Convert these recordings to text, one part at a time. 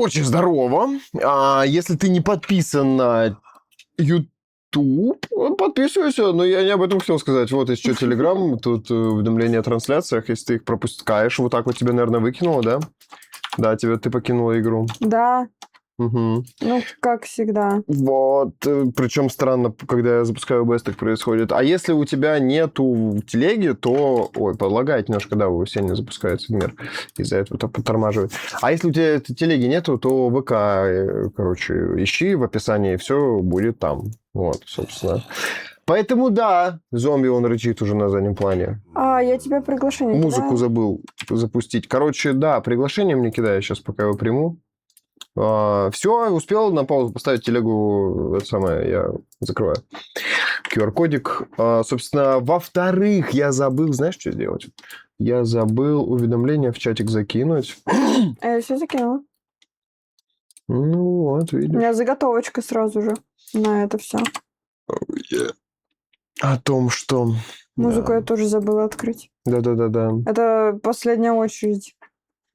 Очень здорово. Если ты не подписан на YouTube, подписывайся. Но я не об этом хотел сказать. Вот еще Telegram, тут уведомления о трансляциях. Если ты их пропускаешь, вот так вот тебя, наверное, выкинуло, да? Да, ты покинула игру. Да. Угу. Ну, как всегда. Вот. Причем странно, когда я запускаю OBS, так происходит. А если у тебя нету телеги, то... Ой, подлагает немножко, да, у Сени запускается мир. Из-за этого так подтормаживает. А если у тебя этой телеги нету, то ВК, короче, ищи в описании, все будет там. Вот, собственно. Поэтому да, зомби, он рычит уже на заднем плане. Я тебе приглашение Музыку кидаю. забыл запустить. Короче, да, приглашение мне кидаю. Сейчас пока его приму. Все, успел на паузу поставить телегу. Это самое, я закрываю. QR-кодик. Собственно, во-вторых, я забыл, знаешь, что сделать? Я забыл уведомления в чатик закинуть. Я все закинула. Ну, вот, У видишь. меня заготовочка сразу же на это все. О том, что... Музыку я тоже забыла открыть. Да. Это последняя очередь.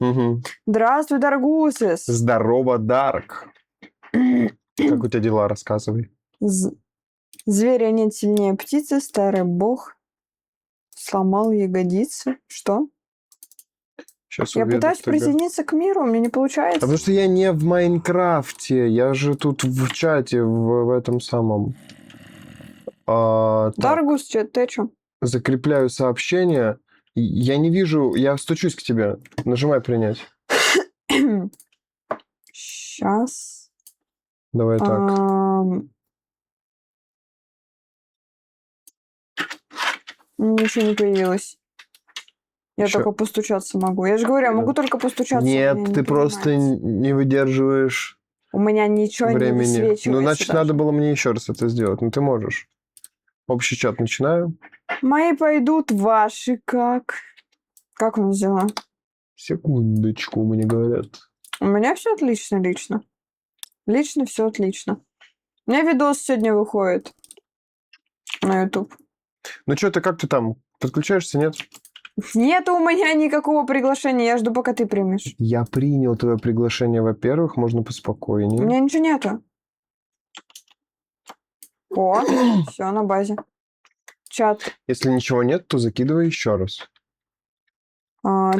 Угу. Здравствуй, Даргусис. Здорово, Дарк. Как у тебя дела? Рассказывай. Зверя нет сильнее птицы, старый бог сломал ягодицы. Что? Сейчас Я пытаюсь присоединиться к миру, у меня не получается. Потому что я не в Майнкрафте, я же тут в чате, в этом самом. Даргус, ты о чем? Закрепляю сообщение. Я не вижу, я стучусь к тебе. Нажимай принять. Сейчас. Давай так. Ничего не появилось. Я Ещё. только постучаться могу. Я же говорю, я могу только постучаться. Нет, ты просто не выдерживаешь У меня ничего не времени. высвечивается. Ну, значит, даже. надо было мне еще раз это сделать. Ну, ты можешь. Общий чат начинаю. Мои пойдут, ваши как? Как у нас дела? Секундочку, мне говорят. У меня все отлично лично. Лично все отлично. У меня видос сегодня выходит на YouTube. Ну, что ты, как ты там? Подключаешься, нет? Нет у меня никакого приглашения. Я жду, пока ты примешь. Я принял твое приглашение, во-первых. Можно У поспокойнее. меня ничего нету. О, все на базе. Чат. Если ничего нет, то закидывай еще раз.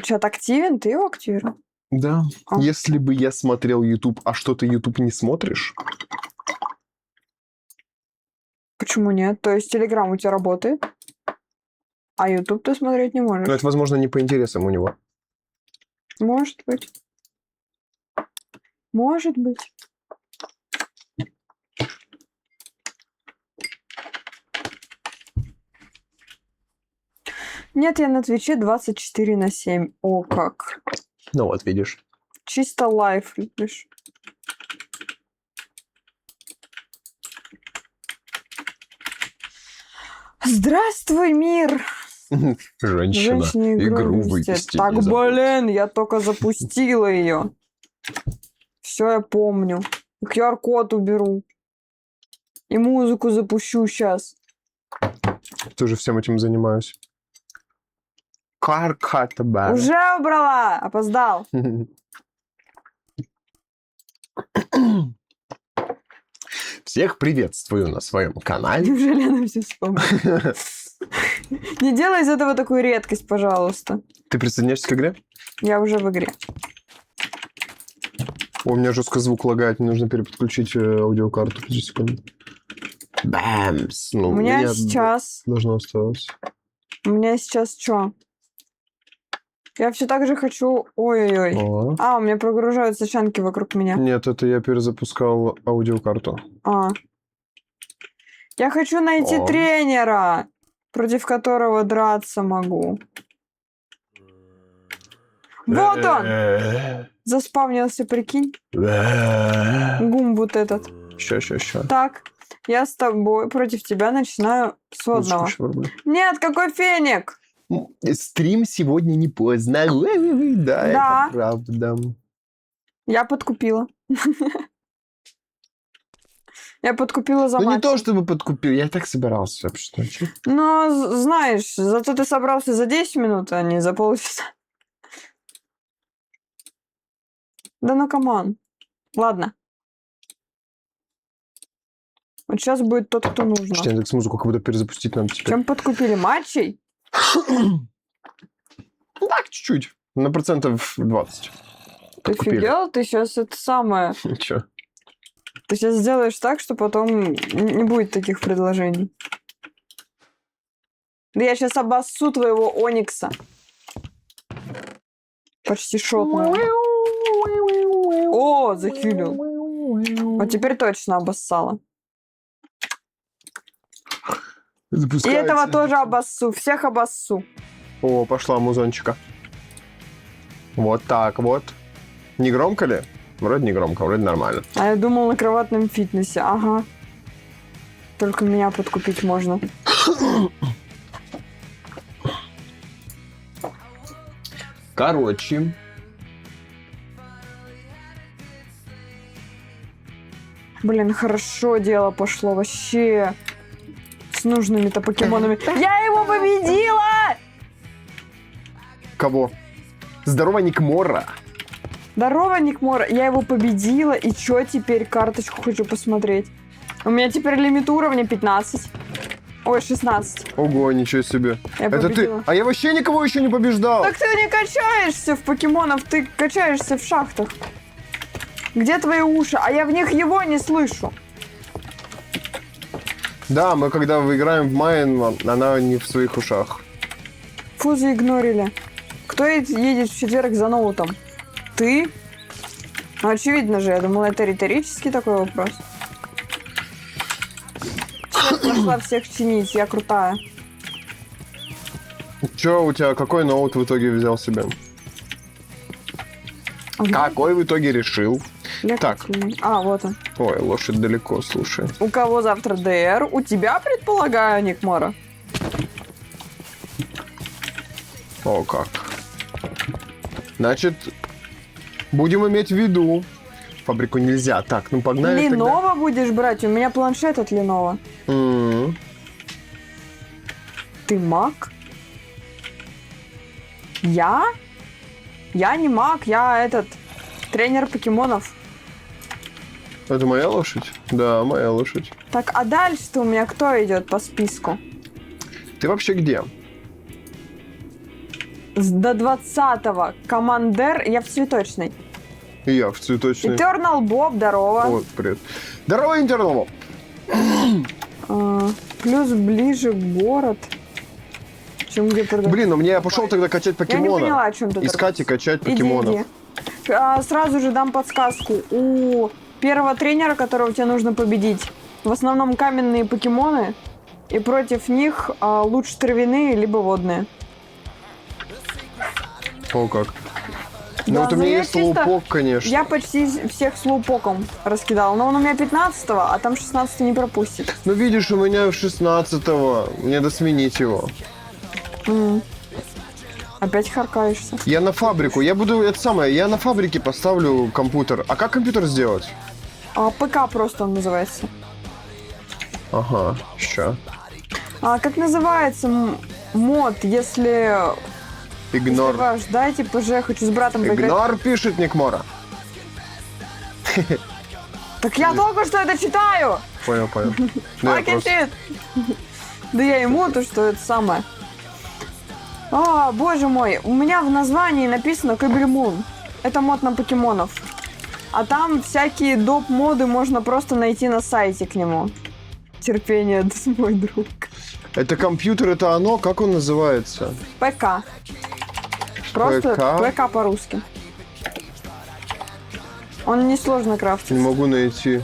Чат активен? Ты его активировал? Да. А. Если бы я смотрел YouTube, а что ты YouTube не смотришь? Почему нет? То есть Telegram у тебя работает, а YouTube ты смотреть не можешь? Ну, это, возможно, не по интересам у него. Может быть. Может быть. Нет, я на Твиче 24/7. О, как. Ну, вот, видишь. Чисто лайф любишь. Здравствуй, мир! Женщина игру вывести Так, не забудь. блин, я только запустила ее. Все, я помню. QR-код уберу. И музыку запущу сейчас. Тоже всем этим занимаюсь. Каркатабар. Уже убрала! Опоздал. Всех приветствую на своем канале. Неужели она все вспомнила? Не делай из этого такую редкость, пожалуйста. Ты присоединяешься к игре? Я уже в игре. У меня жестко звук лагает, мне нужно переподключить аудиокарту. 5 секунд. Бэмс. Ну, У меня сейчас... должно оставаться. У меня сейчас что? Я все так же хочу... Ой-ой-ой. О. У меня прогружаются чанки вокруг меня. Нет, это я перезапускал аудиокарту. Я хочу найти тренера, против которого драться могу. Вот он! Заспавнился, прикинь. Гум вот этот. Ща. Так, я с тобой против тебя начинаю с водного. Нет, какой феник? Стрим сегодня не поздно. Да, это правда. Я подкупила. Я подкупила за Ну, не матч. то, чтобы подкупил. Я так собирался вообще. Но, знаешь, зато ты собрался за 10 минут, а не за полчаса. Да ну, камон. Ладно. Вот сейчас будет тот, кто нужно. Что, Яндекс музыку как будто перезапустить надо теперь. Чем подкупили? Матчей? Ну так, чуть-чуть. На процентов 20. Ты Подкупили. офигел? Ты сейчас это самое... Чё? Ты сейчас сделаешь так, что потом не будет таких предложений. Да я сейчас обоссу твоего Оникса. Почти шотную. О, захилил. Вот теперь точно обоссала. И этого тоже обоссу. Всех обоссу. О, пошла музончика. Вот так вот. Не громко ли? Вроде не громко, вроде нормально. А я думал на кроватном фитнесе. Ага. Только меня подкупить можно. Короче. Блин, хорошо дело пошло вообще. С нужными-то покемонами. Я его победила! Кого? Здорово, Никмора. Здорово, Никмора. Я его победила. И чё теперь? Карточку хочу посмотреть. У меня теперь лимит уровня 15. Ой, 16. Ого, ничего себе. Я Это победила. ты. А я вообще никого еще не побеждал. Так ты не качаешься в покемонов, ты качаешься в шахтах. Где твои уши? А я в них его не слышу. Да, мы когда выиграем в Майн, она не в своих ушах. Фу, заигнорили. Кто едет в четверг за ноутом? Ты? Ну, очевидно же, я думала, это риторический такой вопрос. Сейчас пошла всех чинить, я крутая. Че у тебя, какой ноут в итоге взял себе? Ага. Какой в итоге решил? Так. А, вот он. Ой, лошадь далеко, слушай. У кого завтра ДР? У тебя, предполагаю, Никмора? О, как. Значит, будем иметь в виду. Фабрику нельзя. Так, ну погнали тогда. Lenovo будешь брать? У меня планшет от Lenovo. М. Ты маг? Я? Я не маг, я тренер покемонов. Это моя лошадь? Да, моя лошадь. Так, а дальше-то у меня кто идет по списку? Ты вообще где? До 20-го. Командер, я в цветочной. И я в цветочной. Eternal Боб, здорово. Вот, привет. Здорово, Интернал. Плюс ближе город. Чем где продать. Блин, ну мне я пошел тогда качать Я не покемона. поняла, о чем ты. Искать и качать Иди, покемонов. иди. Сразу же дам подсказку. У первого тренера, которого тебе нужно победить, в основном каменные покемоны, и против них лучше травяные, либо водные. О, как. Ну Да, вот у ну меня я есть чисто- слоупок, конечно. Я почти всех слоупоком раскидал, но он у меня 15-го, а там 16 не пропустит. Ну видишь, у меня 16-го. Мне надо сменить его. Опять харкаешься. Я на фабрику. Я буду, это самое, я на фабрике поставлю компьютер. А как компьютер сделать? ПК просто он называется. Ага, ща. Как называется мод, если... Игнор. Ваш, дайте ПЖ, хочу с братом поиграть. Игнор пишет Никмора. Так я только что это читаю! Понял. Да, я Fucking просто- shit. Да я ему то, что это самое. Боже мой, у меня в названии написано Кабельмун. Это мод на покемонов. А там всякие доп-моды можно просто найти на сайте к нему. Терпение, мой друг. Это компьютер, это оно? Как он называется? ПК. Просто ПК? ПК по-русски. Он несложно крафтить. Не могу найти.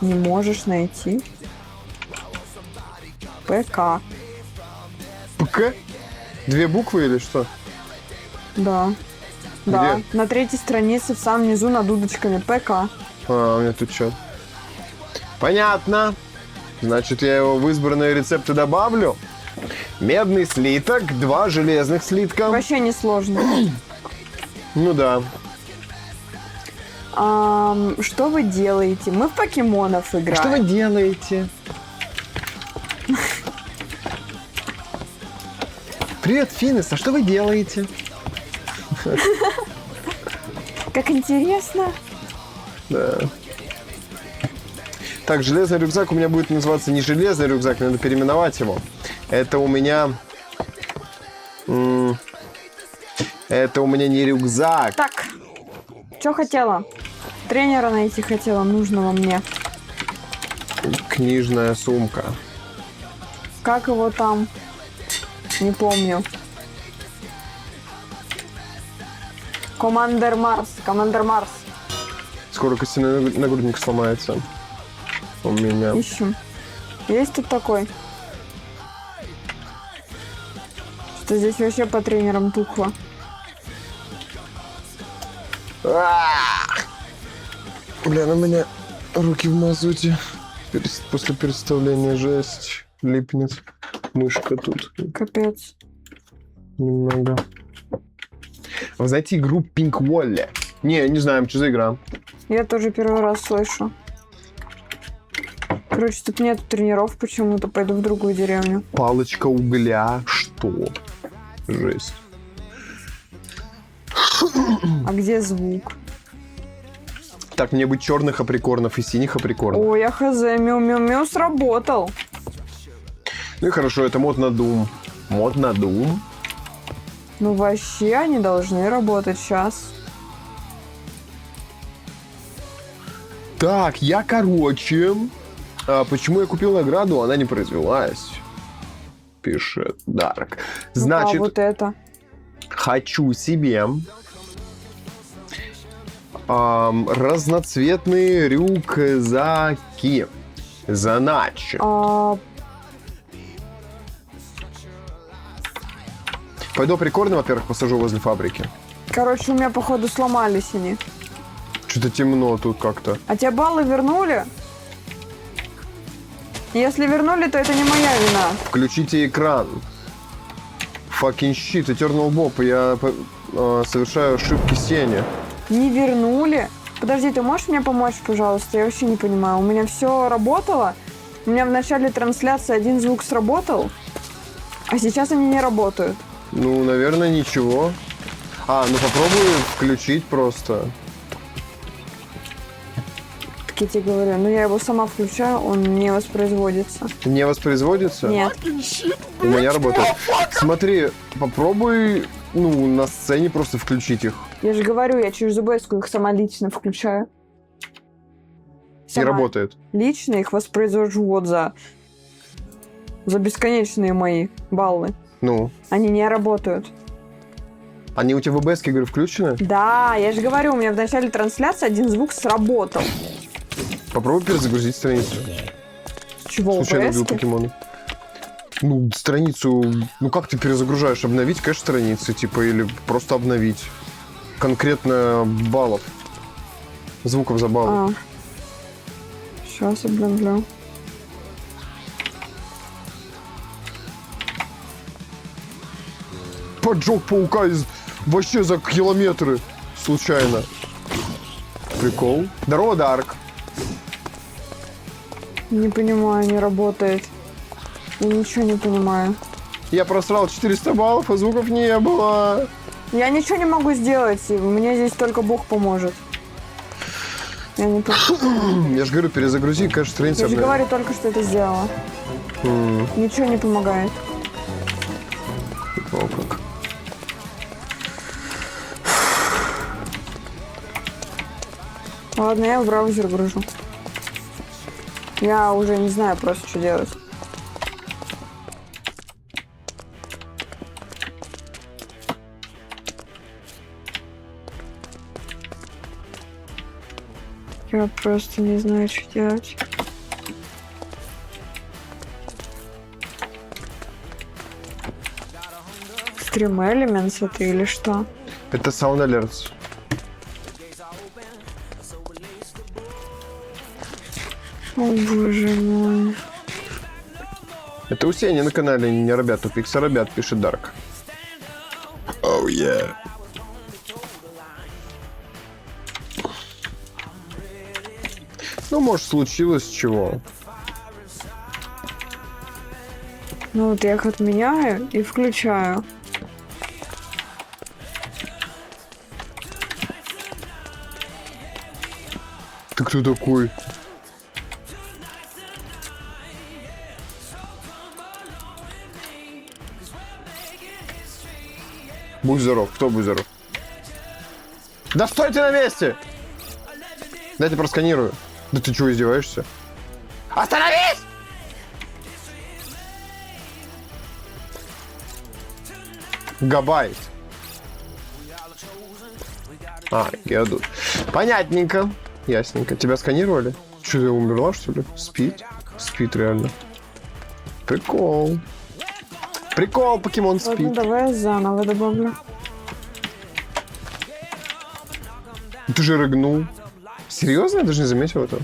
Не можешь найти. ПК. ПК? Две буквы или что? Да. Да. На третьей странице в самом низу над удочками ПК. У меня тут что? Понятно. Значит, я его в избранные рецепты добавлю. Медный слиток, 2 железных слитка. Вообще не сложно. Ну да. Что вы делаете? Мы в покемонов играем. Что вы делаете? Привет, Финес, а что вы делаете? Как интересно. Да. Так, железный рюкзак у меня будет называться не железный рюкзак, надо переименовать его. Это у меня... Это у меня не рюкзак. Так, что хотела? Тренера найти хотела, нужного мне. Книжная сумка. Как его там? Не помню. Командер Марс. Командер Марс. Скоро костяной нагрудник сломается. У меня. Ищем. Есть тут такой? Что здесь вообще по тренерам тухло. Бля, у меня руки в мазуте. После представления жесть. Липнет. Мышка тут. Капец. Немного. Вы знаете игру Pink Wally? Не знаем, что за игра. Я тоже первый раз слышу. Короче, тут нет тренеров почему-то. Пойду в другую деревню. Палочка угля. Что? Жесть. А где звук? Так, мне быть черных априкорнов и синих априкорнов. Ой, я хз, мю-мю-мю сработал. Ну и хорошо, это мод на Doom. Мод на Doom? Ну вообще они должны работать сейчас. Так, я короче... почему я купил награду, она не произвелась? Пишет Дарк. Значит, вот это. хочу себе разноцветные рюкзаки. Заначи. Пойду прикорно, во-первых, посажу возле фабрики. Короче, у меня, походу, сломались они. Что-то темно тут как-то. А тебе баллы вернули? Если вернули, то это не моя вина. Включите экран. Fucking shit, Eternal Bob, я совершаю ошибки Сени. Не вернули? Подожди, ты можешь мне помочь, пожалуйста? Я вообще не понимаю. У меня все работало. У меня в начале трансляции один звук сработал, а сейчас они не работают. Ну, наверное, ничего. Ну попробуй включить просто. Так я тебе говорю, ну я его сама включаю, он не воспроизводится. Не воспроизводится? Нет. У меня работает. Смотри, попробуй, на сцене просто включить их. Я же говорю, я через УБС их сама лично включаю. И работает. Лично их воспроизвожу вот за бесконечные мои баллы. Ну? Они не работают. Они у тебя в ОБС, говорю, включены? Да, я же говорю, у меня в начале трансляции один звук сработал. Попробуй перезагрузить страницу. Чего, Случайно ОБС? убил покемона. Страницу... как ты перезагружаешь? Обновить кэш страницы, или просто обновить. Конкретно баллов. Звуков за баллы. Сейчас обновлю. Поджег паука вообще за километры. Случайно. Прикол. Здорово, Дарк. Не понимаю, не работает. Я ничего не понимаю. Я просрал 400 баллов, а звуков не было. Я ничего не могу сделать. Мне здесь только Бог поможет. Я не понимаю. Я же говорю, перезагрузи кэш страницы. Я же говорю только, что это сделала. Ничего не помогает. О, как. Ладно, я в браузер гружу. Я уже не знаю просто, что делать. Я просто не знаю, что делать. Stream Elements это или что? Это Sound Alerts. О, боже мой. Это у Сени на канале не ребят, у Пикса ребят, пишет Дарк. Oh yeah. Может, случилось чего. Вот я их отменяю и включаю. Ты кто такой? Будь здоров. Кто будь здоров? Да стой ты на месте! Дайте просканирую. Да ты чего, издеваешься? Остановись! Габайт. Еду. Понятненько. Ясненько. Тебя сканировали? Что, ты умерла, что ли? Спит? Спит, реально. Прикол. Прикол, покемон спит. Ладно, давай я заново добавлю. Ты же рыгнул. Серьезно? Я даже не заметил этого.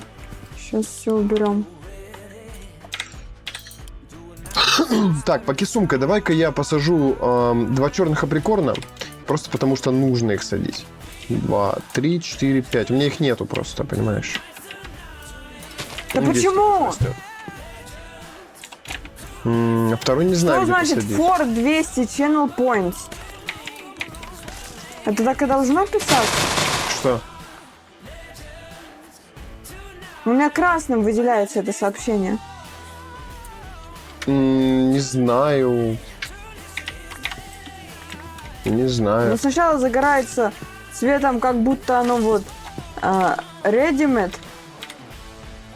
Сейчас все уберем. Так, покисумка, давай-ка я посажу 2 черных априкорна. Просто потому что нужно их садить. 2, 3, 4, 5. У меня их нету просто, понимаешь? Да Ну, почему? А второй не знаю, Что где значит посадить. for 200 channel points? Это так и должно писать? Что? У меня красным выделяется это сообщение. Не знаю. Не знаю. Но сначала загорается цветом, как будто оно вот ready-made,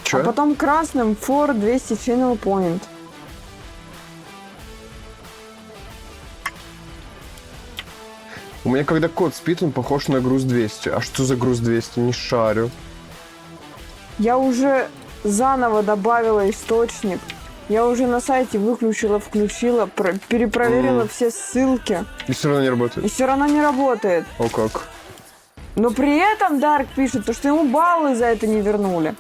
Чё? а потом красным for 200 channel point. У меня когда кот спит, он похож на груз 200. А что за груз 200? Не шарю. Я уже заново добавила источник. Я уже на сайте выключила, включила, перепроверила все ссылки. И все равно не И работает. все равно не работает. О как. Но при этом Дарк пишет, что ему баллы за это не вернули.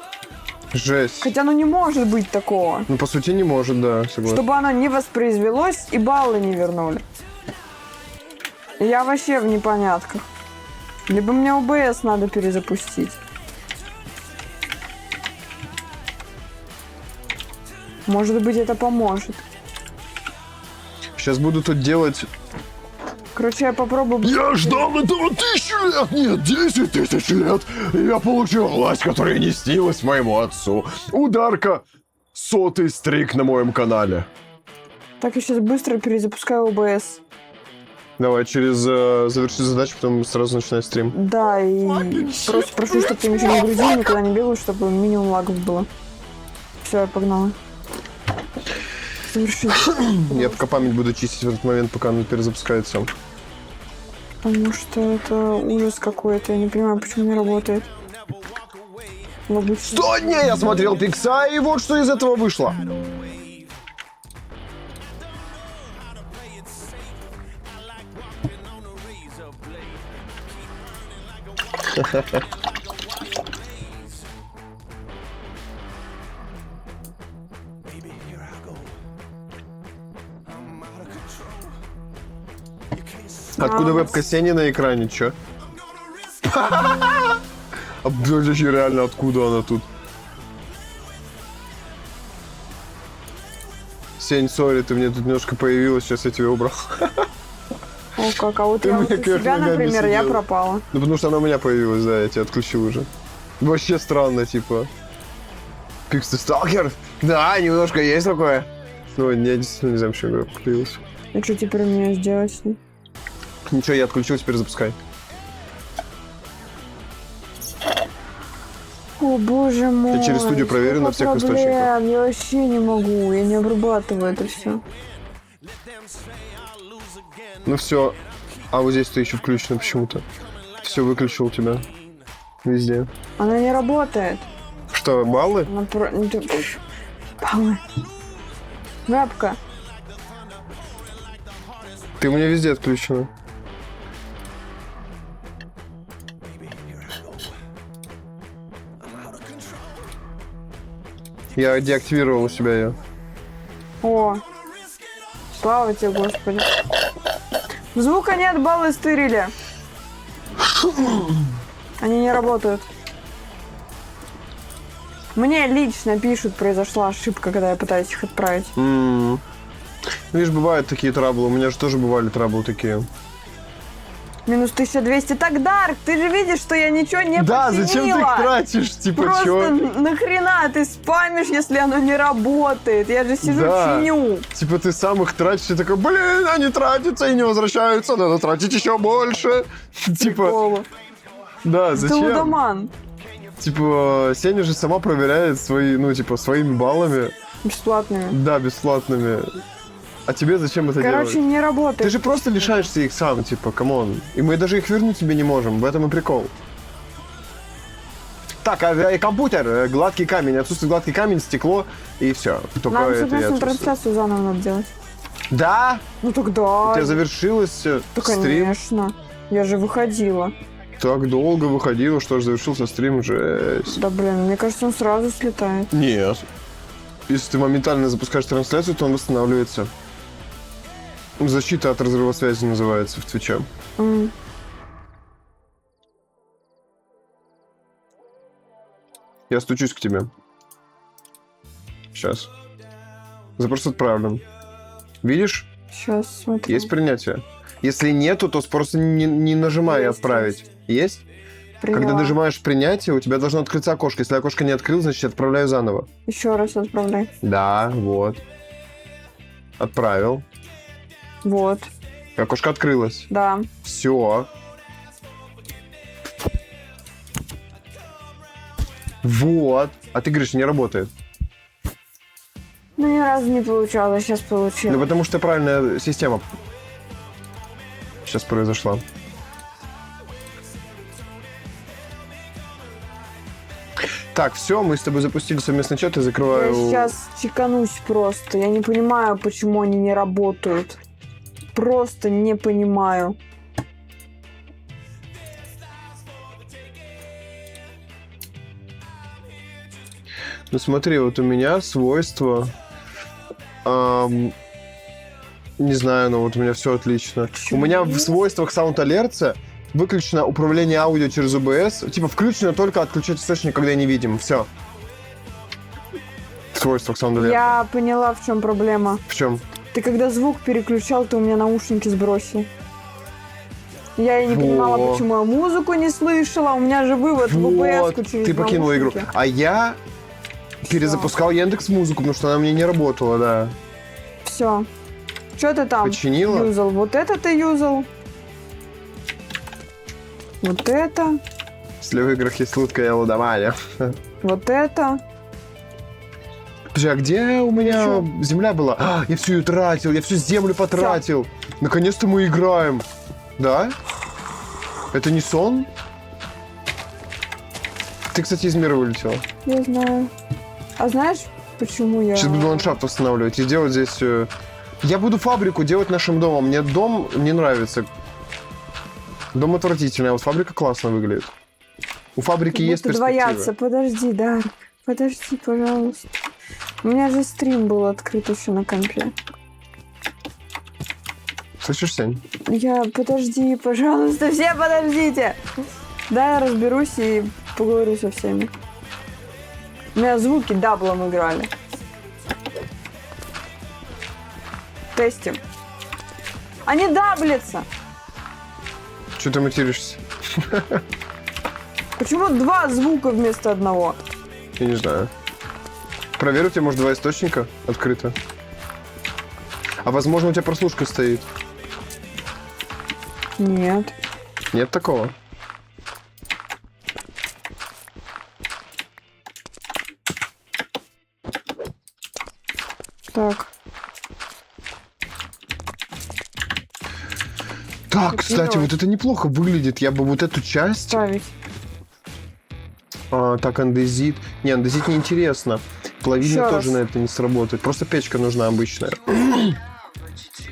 Жесть. Хотя ну не может быть такого. Ну, по сути, не может, да, согласен. Чтобы оно не воспроизвелось и баллы не вернули. Я вообще в непонятках. Либо мне ОБС надо перезапустить. Может быть, это поможет. Сейчас буду тут делать... Короче, я попробую... Я ждал этого 1000 лет, нет, 10 тысяч лет, и я получил власть, которая не снилась моему отцу. Ударка, 100-й стрик на моем канале. Так, я сейчас быстро перезапускаю ОБС. Давай, через завершить задачу, потом сразу начинай стрим. Да, и просто прошу, чтобы ты ничего не грузил, никуда не бегал, чтобы минимум лагов было. Все, я погнала. Завершить. Я пока память буду чистить в этот момент, пока она перезапускается. Потому что это ужас какой-то. Я не понимаю, почему не работает. Логично. 100 дней я смотрел Пикса, и вот что из этого вышло. Откуда вебка Сени на экране, чё? Обдожащий реально, откуда она тут? Сень, сори, ты мне тут немножко появилась, сейчас я тебя убрал. О, как, а вот Ты я у вот меня у кверх себя, ногами например, я сидела. пропала. Ну, потому что она у меня появилась, да, я тебя отключил уже. Вообще странно, типа. Пикс, ты сталкер? Да, немножко есть такое. Ну, я действительно не знаю, почему я появился. И что теперь мне сделать с ней? Ничего, я отключил, теперь запускай. О, боже мой. Я через студию проверю на всех сколько источниках. проблем. Я вообще не могу, я не обрабатываю это все. Ну все. А вот здесь ты еще включено почему-то. Все, выключил у тебя. Везде. Она не работает. Что, баллы? Она Баллы. Вебка. Ты у меня везде отключена. Я деактивировал у себя ее. О. Слава тебе, Господи. Звука нет, баллы стырили. Они не работают. Мне лично пишут, произошла ошибка, когда я пытаюсь их отправить. Видишь, бывают такие траблы. У меня же тоже бывали траблы такие. Минус 1200. Так, Дарк, ты же видишь, что я ничего не Да, починила. зачем ты их тратишь? Типа, Просто чё? нахрена ты спамишь, если оно не работает? Я же сижу, Да. чиню. Типа ты сам их тратишь, и такой, блин, они тратятся и не возвращаются, надо тратить еще больше. Типа, Приколы. да, Ты зачем? лудоман. Типа, Сеня же сама проверяет свои, ну, типа, своими баллами, Бесплатными. да, бесплатными. А тебе зачем это Короче, делать? не работает. Ты же просто лишаешься их сам, типа, камон. И мы даже их вернуть тебе не можем, в этом и прикол. Так, а компьютер, гладкий камень, отсутствует гладкий камень, стекло, и все. Только Нам, это и соответственно, отсутствует. трансляцию заново надо делать. Да? Ну тогда. У тебя завершилось Да, стрим? конечно. Я же выходила. Так долго выходило, что ж завершился стрим, жесть. Да блин, мне кажется, он сразу слетает. Нет. Если ты моментально запускаешь трансляцию, то он восстанавливается. Защита от разрыва связи называется в Твиче. Я стучусь к тебе. Сейчас. Запрос отправлен. Видишь? Сейчас смотрю. Есть принятие? Если нету, то просто не нажимай Есть, «Отправить». Есть? Приняла. Когда нажимаешь «Принятие», у тебя должно открыться окошко. Если окошко не открыл, значит, отправляю заново. Еще раз отправляй. Да, вот. Отправил. Вот. Окошко открылось. Да. Все. Вот. А ты говоришь, не работает. Ну, ни разу не получалось, сейчас получилось. Ну, потому что правильная система сейчас произошла. Так, все, мы с тобой запустили совместный чат, я закрываю... Я сейчас чеканусь просто. Я не понимаю, почему они не работают. Просто не понимаю. Ну смотри, вот у меня свойство... не знаю, но вот у меня все отлично. Почему? У меня в свойствах Sound Alerts выключено управление аудио через OBS. Типа включено только отключать источник, когда не видим. Все. В свойствах Sound Alert. Я поняла, в чем проблема. В чем? Ты когда звук переключал, ты у меня наушники сбросил. Я и не понимала, Во. почему я музыку не слышала. У меня же вывод в Вот, OBS-ку через ты покинула игру. наушники. А я перезапускал Яндекс Музыку, потому что она мне не работала, да. Все. Что ты там Починила? юзал? Вот это ты юзал? Вот это? Если в играх есть лутка, я лудоманя. Вот это? Подожди, а где у меня земля была? А, я всю ее тратил, я всю землю потратил. Наконец-то мы играем. Да? Это не сон? Ты, кстати, из мира вылетела. Я знаю. А знаешь, почему я... Сейчас буду ландшафт восстанавливать и делать здесь... Я буду фабрику делать нашим домом. Мне дом не нравится. Дом отвратительный, а вот фабрика классно выглядит. У фабрики есть будто перспективы. двояться. Подожди, Дарк. Подожди, пожалуйста. У меня же стрим был открыт еще на компе. Слышишь, Сень? Подожди, пожалуйста, все подождите. Да, я разберусь и поговорю со всеми. У меня звуки даблом играли. Тестим. Они даблятся. Что ты материшься? Почему два звука вместо одного? Я не знаю. Проверь, у тебя, может, два источника открыто. А возможно, у тебя прослушка стоит. Нет. Нет такого? Так. Так, кстати, вот это неплохо выглядит. Я бы вот эту часть... Ставить. Так, андезит. Не, андезит не интересно. Плавильня Ещё тоже раз. на это не сработает. Просто печка нужна обычная.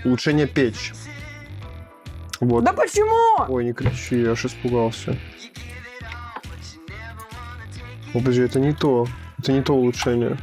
Улучшение печь. Вот. Да почему? Ой, не кричи, я аж испугался. О, подожди, это не то. Это не то улучшение.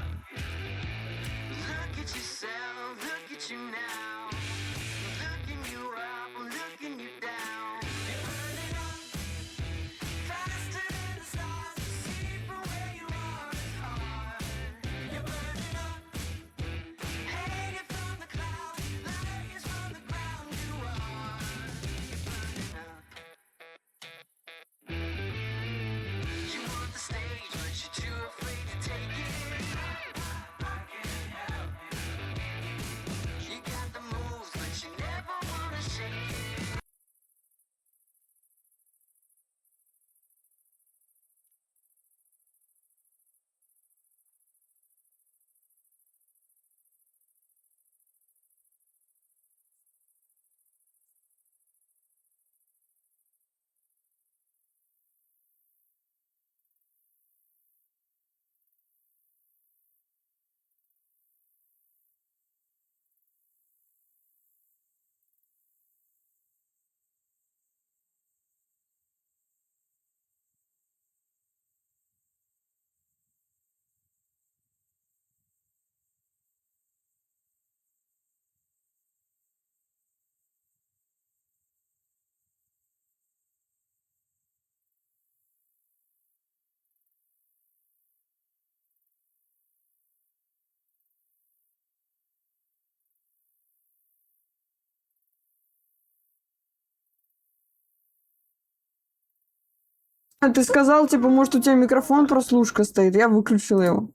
А ты сказал, типа, может, у тебя микрофон прослушка стоит. Я выключила его.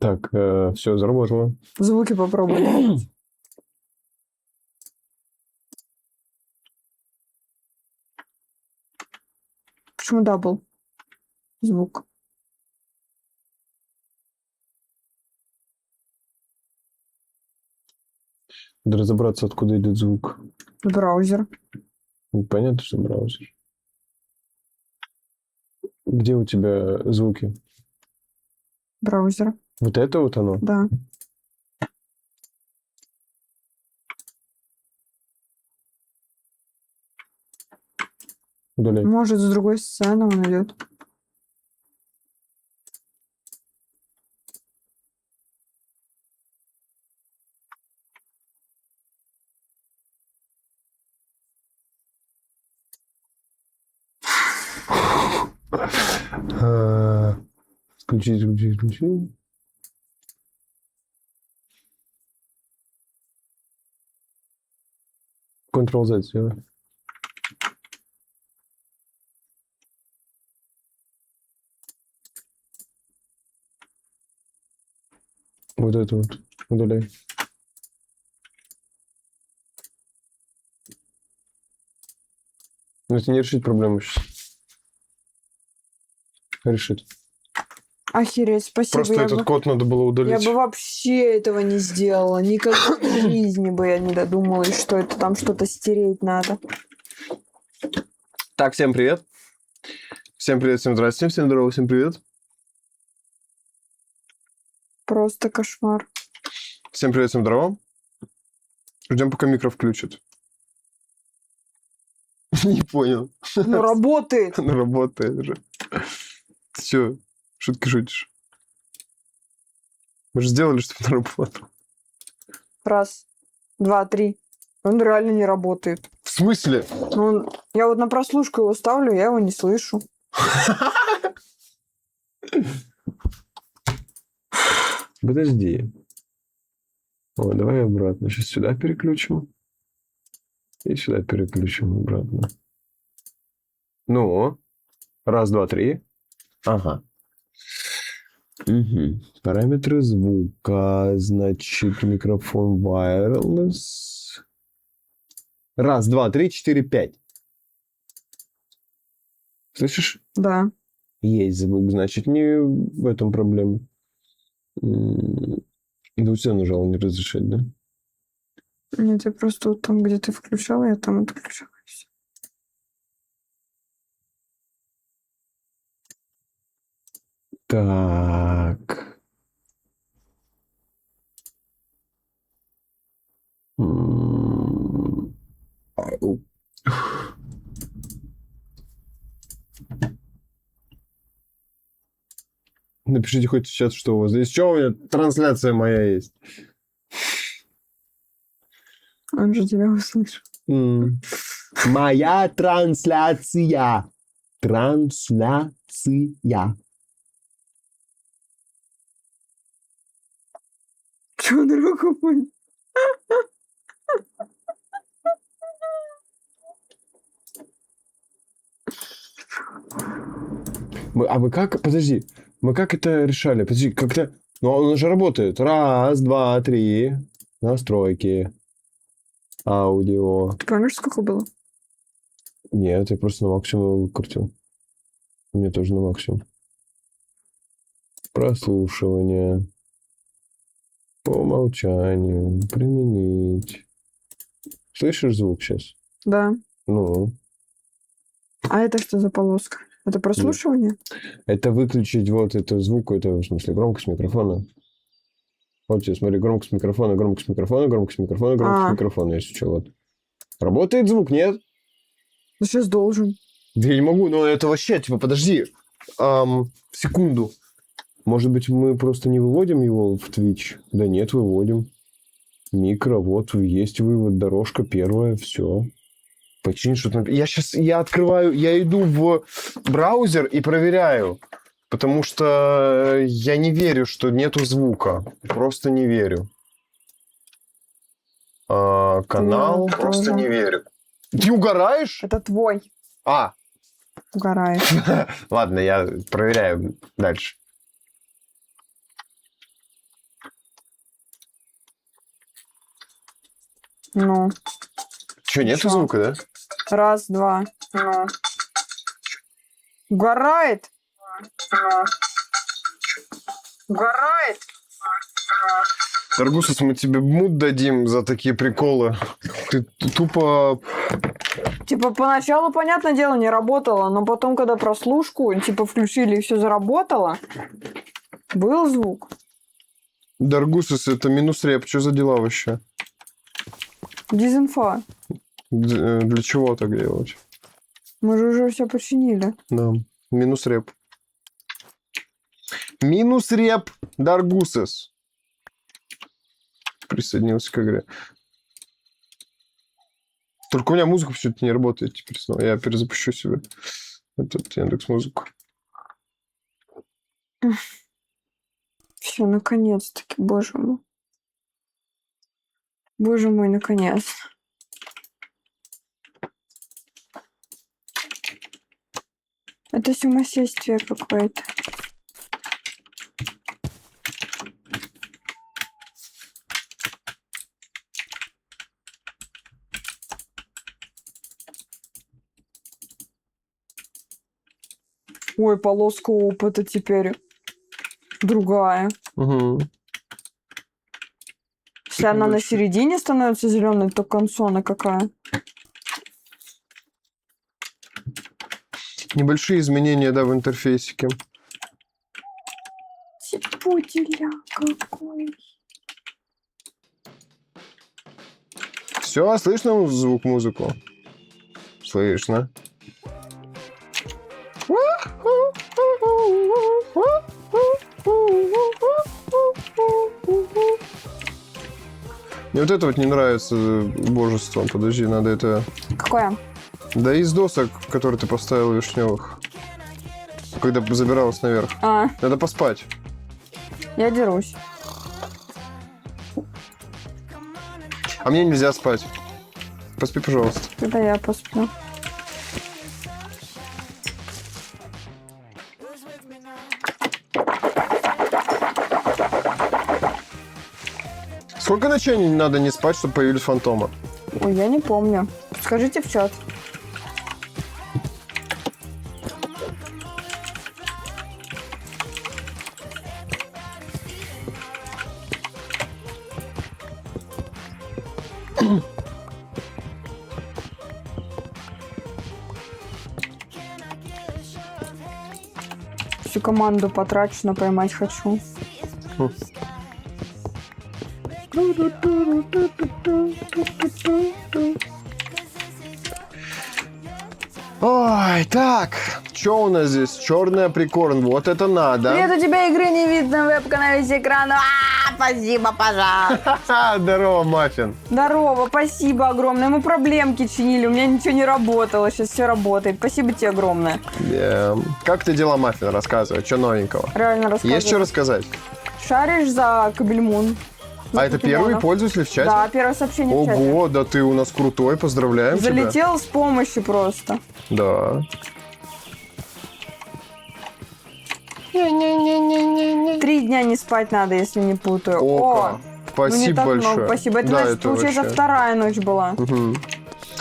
Так, все, заработало. Звуки попробуй. Почему дабл? Звук. Надо разобраться, откуда идет звук. Браузер. Ну, понятно, что браузер. Где у тебя звуки? Браузер. Вот это вот оно? Да. Удаляй. Может, с другой сцены он идет. Включить. Ctrl-Z сделай. Вот это вот. Удаляй. Но это не решит проблему сейчас. Решит. Охереть, спасибо. Просто этот код надо было Я удалить. бы вообще этого не сделала. Никогда в жизни бы я не додумалась, что это там что-то стереть надо. Так, всем привет. Всем привет, всем здравствуйте, всем здорово, всем привет. Просто кошмар. Всем привет, всем здорово. Ждем, пока микро включит. Не понял. Ну, работает. Ну, работает же. Ты что, шутки шутишь? Мы же сделали, чтобы это работало. Раз, два, три. Он реально не работает. В смысле? Ну, я вот на прослушку его ставлю, я его не слышу. Подожди. О, давай обратно. Сейчас сюда переключим. И сюда переключим обратно. Ну, раз, два, три. Ага. Угу. Параметры звука. Значит, микрофон wireless. Раз, два, три, четыре, пять. Слышишь? Да. Есть звук, значит, не в этом проблема. Да, все нажал не разрешать, да? Нет, я просто вот там, где ты включала, я там отключала. и всё. Так. Ау. Напишите хоть сейчас, что у вас здесь. Что у меня трансляция моя есть? Он же тебя услышал. Моя трансляция. Трансляция. Чего он руку поднял? Мы как... Подожди. Мы как это решали? Подожди, как-то... Ну, он же работает. Раз, два, три. Настройки. Аудио. Ты помнишь, сколько было? Нет, я просто на максимум выкрутил. У меня тоже на максимум. Прослушивание. По умолчанию. Применить. Слышишь звук сейчас? Да. Ну. А это что за полоска? Это прослушивание? Это выключить вот это звук, это в смысле громкость микрофона. Вот тебе, смотри, громкость микрофона, громкость микрофона, громкость микрофона, громкость микрофона. Я сейчас вот. Работает звук, нет? Ну, сейчас должен. Да я не могу, но это вообще, типа, подожди. Секунду. Может быть, мы просто не выводим его в Twitch? Да нет, выводим. Микро, вот, есть вывод, дорожка первая, все. Почини что-то. Я открываю, я иду в браузер и проверяю. Потому что я не верю, что нету звука. Просто не верю. Канал, Я просто тоже. не верю. Ты угораешь? Это твой. А, Угораешь. ладно, я проверяю дальше. Ну, Че, нет Чё? звука, да? раз, два. Ну. Угорает? Угорает? Таргусус, мы тебе мут дадим за такие приколы. Ты тупо... Типа, поначалу, понятное дело, не работало, но потом, когда прослушку, типа, включили и все заработало, был звук. Даргусус, это минус реп. Что за дела вообще? Дизинфа. Для чего так делать? Мы же уже все починили. Да. Минус реп. Минус реп, Даргусус. Присоединился к игре. Только у меня музыка почему-то не работает теперь снова. Я перезапущу себе этот Яндекс.Музыку. Все, наконец-таки, боже мой. Боже мой, наконец. Это сумасшествие какое-то. Ой, полоска опыта теперь другая. Угу. Если она на середине становится зеленой, то к концу она какая? Небольшие изменения, да, в интерфейсике. Типуделя какой. Все, слышно звук музыку? Слышно. Мне вот это вот не нравится божество. Подожди, надо это... Какое? Да из досок, которые ты поставил вишневых. Когда забиралась наверх. А, Надо поспать. я дерусь. А мне нельзя спать. Поспи, пожалуйста. Когда я посплю. Сколько ночей надо не спать, чтобы появились фантомы? Ой, я не помню. Скажите в чат. Всю команду потрачу, но поймать хочу. Ой, так. Что у нас здесь? Черный априкорн. Вот это надо. Нет, у тебя игры не видно, вебка на весь экран. Спасибо, пожалуйста. Здорово, Маффин. Здорово, спасибо огромное. Мы проблемки чинили, у меня ничего не работало, сейчас все работает. Спасибо тебе огромное. Как ты дела, Маффин? Рассказывай, что новенького? Реально рассказывай. Есть что рассказать? Шаришь за Кабельмун? А это первый пользователь в чате? Да, первое сообщение в чате. Ого, да ты у нас крутой, поздравляем тебя. Залетел с помощью просто. Да. 3 дня не спать надо, если не путаю. Ока. Ну, не Спасибо так большое. много, спасибо. Это, Да, значит, получается, вообще. вторая ночь была. Мгм.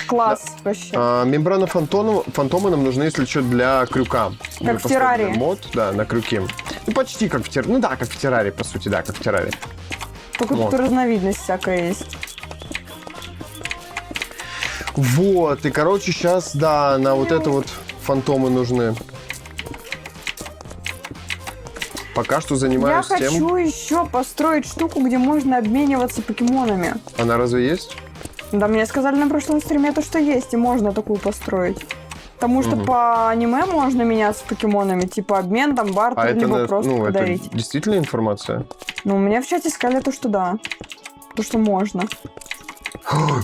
Класс вообще. Мембрана фантомы нам нужны, если что, для крюка. Мы Как в поставили террарии. Мод, да, на крюке. Ну, почти как в террарии. Ну да, как в террарии, по сути, да, как в террарии. Только вот. тут разновидность всякая есть. Вот, и, короче, сейчас, да, на вот это вот фантомы нужны. Пока что Я занимаюсь тем... хочу еще построить штуку, где можно обмениваться покемонами. Она разве есть? Да, мне сказали на прошлом стриме то, что есть, и можно такую построить. Потому что по аниме можно меняться покемонами, типа обмен, там, бартер, А это, либо просто ну, это подарить. действительно информация? Ну, у меня в чате сказали то, что да. То, что можно.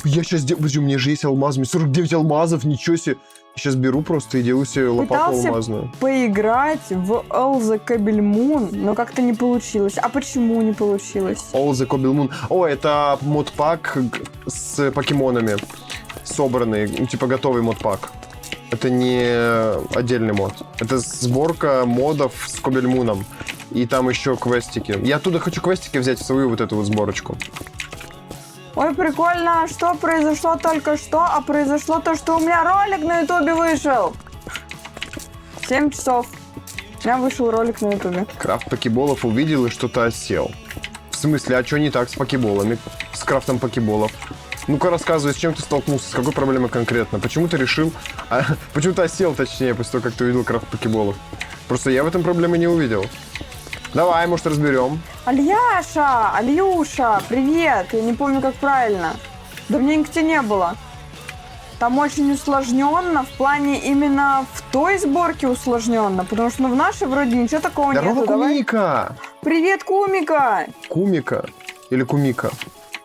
Я сейчас делаю... Подожди, у меня же есть алмаз. Мне 49 алмазов, ничего себе. Сейчас беру просто и делаю себе лопату Пытался алмазную. поиграть в Элза Кабельмун, но как-то не получилось. А почему не получилось? All the Cobble Moon. О, это модпак с покемонами. собранный, ну, типа готовый модпак. Это не отдельный мод. Это сборка модов с Кобельмуном. И там еще квестики. Я оттуда хочу квестики взять в свою вот эту вот сборочку. Ой, прикольно, что произошло только что, а произошло то, что у меня ролик на ютубе вышел. 7 часов. У меня вышел ролик на ютубе. Крафт покеболов увидел и что-то осел. В смысле, а что не так с покеболами? С крафтом покеболов? Ну-ка рассказывай, с чем ты столкнулся, с какой проблемой конкретно? Почему ты решил... почему ты осел, точнее, после того, как ты увидел крафт покеболов? Просто я в этом проблемы не увидел. Давай, может, разберем. Алюша, привет. Я не помню, как правильно. Давненько тебя не было. Там очень усложненно, в плане именно в той сборке усложненно, потому что в нашей вроде ничего такого Здорово, нету. Кумика! Привет, Кумика! Кумика или Кумика?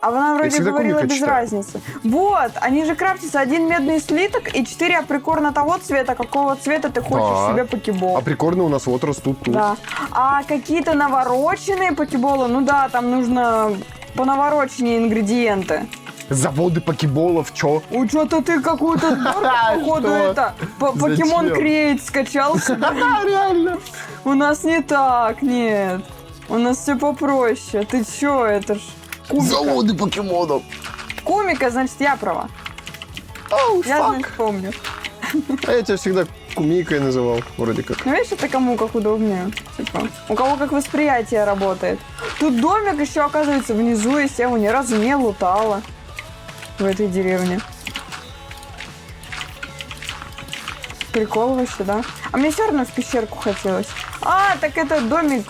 А она вроде всегда говорила Кумика без читаю. разницы. Вот, они же крафтятся 1 медный слиток и 4 априкорна того цвета, какого цвета ты хочешь Да. себе покебол. А прикольно у нас вот растут тут. Да. А какие-то навороченные покеболы, ну да, там нужно понавороченнее ингредиенты. Заводы покеболов, чё? Ой, что-то ты какую-то сборку, походу, Что? это, Покемон Зачем? Креейт скачал себе. Реально. У нас не так, нет. У нас все попроще. Ты чё, это ж Кумика. Заводы покемонов. Кумика, значит, я права. Оу, Я, фак. значит, помню. А я тебя всегда Кумикой называл, вроде как. Ну, видишь, это кому как удобнее. Типа, у кого как восприятие работает. Тут домик еще, оказывается, внизу есть. Я его ни разу не лутала в этой деревне. Прикол вообще, да? А мне все равно в пещерку хотелось. А, так это домик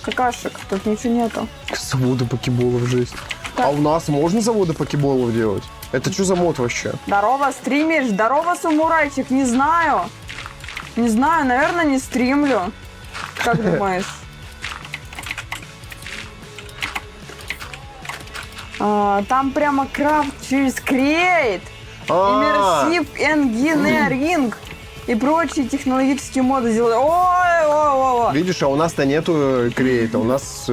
какашек. Тут ничего нету. Заводы покеболов, жесть. Так. А у нас можно заводы покеболов делать? Это что за мод вообще? Здорово, стримишь? Здорово, самурайчик. Не знаю. Не знаю, наверное, не стримлю. Как думаешь? Там прямо крафт через Create, Immersive Engineering и прочие технологические моды сделали. Ой. Видишь, а у нас-то нету крейта, у нас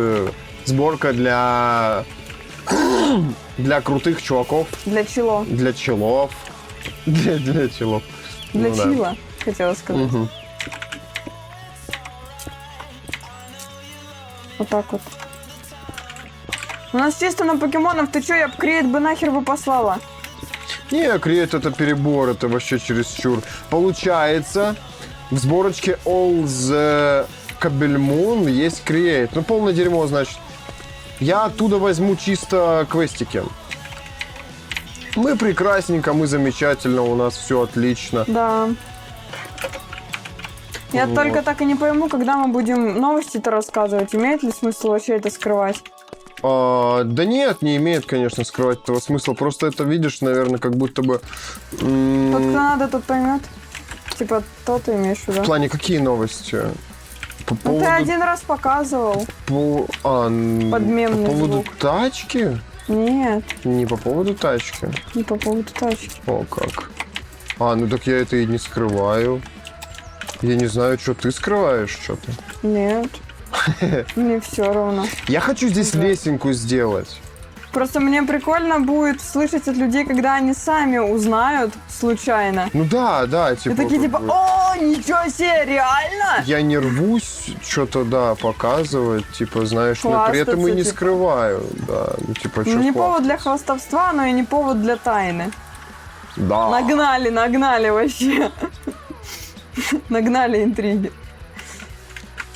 сборка для крутых чуваков, Для чило. для челов. Для челов. Для Ну да. чила, хотела сказать. Мгм. Вот так вот. У нас чисто на покемонов. Ты чё, я б Create бы нахер бы послала. Не, крейт это перебор, это вообще чересчур. Получается, в сборочке All the Кабельмун есть крейт. Ну, полное дерьмо, значит. Я оттуда возьму чисто квестики. Мы прекрасненько, мы замечательно, у нас все отлично. Да. Я Вот. только так и не пойму, когда мы будем новости-то рассказывать. Имеет ли смысл вообще это скрывать? Да нет, не имеет, конечно, скрывать этого смысла. Просто это видишь, наверное, как будто бы... Тот, кто надо, тот поймет. Типа, то ты имеешь в виду. В плане какие новости? По Ну, ты один раз показывал. Подмемный по поводу звук. тачки? Нет, Не по поводу тачки. не по поводу тачки. О, как. Ну так я это и не скрываю. Я не знаю, что ты скрываешь, что-то. Нет. Мне все равно. Я хочу здесь Да. лесенку сделать. Просто мне прикольно будет слышать от людей, когда они сами узнают случайно. Ну да, типа... И такие как типа, бы, о, ничего себе, реально? я не рвусь что-то, да, показывать, типа, знаешь, но при этом и Хвастаться, не типа. скрываю, да, ну, типа, Ну, чё не повод для хвастаться? хвастовства, но и не повод для тайны. Да. Нагнали вообще. Нагнали интриги.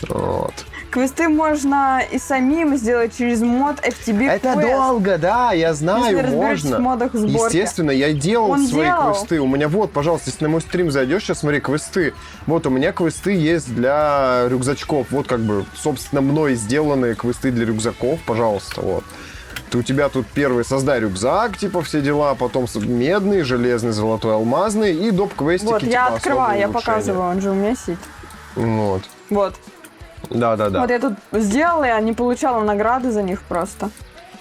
Вот. Квесты можно и самим сделать через мод FTB Это Quest. долго, да, я знаю, Если разберетесь можно. в модах сборки. Естественно, я делал Он свои делал? квесты. У меня вот, пожалуйста, если на мой стрим зайдешь, сейчас смотри, квесты. Вот у меня квесты есть для рюкзачков. Вот как бы, собственно, мной сделанные квесты для рюкзаков, пожалуйста, вот. У тебя тут первый создай рюкзак, типа все дела, потом медный, железный, золотой, алмазный и доп-квестики. Вот, я типа открываю, я особого улучшения. показываю, он же у меня сидит. Вот. Вот. Да. Вот я тут сделала, я не получала награды за них просто.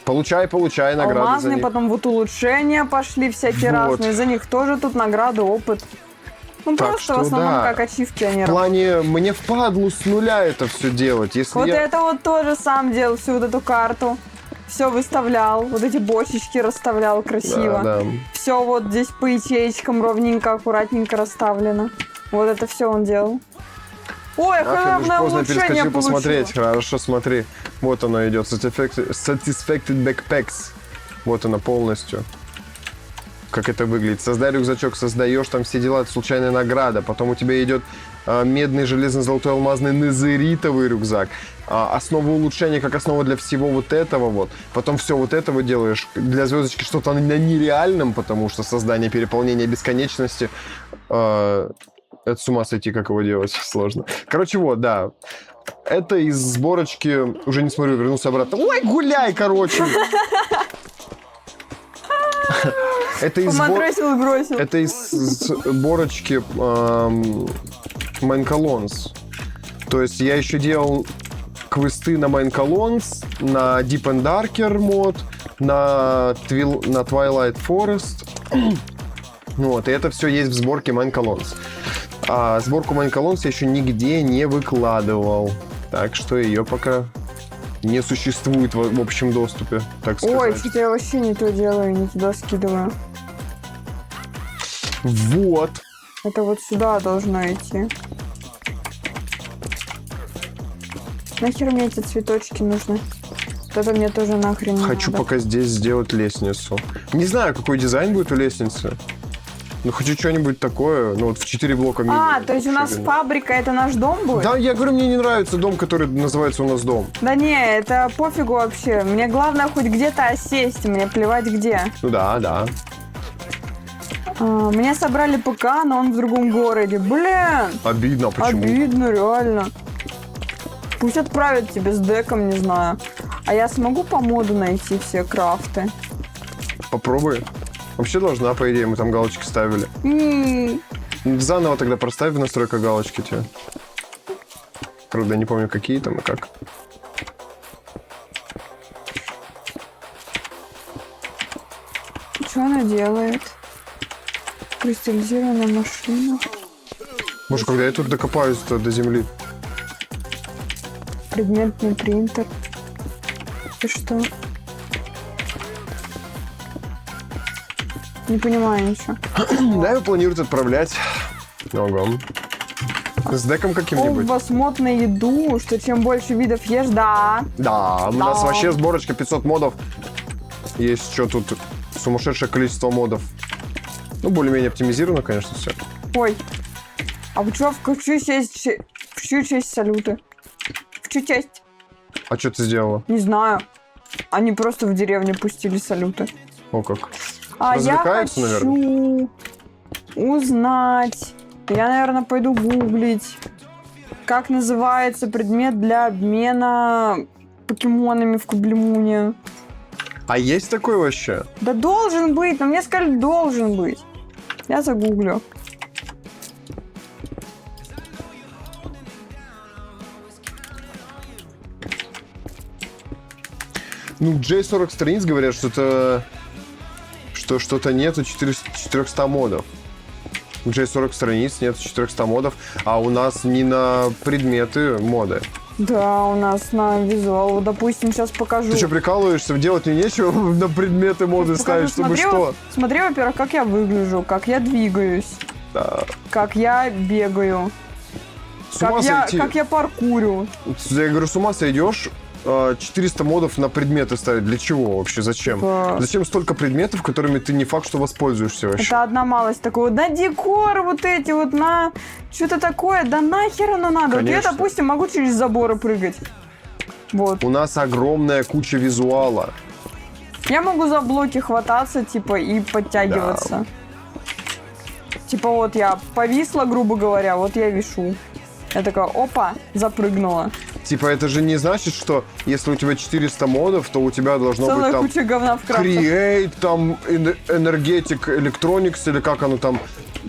Получай награды за Алмазные, них. потом вот улучшения пошли всякие Вот. разные. За них тоже тут награды, опыт. Ну, Так просто что в основном да. как ачивки они В плане, мне впадлу с нуля это все делать. Если Вот я... это вот тоже сам делал, всю вот эту карту. все выставлял, вот эти бочечки расставлял красиво. Да, да. Все вот здесь по ячеечкам ровненько, аккуратненько расставлено. Вот это все он делал. Ой, Ах, я главное поздно улучшение перескочил получила. посмотреть. Хорошо, смотри. Вот оно идет. Satisfacted Backpacks. Вот она полностью. Как это выглядит. Создай рюкзачок, создаешь там все дела, это случайная награда. Потом у тебя идет медный, железный, золотой, алмазный, незеритовый рюкзак. Основа улучшения как основа для всего вот этого вот. Потом все вот этого делаешь. Для звездочки что-то на нереальном, потому что создание переполнения бесконечности... это с ума сойти, как его делать, сложно. Короче, вот, да. Это из сборочки... Уже не смотрю, вернулся обратно. Ой, гуляй, короче! Это из Поматросил и бросил. Это из сборочки Майнколонс. То есть я еще делал квесты на Майнколонс, на Deep and Darker мод, на Twilight Forest. Вот, и это все есть в сборке Майнколонс. А сборку Майнколонс я еще нигде не выкладывал. Так что ее пока не существует в общем доступе, так сказать. Ой, что-то я вообще не то делаю, не туда скидываю. Вот. Это вот сюда должно идти. Нахер мне эти цветочки нужны? Вот это мне тоже нахрен не Хочу надо. пока здесь сделать лестницу. Не знаю, какой дизайн будет у лестницы. Ну, хочу что-нибудь такое, ну, вот в 4 блока минимум. То есть у нас ширины. фабрика, это наш дом будет? Да, я говорю, мне не нравится дом, который называется у нас дом. Да не, это пофигу вообще. Мне главное хоть где-то осесть, мне плевать где. Ну да, да. Мне собрали ПК, но он в другом городе. Блин! Обидно, почему? Обидно, реально. Пусть отправят тебе с деком, не знаю. А я смогу по моду найти все крафты? Попробуй. Вообще должна, по идее, мы там галочки ставили. Заново тогда проставь в настройках галочки тебе. Правда, я не помню, какие там и как. Что она делает? Кристаллизированная машина. Может, когда я тут докопаюсь до земли? Предметный принтер. И что? Не понимаю ничего. Да, его планируют отправлять. Ого. С деком каким-нибудь. У вас мод на еду, что чем больше видов ешь, да. Да, у нас вообще сборочка 500 модов. Есть что тут сумасшедшее количество модов. Ну, более-менее оптимизировано, конечно, все. Ой. А вы что, в чью честь салюты? В чью честь? А что ты сделала? Не знаю. Они просто в деревне пустили салюты. О, как. А я Развлекаются, хочу узнать. Я, наверное, пойду гуглить, как называется предмет для обмена покемонами в Кублимуне. А есть такой вообще? Да должен быть, но мне сказали, должен быть. Я загуглю. Ну, J40 страниц говорят, что что-то нету 400 модов. У J40 страниц нет 400 модов, а у нас не на предметы моды. Да, у нас на визуал. Вот, допустим, сейчас покажу. Ты что, прикалываешься? Делать мне нечего на предметы моды ставить, чтобы что? Смотри, во-первых, как я выгляжу, как я двигаюсь, Да. как я бегаю, С ума сойти. как я паркурю. Я говорю, с ума сойдешь? 400 модов на предметы ставить. Для чего вообще? Зачем? Да. Зачем столько предметов, которыми ты не факт, что воспользуешься вообще? Это одна малость такого. На декор вот эти вот, на что-то такое. Да нахер оно надо? Вот я, Конечно. допустим, могу через заборы прыгать. Вот. У нас огромная куча визуала. Я могу за блоки хвататься, типа, и подтягиваться. Типа вот я повисла, грубо говоря, вот я вишу. Я такая, опа, запрыгнула. Типа, это же не значит, что если у тебя 400 модов, то у тебя должно Целая быть там куча говна в крафтах. Create, там Energetic Electronics, или как оно там,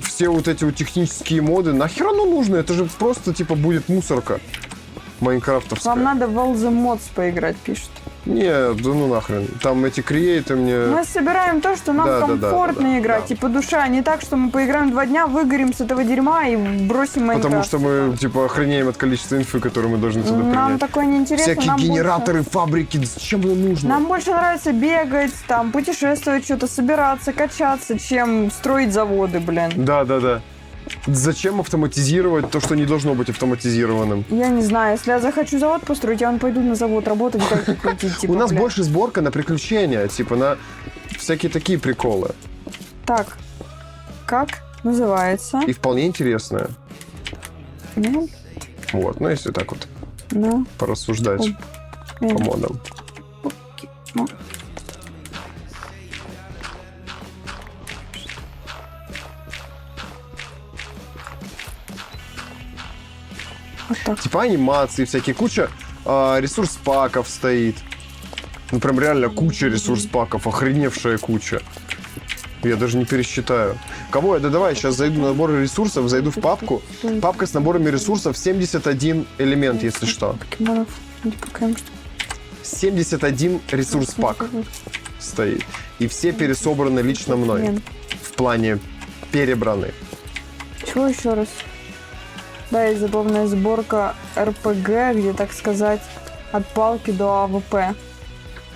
все вот эти вот технические моды. Нахер оно нужно? Это же просто, типа, будет мусорка майнкрафтовская. Вам надо в All the Mods поиграть, пишут. Нет, да ну нахрен. Там эти креаторы мне... Мы собираем то, что нам Да, да, да, комфортно да, играть, да. типа душа, а не так, что мы поиграем 2 дня, выгорим с этого дерьма и бросим Майнкрафт. Потому что мы, типа, охренеем от количества инфы, которую мы должны сюда Нам принять. такое неинтересно. Всякие нам генераторы, фабрики, зачем это нужно? Больше, нам больше нравится бегать, там, путешествовать, что-то собираться, качаться, чем строить заводы, блин. Да, да, да. Зачем автоматизировать то, что не должно быть автоматизированным? Я не знаю, если я захочу завод построить, я пойду на завод работать, гайки крутить, типа, У нас блин. больше сборка на приключения, типа на всякие такие приколы. Так, как называется? И вполне интересное. Ну, Вот, ну если так вот ну, порассуждать по модам. ну. Вот так. Типа анимации всякие, куча ресурс-паков стоит. Ну прям реально куча ресурс-паков, охреневшая куча. Я даже не пересчитаю. Кого я? Да давай, сейчас зайду на набор ресурсов, зайду в папку. Папка с наборами ресурсов 71 элемент, если что. Покемонов. Не покажем, что 71 ресурс-пак стоит. И все пересобраны лично мной. Нет. В плане перебраны. Чего еще раз? Да, есть забавная сборка РПГ, где, так сказать, от палки до АВП.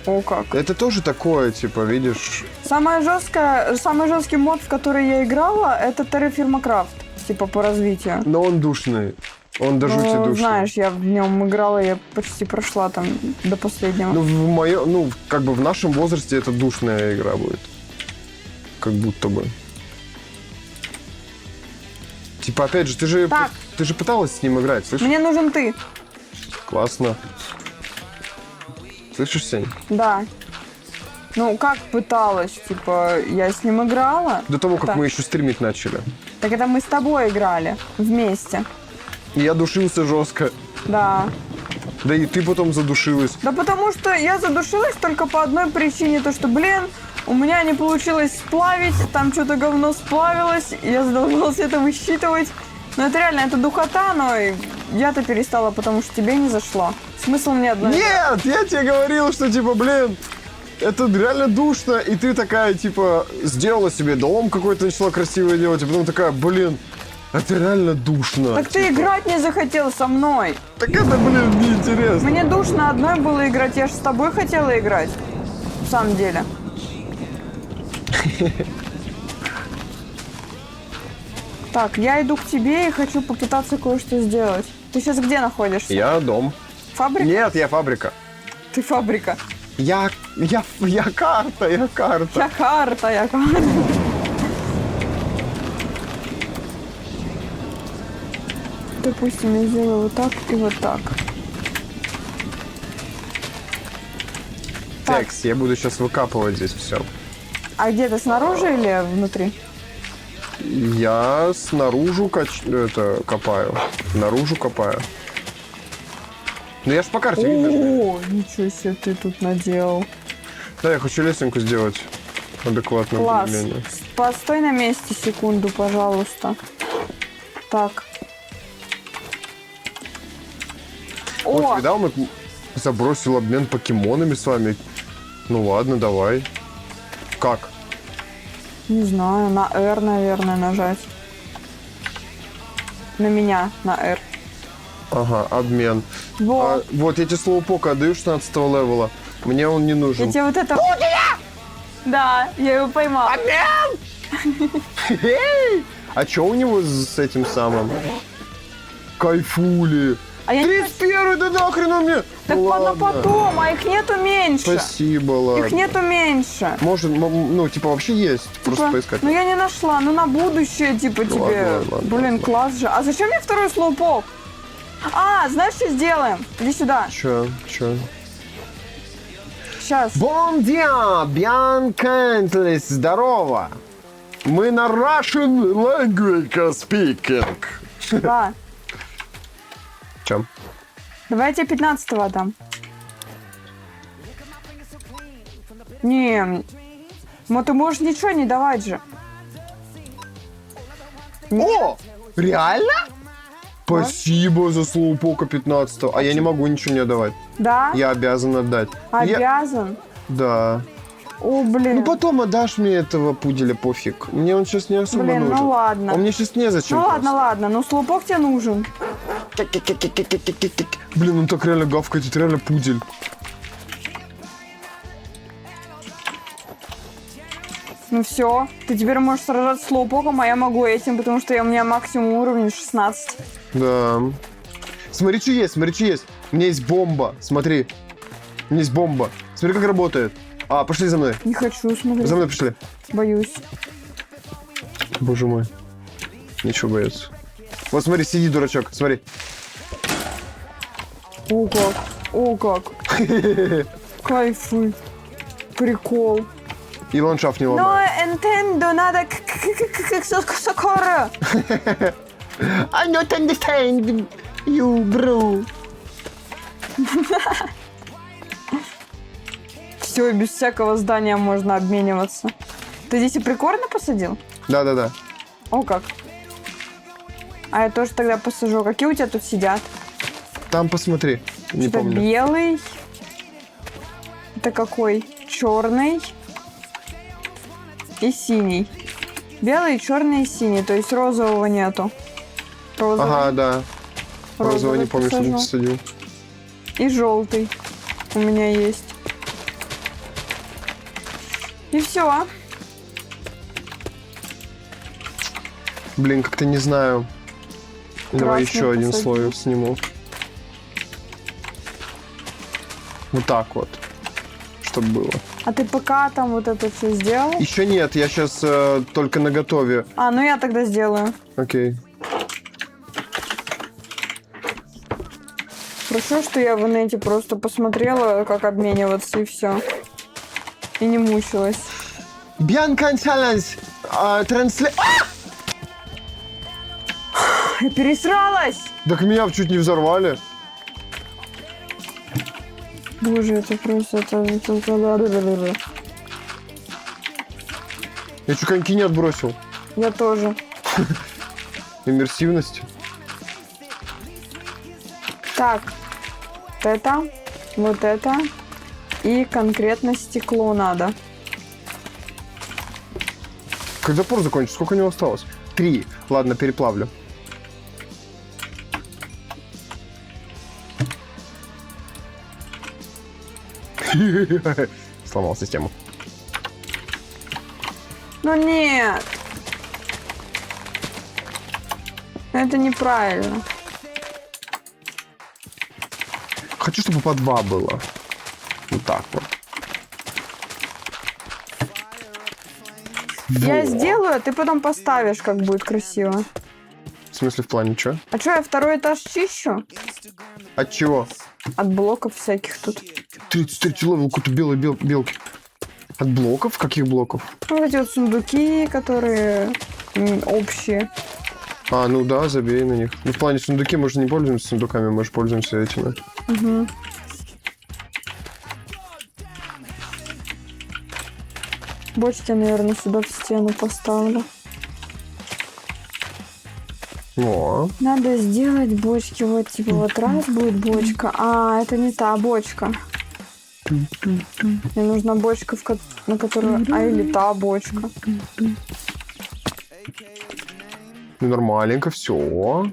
О, как. Это тоже такое, типа, видишь... Самый жесткий мод, в который я играла, это Terraform Craft, типа по развитию. Но он душный. Он до жути душный. Знаешь, я в нем играла, я почти прошла там до последнего. Ну, в моем, ну, как бы в нашем возрасте это душная игра будет. Как будто бы. Типа, опять же, ты же пыталась с ним играть, слышишь? Мне нужен ты. Классно. Слышишь, Сень? Да. Ну, как пыталась, типа, я с ним играла. До того, как Так. мы еще стримить начали. Так это мы с тобой играли вместе. И я душился жестко. Да. Да и ты потом задушилась. Да потому что я задушилась только по одной причине, то что, блин, у меня не получилось сплавить, там что-то говно сплавилось, и я задолбалась это высчитывать. Но это реально, это духота, но я-то перестала, потому что тебе не зашло. Смысл мне одной. Нет, я тебе говорил, что типа, блин, это реально душно, и ты такая, типа, сделала себе дом какой-то, начала красиво делать, и потом такая, блин, это реально душно. Так ты играть не захотел со мной. Так это, блин, неинтересно. Мне душно одной было играть, я же с тобой хотела играть. В самом деле. Так, я иду к тебе и хочу попытаться кое-что сделать. Ты сейчас где находишься? Я дом. Фабрика? Нет, я фабрика. Ты фабрика. Я карта. Я карта, я карта. Допустим, я сделаю вот так и вот так. Так. Текс, я буду сейчас выкапывать здесь все. А где ты, снаружи или внутри? Я снаружи копаю. Наружу копаю. Ну я ж по карте видно. О, ничего себе ты тут наделал. Да, я хочу лесенку сделать адекватно. Класс. более-менее. Постой на месте секунду, пожалуйста. Так. Вот, О, видал, мы забросил обмен покемонами с вами. Ну ладно, давай. Как? не знаю, на R, наверное, нажать. На меня, на R. Ага, обмен. Вот. Вот я тебе слоупока отдаю 16 левела. Мне он не нужен. Я тебе вот это... Да, я его поймала. А чё у него с этим самым? Кайфули. А я не... 31, да нахрен он мне? Так Ну ладно ладно. потом, а их нету меньше. Спасибо, ладно. Их нету меньше. Может, ну, типа, вообще есть. Просто Типа, поискать. ну я не нашла, ну на будущее, типа, тебе. ладно, Блин, ладно. класс же. А зачем мне второй слоупок? А, знаешь, что сделаем? Иди сюда. Чё? Сейчас. Bon dia, bien kindly, здорово. Мы на Russian language speaking. Да. Чё? Давай я тебе 15-го отдам. Не, ну ты можешь ничего не давать же. О, реально? Спасибо за слоупока 15-го. А я не могу ничего не отдавать. Да? Я обязан отдать. Обязан? Да. О, блин. Ну потом отдашь мне этого пуделя, пофиг. Мне он сейчас не особо Блин, нужен. ну ладно. Он мне сейчас незачем. Ну ладно, ладно, ну слоупок тебе нужен. Блин, он так реально гавкает, это реально пудель. Ну все, ты теперь можешь сражаться с слоупоком, а я могу этим, потому что у меня максимум уровня 16. Да. Смотри, что есть, смотри, что есть. У меня есть бомба, смотри. У меня есть бомба. Смотри, как работает. А, пошли за мной. Не хочу смотреть. За мной пошли. Боюсь. Боже мой. Ничего бояться. Вот смотри, сиди, дурачок, смотри. О как, о как. Кайфы. Прикол. И ландшафт не Но ломай. Nintendo надо скоро. I not understand you, bro. Все, без всякого здания можно обмениваться. Ты здесь и прикольно посадил? Да-да-да. О как. А я тоже тогда посажу. Какие у тебя тут сидят? Там посмотри. Не Что-то помню. белый. Это какой? Черный. И синий. Белый, черный и синий. То есть розового нету. Розовый. Ага, да. Розовый не помню, что посажу. ты посадил. И желтый у меня есть. И все. Блин, как-то не знаю. Давай Красный еще один посадил. слой сниму. Вот так вот. Чтобы было. А ты пока там вот это все сделал? Еще нет, я сейчас только на готове. А, ну я тогда сделаю. Окей. Хорошо, что я в инете просто посмотрела, как обмениваться, и все. И не мучилась. Бьянка Ансаланс. Я пересралась! Так меня чуть не взорвали. Боже, это просто... Я чуть коньки не отбросил. Я тоже. Иммерсивность. Так. Вот это. И конкретно стекло надо. Когда пор закончится? Сколько у него осталось? 3. Ладно, переплавлю. Сломал систему. Ну нет. Это неправильно. Хочу, чтобы по 2 было. Вот так вот. Я Во. сделаю, а ты потом поставишь, как будет красиво. В смысле, в плане чё? А что, я второй этаж чищу? От чего? От блоков всяких тут. 33 левел какой-то белки. От блоков? Каких блоков? Вот эти вот сундуки, которые общие. А, ну да, забей на них. Ну, в плане сундуки мы же не пользуемся сундуками, мы же пользуемся этими. Угу. Бочки, наверное, сюда в стену поставлю. О, Надо сделать бочки. Вот типа вот раз будет бочка. А, это не та бочка. Мне нужна бочка, на которую... А, или та бочка. ну нормаленько, все.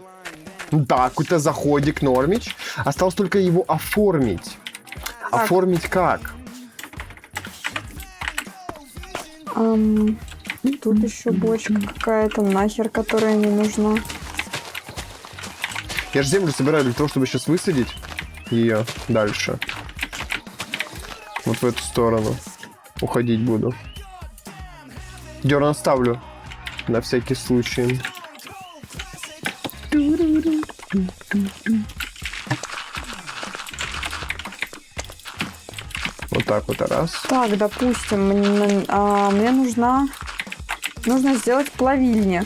Да, какой-то заходик нормич. Осталось только его оформить. Как? Оформить как? Тут еще бочка какая-то, нахер, которая не нужна. Я же землю собираю для того, чтобы сейчас высадить ее дальше. Вот в эту сторону. Уходить буду. Дерн оставлю. На всякий случай. Вот так вот раз. Так, допустим, мне нужно сделать плавильни,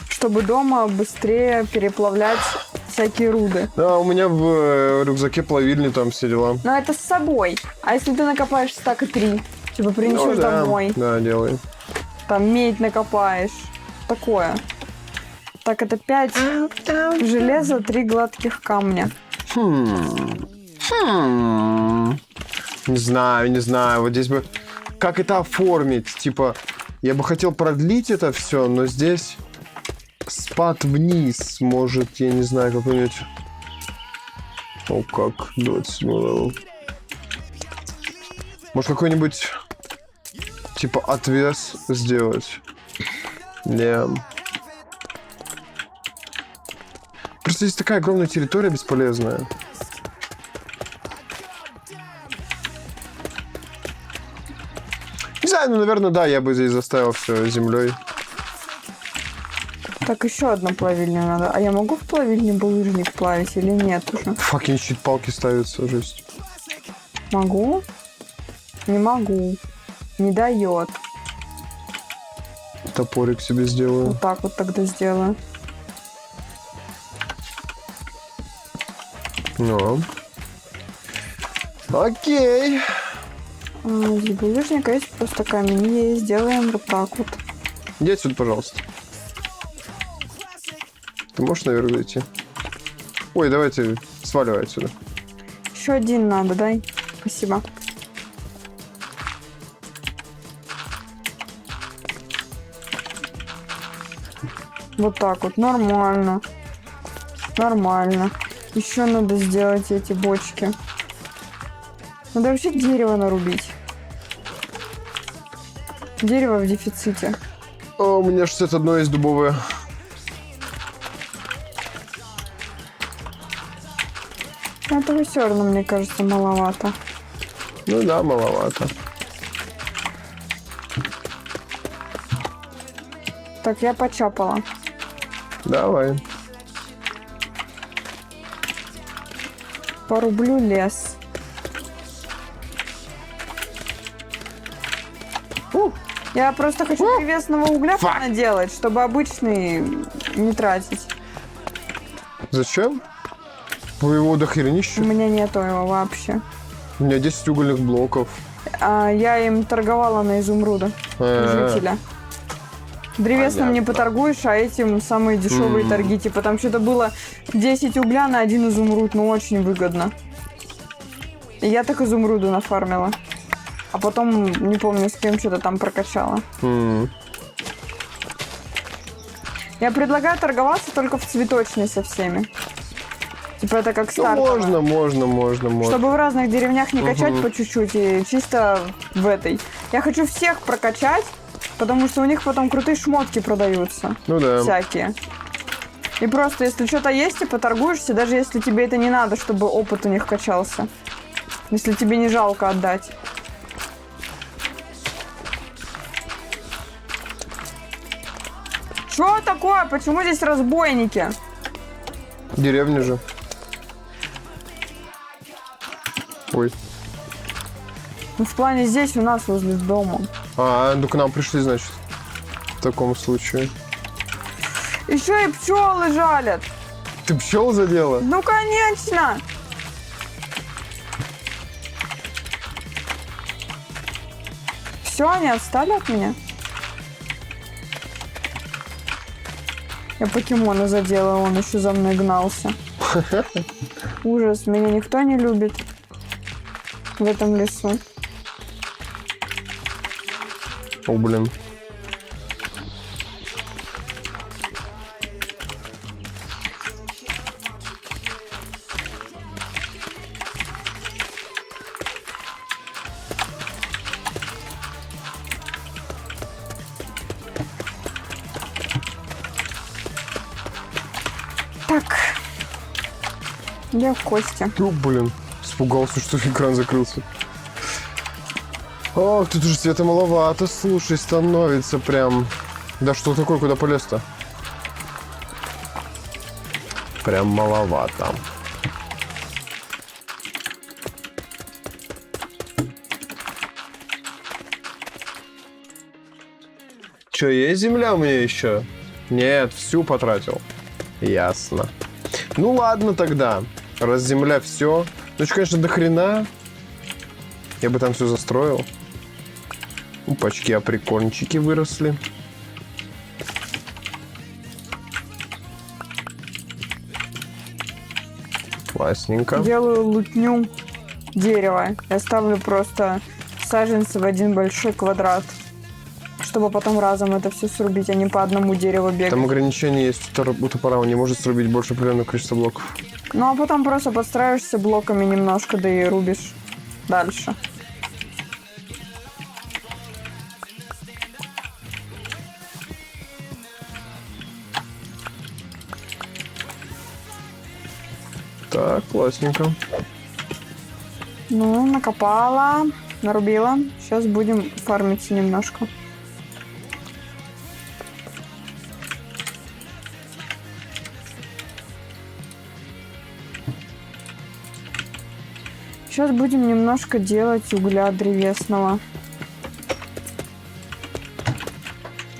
чтобы дома быстрее переплавлять всякие руды. Да, у меня в рюкзаке плавильни, там все дела. Но это с собой. А если ты накопаешь стака 3, типа принесешь Ну, да, домой, да, делай. там медь накопаешь, такое. Так, это 5 железа, 3 гладких камня. Не знаю, не знаю. Вот здесь бы... Как это оформить? Типа, я бы хотел продлить это все, но здесь спад вниз. Может, я не знаю, какой-нибудь... О, как? 27 левел. Может, какой-нибудь... Типа, отвес сделать? Не. Просто здесь такая огромная территория бесполезная. Не знаю, ну, наверное, да, я бы здесь заставил все землей. Так, еще одну плавильню надо. А я могу в плавильне булыжник плавить или нет уже? Факин щит палки ставится, жесть. Могу? Не могу. Не дает. Топорик себе сделаю. Вот так вот тогда сделаю. Ну. Окей. Из булыжника есть просто камень. И сделаем вот так вот. Иди отсюда, пожалуйста. Ты можешь наверх зайти? Ой, давайте сваливай отсюда. Еще один надо, дай. Спасибо. Вот так вот. Нормально. Нормально. Еще надо сделать эти бочки. Надо вообще дерево нарубить. Дерево в дефиците. О, у меня 61 есть дубовое. Этого все равно, мне кажется, маловато. Ну да, маловато. Так, я почапала. Давай. Порублю лес. Я просто хочу древесного угля наделать, чтобы обычный не тратить. Зачем? Вы его У дохеренища? меня нету его вообще. У меня 10 угольных блоков. Я им торговала на изумруда. Жителя. Древесным не поторгуешь, а этим самые дешевые торги. Типа там что-то было 10 угля на 1 изумруд. Ну, очень выгодно. И я так изумруду нафармила. А потом, не помню, с кем что-то там прокачала. Я предлагаю торговаться только в цветочной со всеми. Типа это как стартовая. Ну, можно. Чтобы в разных деревнях не качать по чуть-чуть, и чисто в этой. Я хочу всех прокачать, потому что у них потом крутые шмотки продаются. Ну да. Всякие. И просто, если что-то есть, ты поторгуешься, даже если тебе это не надо, чтобы опыт у них качался. Если тебе не жалко отдать. Что такое? Почему здесь разбойники? Деревня же. Ой. Ну, в плане здесь у нас возле дома. Ну к нам пришли, значит. В таком случае. Еще и пчелы жалят. Ты пчел задела? Ну, конечно. Все, они отстали от меня? Я покемона задела, он еще за мной гнался. Ужас, меня никто не любит в этом лесу. О, блин. Так. Я в кости. Ну, блин. Испугался, что экран закрылся. Ох, тут уже света маловато, слушай, становится прям... Да что такое, куда полез-то? Прям маловато. Че, есть земля у меня еще? Нет, всю потратил. Ясно. Ну ладно тогда. Раз земля все. Ну, конечно, до хрена. Я бы там все застроил. Опачки, а прикольнчики выросли. Классненько. Делаю лутню дерева. Я ставлю просто саженцы в один большой квадрат, чтобы потом разом это все срубить, а не по одному дереву бегать. Там ограничение есть у топора, он не может срубить больше определенного количества блоков. Ну а потом просто подстраиваешься блоками немножко, да и рубишь дальше. Так, классненько. Ну, накопала, нарубила. Сейчас будем фармиться немножко. Сейчас будем немножко делать угля древесного.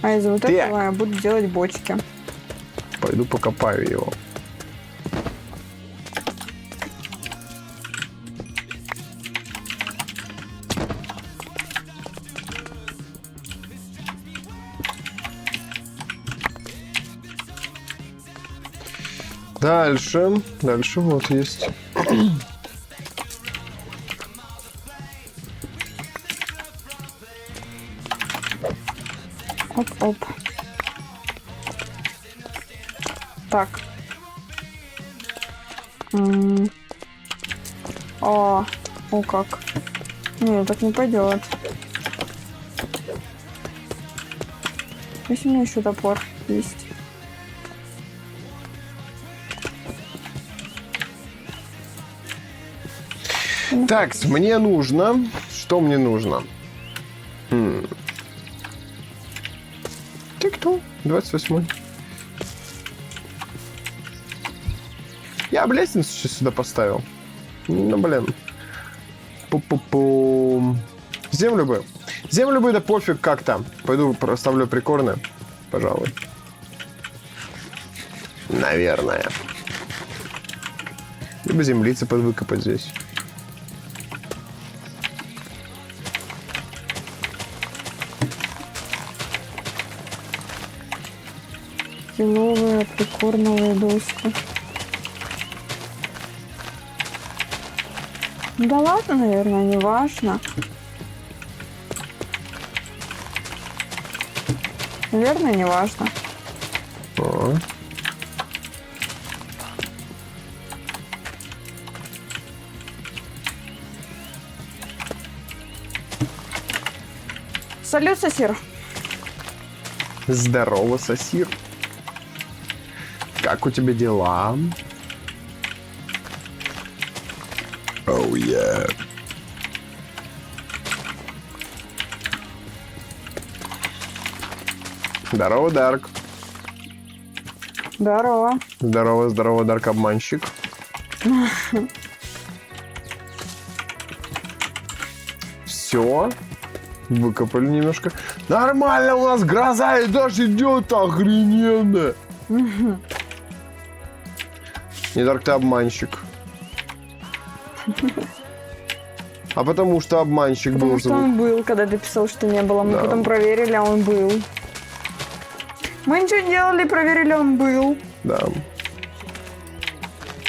А из вот Так. этого я буду делать бочки. Пойду покопаю его. Дальше. Дальше вот есть. Оп-оп. Так. О как. Не, так не пойдет. Если у меня еще топор есть. Так, мне нужно... Что мне нужно? Ты кто? 28-й. Я бы лестницу сейчас сюда поставил. Ну, блин. Пу-пу-пу. Землю бы. Землю бы, да пофиг как там. Пойду проставлю прикорны. Пожалуй. Наверное. Либо землицы подвыкопать здесь. Киловые, прикорновые доски. Да ладно, наверное, не важно. Наверное, не важно. О. Салют, сосир. Здорово, сосир. Как у тебя дела? Oh, yeah. Здорово, Дарк. Здорово. Здорово, здорово, Дарк-обманщик. Все. Выкопали немножко. Нормально, у нас гроза и дождь идет, охрененно. Не, Дарк, ты обманщик. А потому что обманщик Потому был. что он был, когда ты писал, что не было. Мы Да. потом проверили, а он был. Мы ничего не делали, проверили, он был. Да.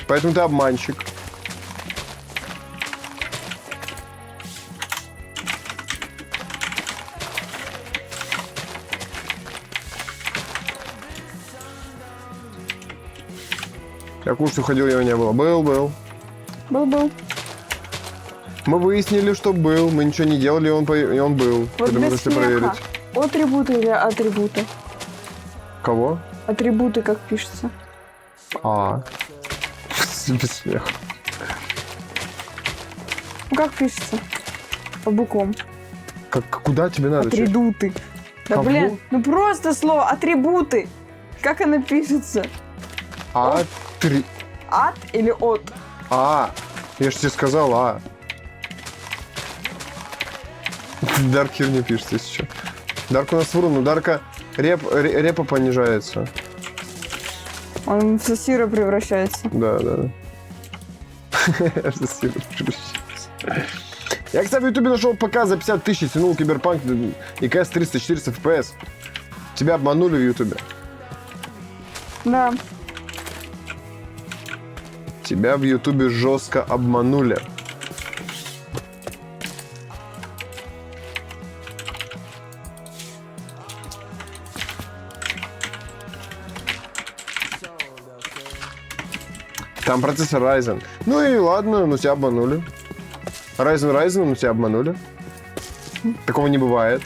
Поэтому ты обманщик. Я кушать уходил, его не было. Был. Был. Мы выяснили, что был. Мы ничего не делали, и он был. Вот Это мы без зашли смеха. проверить. Атрибуты или атрибуты? Кого? Атрибуты как пишется? А. Без смеха. Ну как пишется? По буквам. Куда тебе надо? Чё? Атрибуты. Да Кого? блин, ну просто слово атрибуты. Как оно пишется? От или от? Я же тебе сказал, Дарк херню пишет, если что. Дарк у нас врун, но Дарка репа понижается. Он в сосира превращается. Да. В сосира превращается. Я, кстати, в ютубе нашел ПК за 50 тысяч, тянул Киберпанк и КС 300-400 FPS. Тебя обманули в ютубе. Да. Тебя в Ютубе жестко обманули. Там процессор Ryzen. Ну и ладно, но тебя обманули. Ryzen, но тебя обманули. Такого не бывает.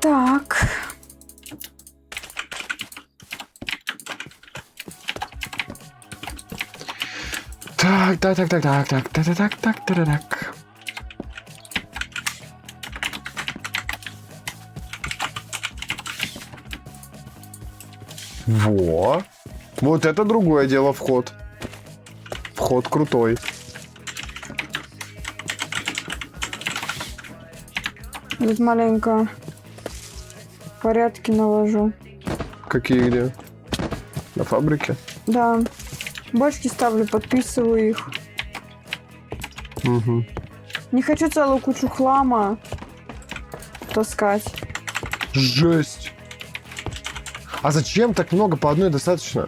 Так. Так. Во. Вот это другое дело, вход. Вход крутой. Тут маленько порядки навожу. Какие где? На фабрике? Да. Бочки ставлю, подписываю их. Угу. Не хочу целую кучу хлама таскать. Жесть. А зачем так много? По одной достаточно.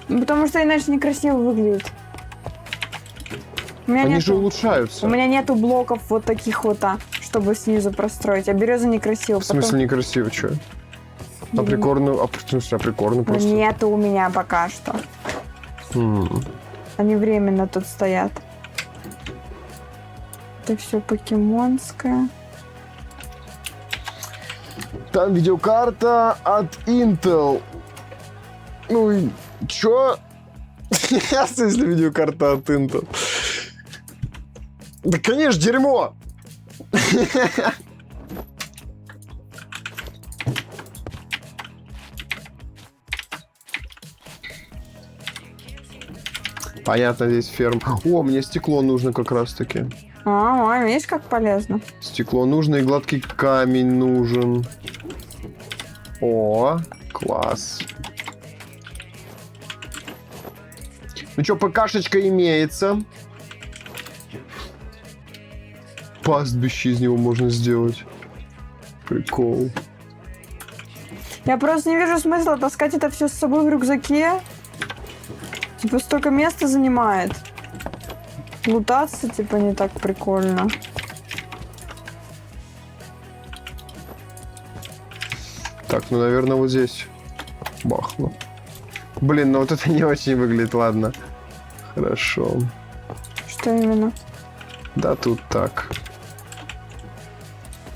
Потому что иначе некрасиво выглядит. У меня Они нету- же улучшаются. У меня нету блоков вот таких вот, чтобы снизу простроить. А береза некрасиво. В смысле некрасиво, что? А прикольно, в смысле, прикольно просто. Нету у меня пока что. Они временно тут стоят. Это все покемонское. Там видеокарта от Intel. Ну и чё? Ясно, если видеокарта от Intel. Да, конечно, дерьмо! Понятно, здесь ферма. О, мне стекло нужно как раз-таки. Видишь, как полезно. Стекло нужно и гладкий камень нужен. О, класс. Ну что, ПКшечка имеется. Пастбище из него можно сделать. Прикол. Я просто не вижу смысла таскать это все с собой в рюкзаке. Типа столько места занимает. Лутаться, типа, не так прикольно. Так, ну, наверное, вот здесь бахну. Блин, ну вот это не очень выглядит, ладно. Хорошо. Что именно? Да, тут так.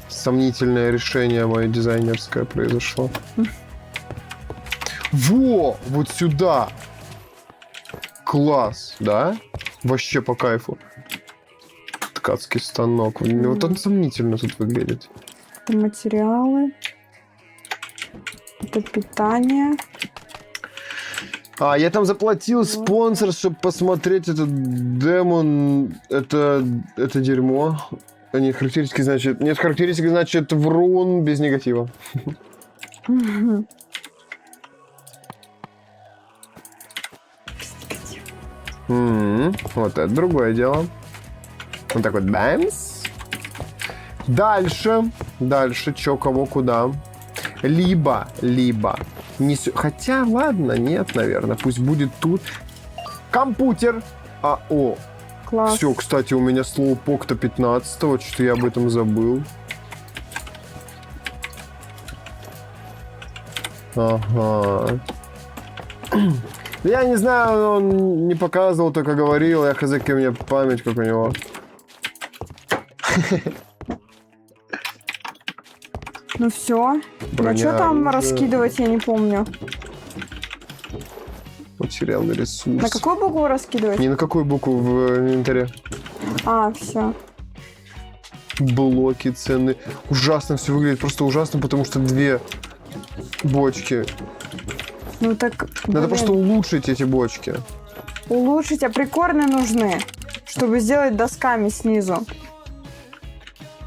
Сомнительное решение мое дизайнерское произошло. Во! Вот сюда! Класс, да? Вообще по кайфу. Ткацкий станок. Вот он сомнительно тут выглядит. Это материалы. Это питание. А, я там заплатил спонсор, чтобы посмотреть этот демон. Это дерьмо. Нет, характеристики значит... Нет, характеристики значит врун без негатива. Вот это другое дело. Вот так вот, бэмс. Дальше, чё, кого, куда. Либо. Хотя, ладно, нет, наверное. Пусть будет тут. Компьютер. Класс. Все, кстати, у меня слоупок-то 15-го. Что-то я об этом забыл. Ага. Я не знаю, он не показывал, только говорил. Я хз, у меня память, как у него. Ну все. Броня, А что там оружие. раскидывать, я не помню. Материальный ресурс. На какую букву раскидывать? Ни на какую букву в инвентаре. Все. Блоки цены. Ужасно все выглядит, просто ужасно, потому что 2 бочки. Ну так, Надо просто улучшить эти бочки. улучшить, а прикорны нужны, чтобы сделать досками снизу.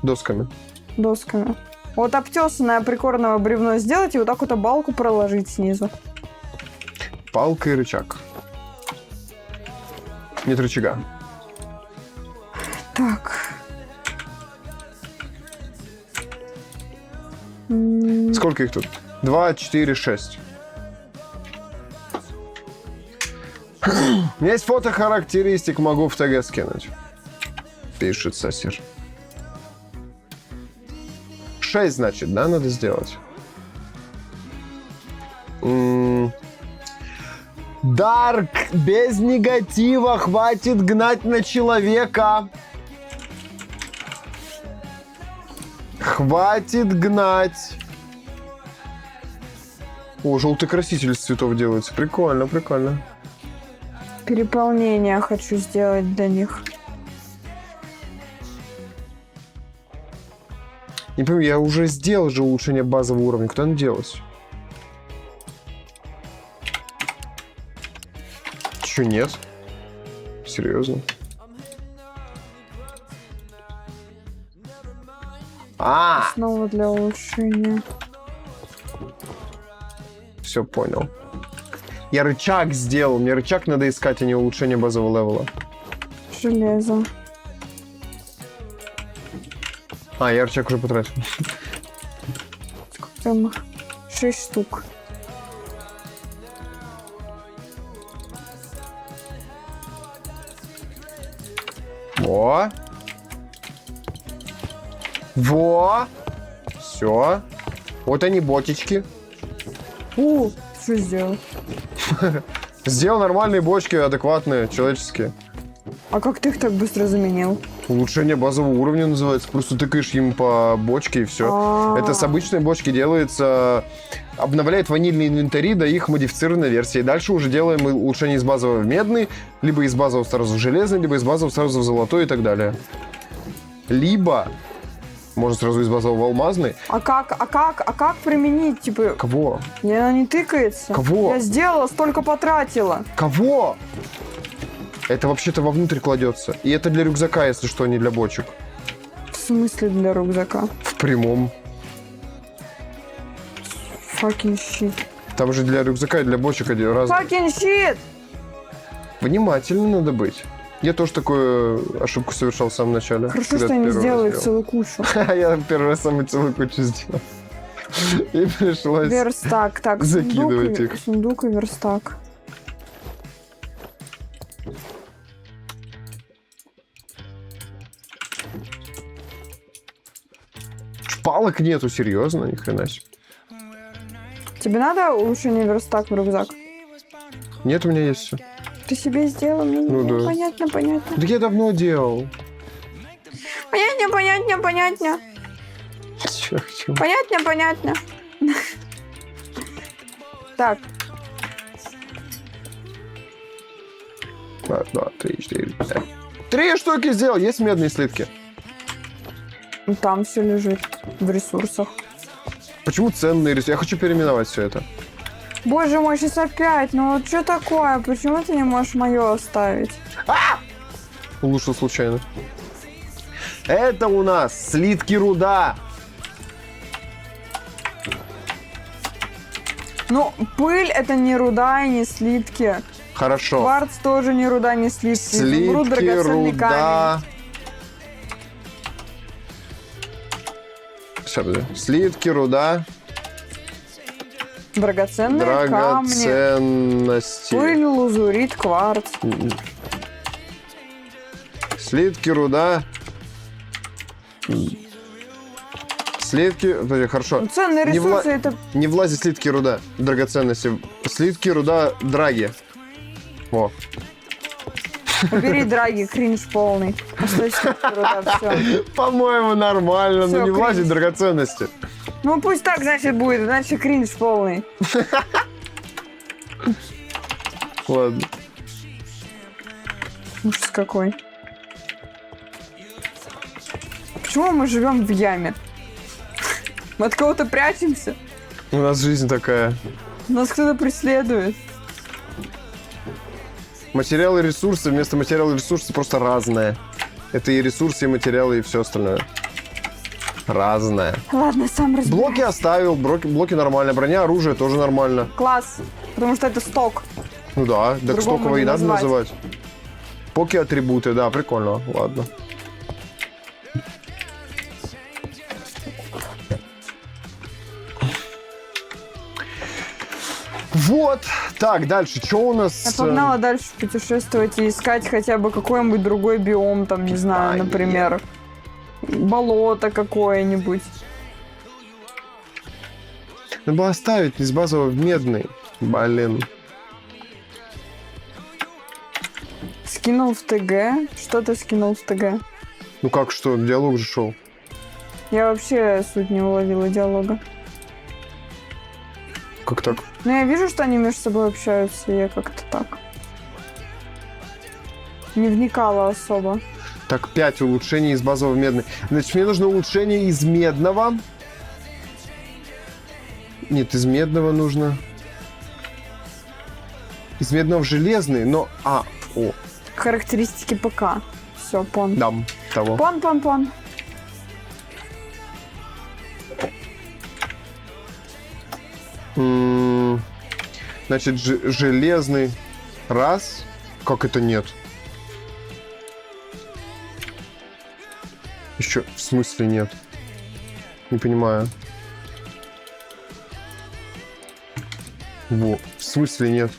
Досками. Досками. Вот обтесанное прикорного бревно сделать и вот так вот балку проложить снизу. Палка и рычаг. Нет рычага. Так. Сколько их тут? 2, 4, 6. У меня есть фото характеристик, могу в ТГ скинуть. Пишет Сосир. 6, значит, да, надо сделать? Дарк, без негатива, хватит гнать на человека. Хватит гнать. О, желтый краситель из цветов делается. Прикольно, прикольно. Переполнение хочу сделать для них. Не пойму, я уже сделал же улучшение базового уровня. Куда оно делось? Чё, нет? Серьезно? Снова для улучшения. Все понял. Я рычаг сделал. Мне рычаг надо искать, а не улучшение базового левела. Железо. Я рычаг уже потратил. Сколько там? 6 штук. Во. Во. Все. Вот они, ботички. Что сделал? Сделал нормальные бочки, адекватные, человеческие. А как ты их так быстро заменил? Улучшение базового уровня называется. Просто тыкаешь им по бочке и все. Это с обычной бочки делается... Обновляет ванильные инвентари до их модифицированной версии. Дальше уже делаем улучшение из базового в медный, либо из базового сразу в железный, либо из базового сразу в золотой и так далее. Либо... Можно сразу из базового в алмазный. А как применить, типа... Кого? Она не тыкается. Кого? Я сделала, столько потратила. Кого? Это вообще-то вовнутрь кладется. И это для рюкзака, если что, не для бочек. В смысле для рюкзака? В прямом. Fucking shit. Там же для рюкзака и для бочек разные. Fucking shit! Внимательно надо быть. Я тоже такую ошибку совершал в самом начале. Хорошо, что я не сделала их целую кучу. Я первый раз самую целую кучу сделал. И пришлось Верстак. Так, закидывать их. Сундук и верстак. Палок нету, серьезно, ни хрена себе. Тебе надо улучшение верстак в рюкзак? Нет, у меня есть все. Ты себе сделал? Ну да. Понятно. Так я давно делал. Понятно. Чё? Понятно. Так. 1, 2, 3, 4, 5. 3 штуки сделал. Есть медные слитки? Там все лежит в ресурсах. Почему ценные ресурсы? Я хочу переименовать все это. Боже мой, сейчас опять. Ну вот что такое? Почему ты не можешь мое оставить? Улучшил случайно. Это у нас слитки руда. Ну, пыль это не руда и не слитки. Хорошо. Кварц тоже не руда, не слитки. Изумруд, Слитки, драгоценный руда. камень. Сейчас, подожди. Слитки, руда. Драгоценные камни. Драгоценности. Пыль, лазурит, кварц. Слитки, руда. Слитки... Подожди, хорошо. Ну, ценные Не ресурсы это... Не влазит слитки, руда. Драгоценности. Слитки, руда, драги. Во. Убери драги, кринж полный. Что слитки, руда, все. По-моему, нормально. Всё, но не влазит кринж. драгоценности. Ну пусть так, значит, будет, иначе кринж полный. Ладно. Ужас какой. Почему мы живем в яме? Мы от кого-то прячемся? У нас жизнь такая. Нас кто-то преследует. Материалы и ресурсы вместо материала и ресурсы просто разное. Это и ресурсы, и материалы, и все остальное. Разное. Ладно, сам разбирайся. Блоки оставил, блоки нормально. Броня, оружие тоже нормально. Класс. Потому что это сток. Ну да, так По-другому стоково и не надо назвать. называть. Поки-атрибуты, да, прикольно. Ладно. Вот. Так, дальше. Что у нас? Я погнала дальше путешествовать и искать хотя бы какой-нибудь другой биом, там, не знаю, например, болото какое-нибудь. Надо было оставить из базового в медный. Блин. Скинул в ТГ. Что ты скинул в ТГ? Ну как что? Диалог же шел. Я вообще суть не уловила диалога. Как так? Ну, я вижу, что они между собой общаются, и я как-то так. Не вникала особо. Так, 5 улучшений из базового в медный. Значит, мне нужно улучшение из медного. Нет, из медного нужно. Из медного в железный, но... Характеристики ПК. Все, пон. Дам того. Пон. Значит, железный. Раз. Как это нет? Еще в смысле нет? Не понимаю. Во, в смысле нет?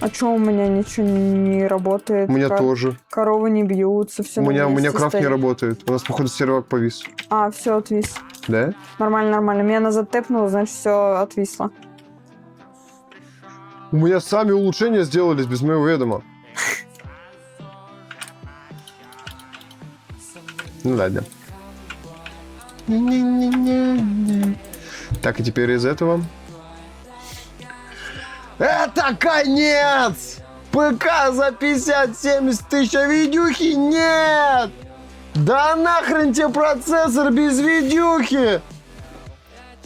А чё у меня ничего не работает? У меня тоже. Коровы не бьются, все. У меня крафт не работает. У нас, походу, сервак повис. А, все отвис. Да? Нормально. Меня назад тэпнуло, значит, все отвисло. У меня сами улучшения сделались без моего ведома. Ну ладно. Так, и теперь из этого. Это конец! ПК за 50-70 тысяч, а видюхи нет! Да нахрен тебе процессор без видюхи!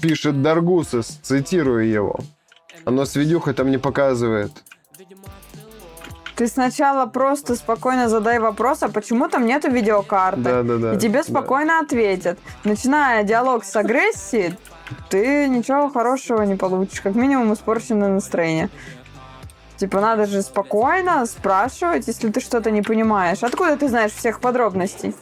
Пишет Даргусес, цитирую его. Оно с видюхой там не показывает. Ты сначала просто спокойно задай вопрос, а почему там нету видеокарты? Да. И тебе спокойно ответят. Начиная диалог с агрессии, ты ничего хорошего не получишь. Как минимум испорченное настроение. Типа надо же спокойно спрашивать, если ты что-то не понимаешь. Откуда ты знаешь всех подробностей?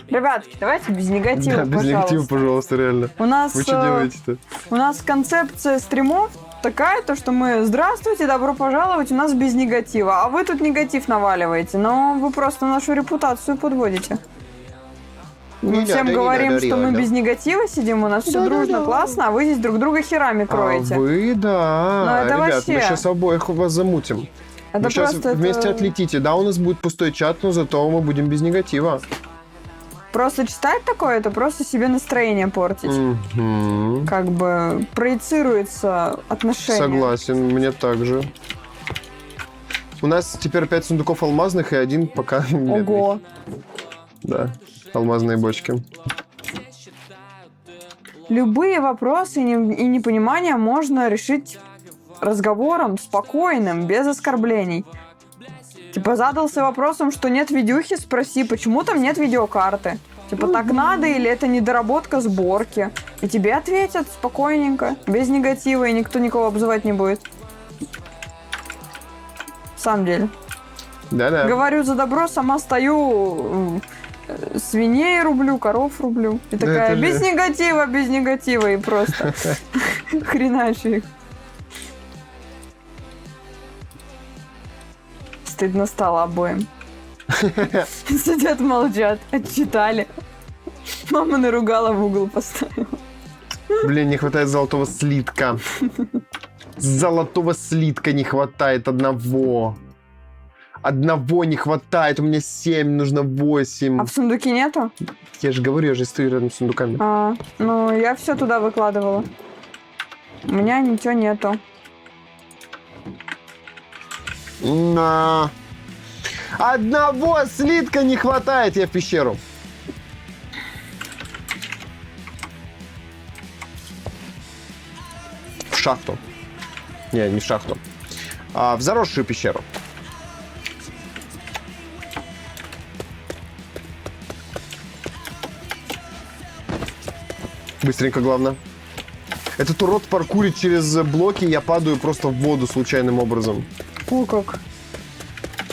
Ребятки, давайте без негатива, Да, без негатива, пожалуйста, реально. У нас, вы что делаете-то? У нас концепция стримов такая, то что мы здравствуйте, добро пожаловать, у нас без негатива. А вы тут негатив наваливаете, но вы просто нашу репутацию подводите. Мы всем говорим, что мы без негатива сидим, у нас все дружно, классно, а вы здесь друг друга херами кроете. А вы, да. Но это ребят, вообще... мы сейчас обоих вас замутим. Это вы сейчас просто вместе отлетите. Да, у нас будет пустой чат, но зато мы будем без негатива. Просто читать такое, это просто себе настроение портить. Как бы проецируется отношение. Согласен, мне так же. У нас теперь 5 сундуков алмазных и 1 пока медный. Ого. Да, алмазные бочки. Любые вопросы и непонимания можно решить разговором спокойным, без оскорблений. Типа задался вопросом, что нет видюхи, спроси, почему там нет видеокарты. Типа так надо или это недоработка сборки. И тебе ответят спокойненько, без негатива, и никто никого обзывать не будет. В самом деле. Да-да. Говорю за добро, сама стою, свиней рублю, коров рублю. И такая, без негатива, и просто хреначу их. Стыдно стало обоим. Сидят, молчат, отчитали. Мама наругала, в угол поставила. Блин, не хватает золотого слитка. Золотого слитка не хватает одного. Одного не хватает, у меня 7, нужно 8. А в сундуке нету? Я же говорю, я же стою рядом с сундуками. Ну, я все туда выкладывала. У меня ничего нету. На. Одного слитка не хватает, я в пещеру. В шахту. Не в шахту. В заросшую пещеру. Быстренько, главное. Этот урод паркурит через блоки, я падаю просто в воду случайным образом. О, как.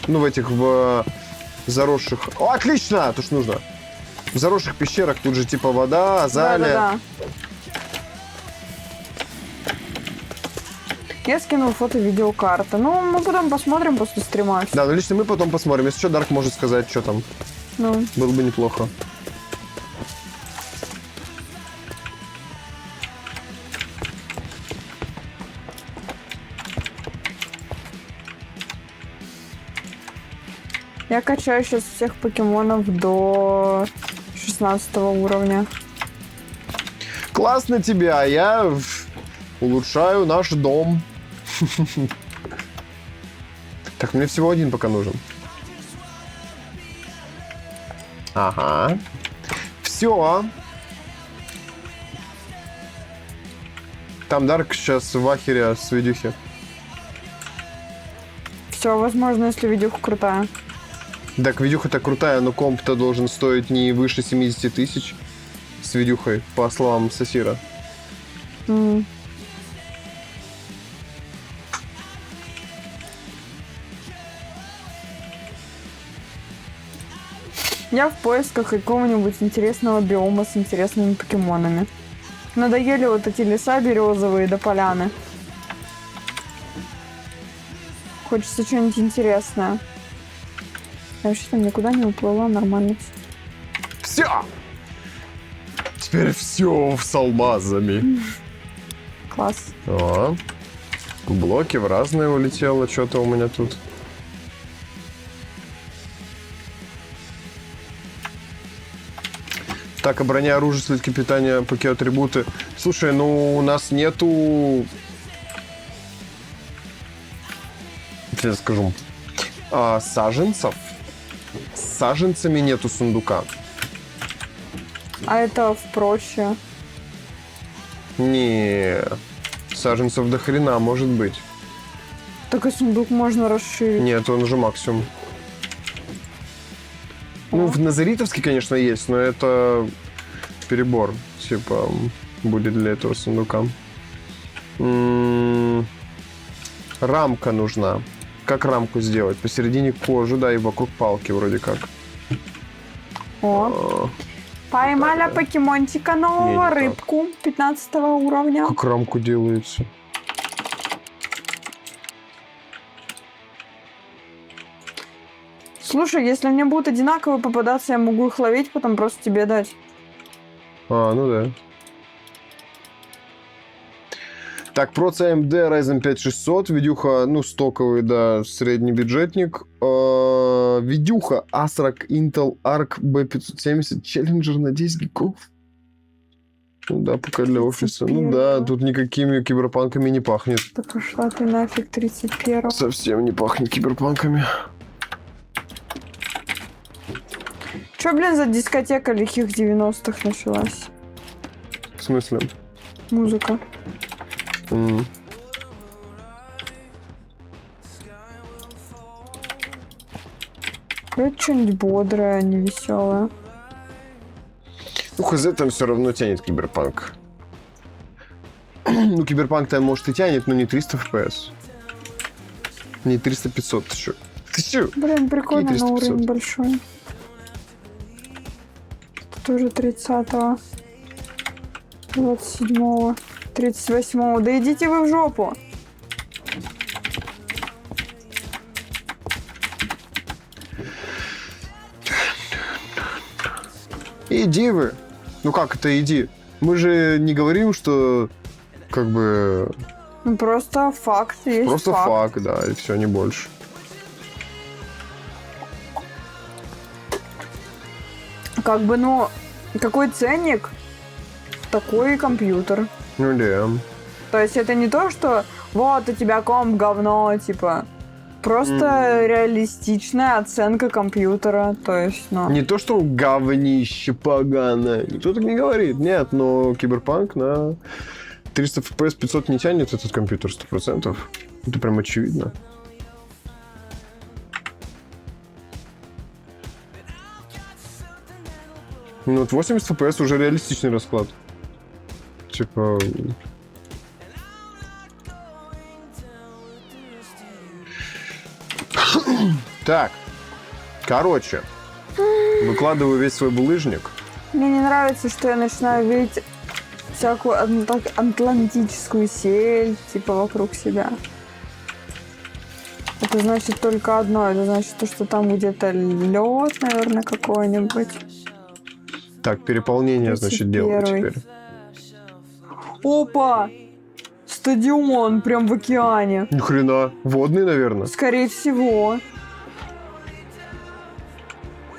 Ну, в этих, в заросших... О, отлично! То, что нужно. В заросших пещерах тут же типа вода, азалия. Да. Я скинул фото видеокарты. Ну, мы потом посмотрим после стрима. Да, ну лично мы потом посмотрим. Если что, Дарк может сказать, что там. Ну. Было бы неплохо. Я качаю сейчас всех покемонов до 16 уровня. Классно тебя, я улучшаю наш дом. Так, мне всего один пока нужен. Ага. Все. Там Дарк сейчас в ахере с видюхи. Все, возможно, если видюха крутая. Так, видюха-то крутая, но комп-то должен стоить не выше 70 тысяч с видюхой, по словам Сасира. Я в поисках какого-нибудь интересного биома с интересными покемонами. Надоели вот эти леса березовые до поляны. Хочется что-нибудь интересное. Я вообще там никуда не уплыла, нормально. Все! Теперь все с алмазами. Класс. О, блоки в разные улетело, что-то у меня тут. Так, а броня, оружие, слитки питания, паки-атрибуты. Слушай, ну у нас нету... Я скажу. Саженцев. С саженцами нету сундука. А это в прочее. Не, саженцев до хрена может быть. Так и сундук можно расширить. Нет, он уже максимум. Ну, в Назаритовске, конечно, есть, но это перебор, типа, будет для этого сундука. Рамка нужна. Как рамку сделать? Посередине кожи, да, и вокруг палки вроде как. О. Поймали покемончика нового, Не рыбку 15 уровня. Как рамку делается? Слушай, если мне будут одинаковые попадаться, я могу их ловить, потом просто тебе дать. Ну да. Так, Proc AMD Ryzen 5600, видюха, ну, стоковый, да, средний бюджетник. Видюха ASRock Intel Arc B570 Challenger на 10 гигов. Ну да, пока для офиса. Ну да, тут никакими киберпанками не пахнет. Да пошла ты нафиг 31-го. Совсем не пахнет киберпанками. Чё, блин, за дискотека лихих 90-х началась? В смысле? Музыка. Это что-нибудь бодрое, а не веселое. Ну, хз, там все равно тянет киберпанк. Ну, киберпанк-то, может, и тянет, но не 300 FPS. Не 300-500, ты чё? Ты чё? Блин, прикольно, на 300-500? уровень большой. Тоже 30-го. 27-го. 38-го. Да идите вы в жопу. Иди вы. Ну как это иди? Мы же не говорим, что как бы... Ну, просто факт есть. Просто факт, да, и все, не больше. Как бы, ну, какой ценник, такой компьютер. Ну да. То есть это не то, что вот у тебя комп говно, типа. Просто реалистичная оценка компьютера. То есть, ну... Не то, что говнище поганое. Никто так не говорит. Нет, но киберпанк на 300 FPS 500 не тянет этот компьютер 100%. Это прям очевидно. Ну вот 80 FPS уже реалистичный расклад. Типа... Так, короче, выкладываю весь свой булыжник. Мне не нравится, что я начинаю видеть всякую атлантическую сель, типа, вокруг себя. Это значит только одно. Это значит, то, что там где-то лед, наверное, какой-нибудь. Так, переполнение, значит, делаю 31-й. теперь. Опа! Стадион прям в океане. Ни хрена. Водный, наверное. Скорее всего.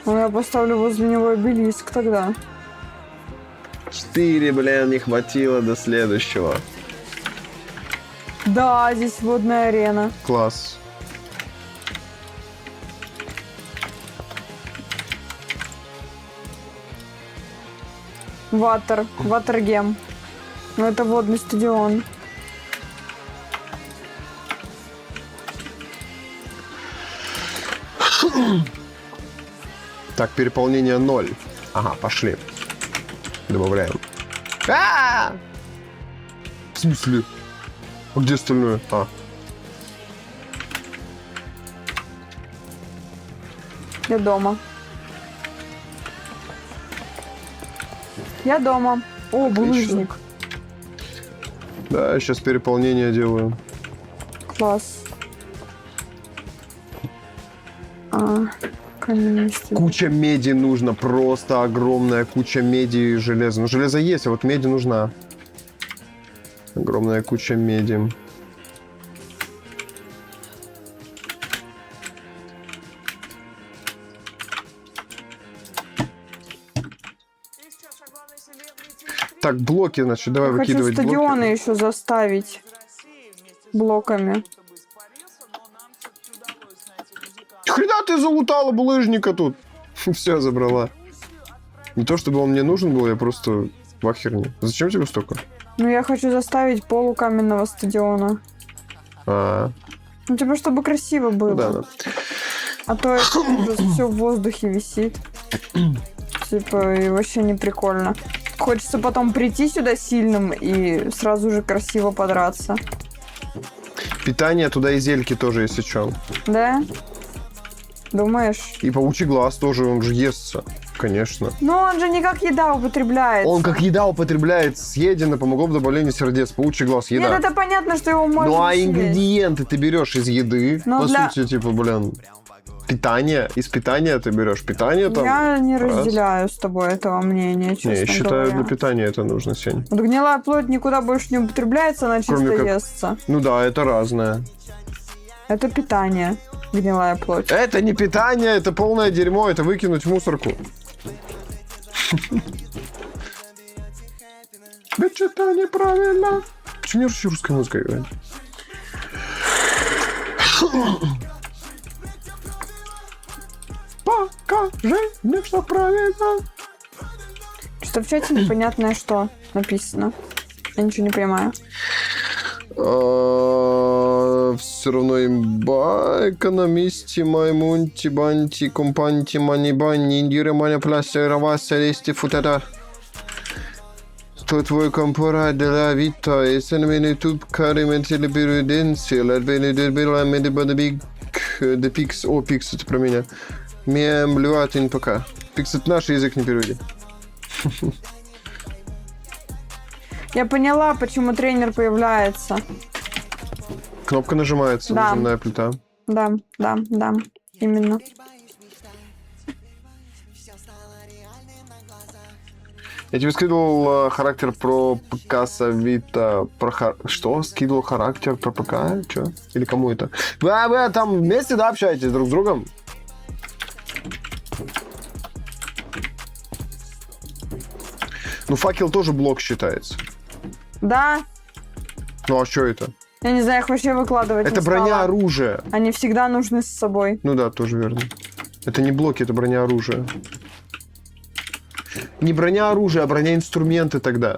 Ну, я поставлю возле него обелиск тогда. 4, блин, не хватило до следующего. Да, здесь водная арена. Класс. Ватергем. Ну, это водный стадион. Так, переполнение 0. Ага, пошли. Добавляем. В смысле? А где остальное? Я дома. Я дома. О, булыжник. Да, сейчас переполнение делаю. Класс. Каменистый. Куча меди нужно, просто огромная куча меди и железа. Ну, железо есть, а вот меди нужна. Огромная куча меди. Так, блоки, значит, давай Я хочу выкидывать стадионы блоки. еще заставить блоками. Хрена ты залутала булыжника тут. Все, забрала. Не то, чтобы он мне нужен был, я просто в ахерне. Зачем тебе столько? Ну, я хочу заставить полукаменного стадиона. А, Ну, типа, чтобы красиво было. да. А то это все в воздухе висит. Типа, и вообще не прикольно. Хочется потом прийти сюда сильным и сразу же красиво подраться. Питание туда и зельки тоже, если что. Да? Думаешь? И паучий глаз тоже, он же естся. Конечно. Но он же не как еда употребляется. Он как еда употребляет, съедено, помогло в добавлении сердец. Паучий глаз, еда. Нет, это понятно, что его можно Ну а съесть. ингредиенты ты берешь из еды. Но По для- сути, типа, блин, питание. Из питания ты берешь питание там. Я не раз. разделяю с тобой этого мнения, честно Не, я считаю, говоря. для питания это нужно, Сень. Вот гнилая плоть никуда больше не употребляется, она чисто Кроме как- естся. Ну да, это разное. Это питание, гнилая плоть. Это не питание, это полное дерьмо, это выкинуть в мусорку. Ведь это неправильно. Почему мне вообще русская музыка играет? Покажи мне, что правильно. Что в чате непонятное что написано. Я ничего не понимаю. Все равно имба, экономисти, маймунти, банти, компанти, манибани, индиры, маня, пляся, раваса, листи, футата. Что твой компора de la vita, e se ne viene tu caramente le perudenze, la vene del bella медибадабиг, de pix, о, пикс, это про меня. Мемблюатин пока. Пикс, это наш язык, не переводи. Я поняла, почему тренер появляется. Кнопка нажимается, Да. нажимная плита. Да, именно. Я тебе скидывал характер про ПК Савита. Что? Скидывал характер про ПК? Че? Или кому это? Вы там вместе, да, общаетесь друг с другом? Ну, факел тоже блок считается. Да, Ну, а что это? я не знаю, их вообще выкладывать Это не броня стала. оружия. Они всегда нужны с собой. Ну да, тоже верно. Это не блоки, это броня оружия. Не броня оружия, а броня инструменты тогда.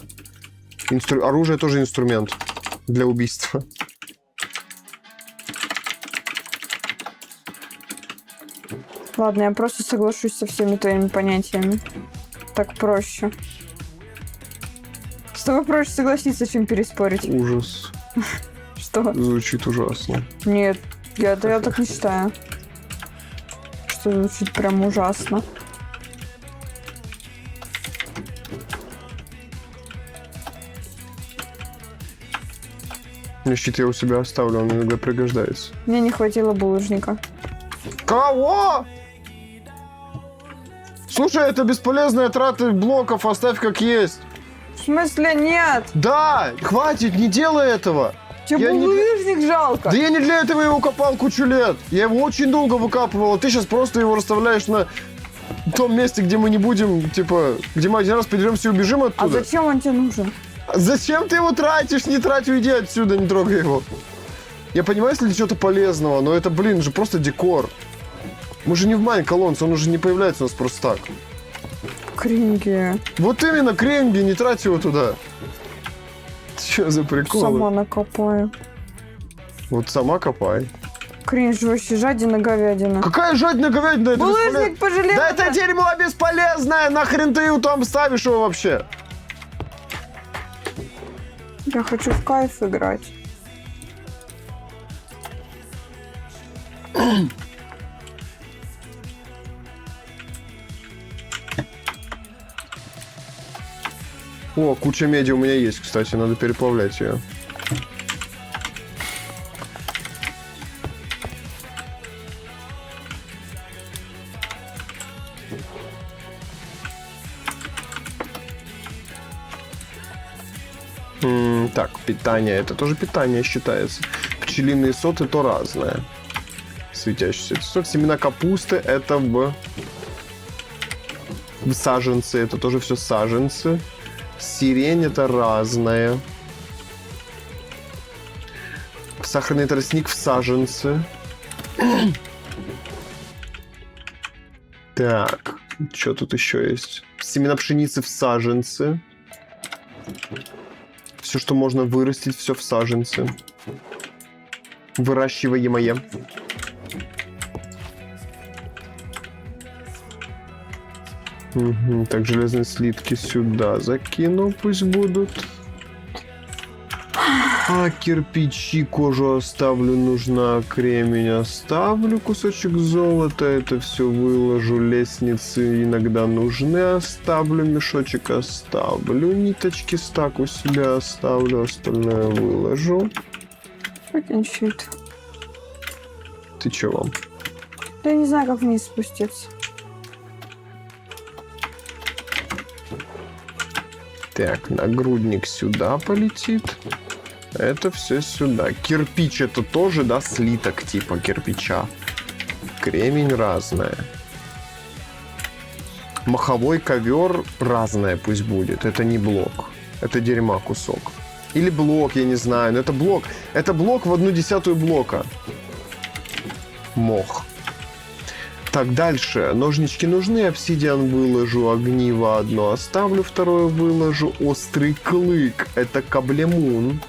Оружие тоже инструмент для убийства. Ладно, я просто соглашусь со всеми твоими понятиями. Так проще. С тобой проще согласиться, чем переспорить. Ужас. Что? Звучит ужасно. Нет, я так не считаю. Что звучит прям ужасно. Щит я у себя оставлю, он иногда пригождается. Мне не хватило булыжника. Кого? Слушай, это бесполезная трата блоков, оставь как есть. В смысле нет? Да, хватит, не делай этого. Тебе Я не булыжник жалко. Да я не для этого его копал кучу лет. Я его очень долго выкапывал, а ты сейчас просто его расставляешь на том месте, где мы не будем, типа, где мы один раз придеремся и убежим А оттуда. зачем он тебе нужен? Зачем ты его тратишь? Не трать, уйди отсюда, не трогай его. Я понимаю, если что-то полезного, но это, блин, же просто декор. Мы же не в Майн колонс, он уже не появляется у нас просто так. Кринги. Вот именно, кренги, не трать его туда. Что за прикол? Сама накопаю. Вот сама копай. Кринж, вообще жадина говядина. Какая жадная говядина? Это Булыжник пожалел. Да это дерьмо бесполезное! Нахрен ты его там ставишь его вообще? Я хочу в кайф играть. О, куча меди у меня есть, кстати, надо переплавлять ее. Так, питание, это тоже питание считается. Пчелиные соты то разное. Светящийся сок. Семена капусты это в саженцы, это тоже все саженцы. Сирень это разное. Сахарный тростник в саженцы. Так, что тут еще есть? Семена пшеницы в саженцы. Все, что можно вырастить, все в саженцы. Выращиваемое. Угу. Так, железные слитки сюда закину, пусть будут. А кирпичи, кожу оставлю, нужна кремень, оставлю кусочек золота, это все выложу, лестницы иногда нужны, оставлю, мешочек оставлю, ниточки стак у себя оставлю, остальное выложу. Fucking shit. Ты чего? Да я не знаю, как вниз спуститься. Так, нагрудник сюда полетит. Это все сюда. Кирпич это тоже, да, слиток типа кирпича. Кремень разное. Маховой ковер разное пусть будет. Это не блок. Это дерьма кусок. Или блок, я не знаю. Но это блок. Это блок в 1/10 блока. Мох. Так, дальше. Ножнички нужны. Обсидиан выложу. Огниво одно оставлю. Второе выложу. Острый клык. Это каблемун.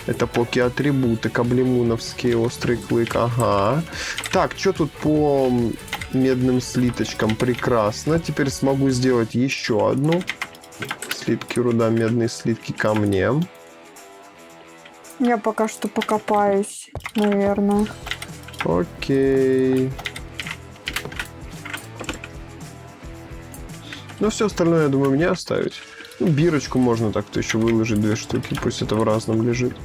Это поки-атрибуты. Каблемуновские. Острый клык. Ага. Так, что тут по медным слиточкам? Прекрасно. Теперь смогу сделать еще одну. Слитки руда, медные слитки ко мне. Я пока что покопаюсь, наверное. Окей. Ну, все остальное, я думаю, мне оставить. Ну, бирочку можно так-то еще выложить 2 штуки. Пусть это в разном лежит.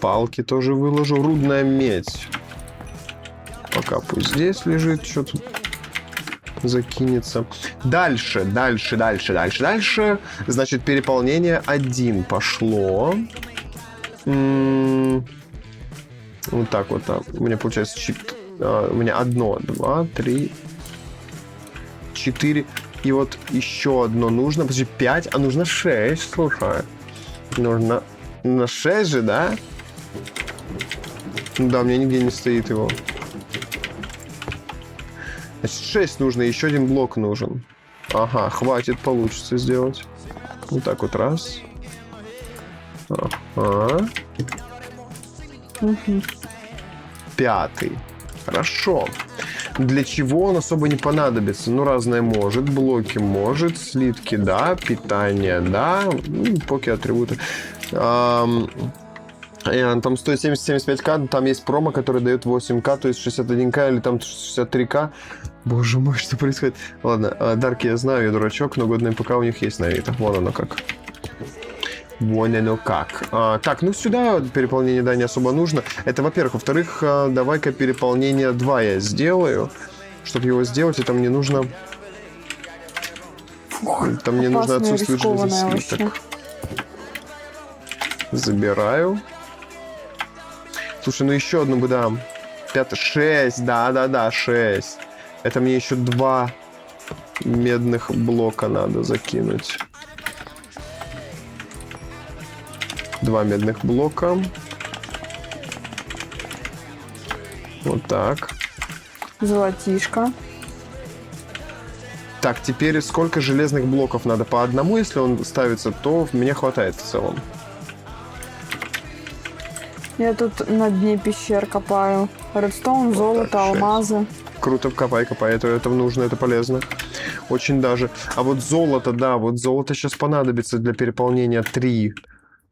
Палки тоже выложу. Рудная медь. Пока пусть здесь лежит. Что тут закинется. Дальше. Значит, переполнение 1 пошло. Вот так вот. У меня получается у меня 1, 2, 3, 4. И вот еще одно нужно. Подожди, 5, а нужно 6. Слушай. Нужно на 6 же, да? Да, у меня нигде не стоит его. Значит, 6 нужно, еще 1 блок нужен. Ага, хватит, получится сделать. Вот так вот, раз. Ага. 5. Хорошо. Для чего он особо не понадобится? Ну, разное может. Блоки может. Слитки, да. Питание, да. Поки-атрибуты. Там стоит 70-75к, там есть промо, который дает 8к, то есть 61к или там 63к. Боже мой, что происходит? Ладно, Дарки я знаю, я дурачок, но годный ПК у них есть на Авито. Вон оно как. Вон оно как. Так, ну сюда переполнение, да, не особо нужно. Это, во-первых. Во-вторых, давай-ка переполнение 2 я сделаю. Чтобы его сделать, это мне нужно... Там мне нужно отсутствует железный слиток. Забираю. Слушай, ну еще одну бы дам. 5, 6, да, 6. Это мне еще 2 медных блока надо закинуть. 2 медных блока. Вот так. Золотишко. Так, теперь сколько железных блоков надо? По одному, если он ставится, то мне хватает в целом. Я тут на дне пещер копаю. Редстоун, золото, так, 6. алмазы. Круто, копай, это нужно, это полезно. Очень даже. А вот золото, да, вот золото сейчас понадобится для переполнения 3.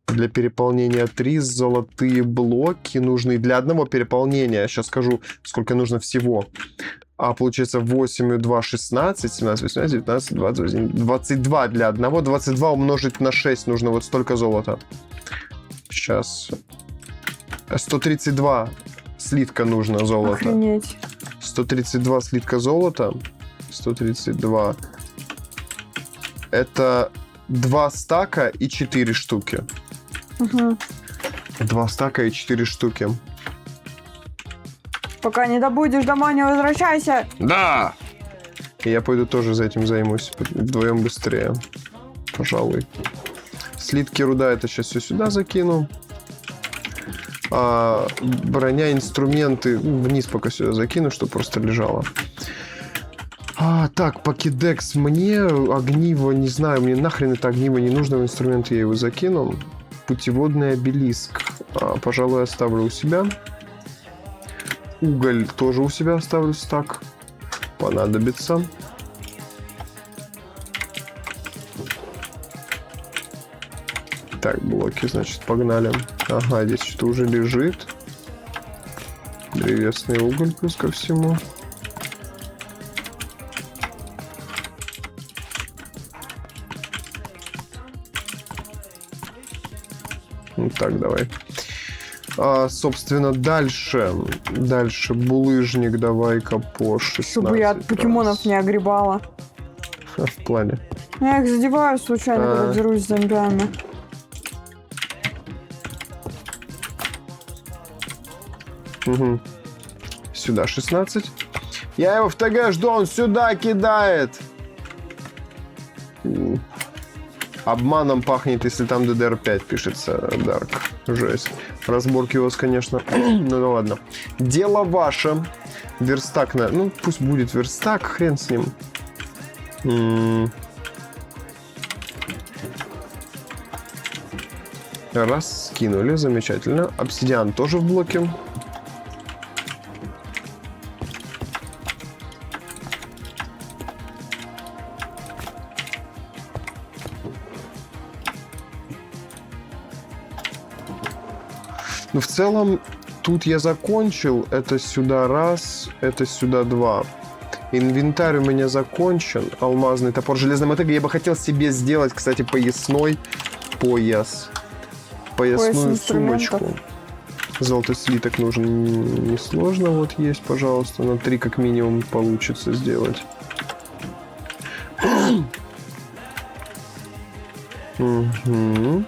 Для переполнения 3 золотые блоки нужны. Для одного переполнения, сейчас скажу, сколько нужно всего. Получается 8 и 2, 16, 17, 18, 19, 20, 21, 22 для одного. 22 умножить на 6 нужно вот столько золота. Сейчас. 132 слитка нужно золота. Охренеть. 132 слитка золота. 132. Это 2 стака и 4 штуки. Угу. 2 стака и 4 штуки. Пока не добудешь домой, не возвращайся. Да! И я пойду тоже за этим займусь. Вдвоем быстрее. Пожалуй. Слитки руда, это сейчас все сюда закину. Броня, инструменты вниз пока сюда закину, чтобы просто лежало. Так, покедекс мне, огниво, не знаю, мне нахрен это огниво не нужно, в инструмент я его закину. Путеводный обелиск, пожалуй, оставлю у себя. Уголь тоже у себя оставлю стак, понадобится. Так, блоки, значит, погнали. Ага, здесь что-то уже лежит. Древесный уголь плюс ко всему. Ну так, давай. Собственно, дальше булыжник давай-ка по 16. Чтобы я от покемонов не огребала. В плане? Я их задеваю случайно, когда дерусь с зомбями. Угу. Сюда 16. Я его в ТГ жду, он сюда кидает. Обманом пахнет, если там DDR5 пишется, Dark. Жесть. Разборки у вас, конечно. Ну да ладно. Дело ваше. Верстак на... Ну, пусть будет верстак, хрен с ним. Раз, скинули, замечательно. Обсидиан тоже в блоке. Ну, в целом, тут я закончил. Это сюда раз, это сюда 2. Инвентарь у меня закончен. Алмазный топор, железная мотыга. Я бы хотел себе сделать, кстати, поясной пояс. Поясную сумочку. Золотой слиток нужен несложно. Вот есть, пожалуйста. На 3 как минимум получится сделать. Угу.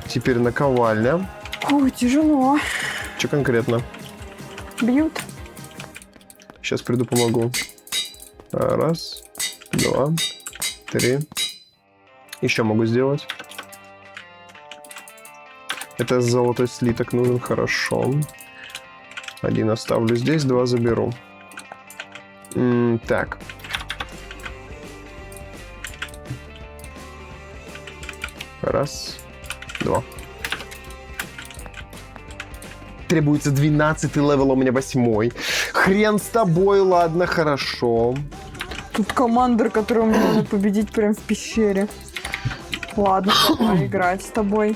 Теперь наковальня. Ой, тяжело. Что конкретно? Бьют. Сейчас приду, помогу. Раз, 2, 3. Еще могу сделать. Это золотой слиток нужен, хорошо. 1 оставлю здесь, 2 заберу. Так. Раз, 2. Требуется 12 левел, у меня 8. Хрен с тобой, ладно, хорошо. Тут командир, которого мне надо победить прям в пещере. Ладно, давай играть с тобой.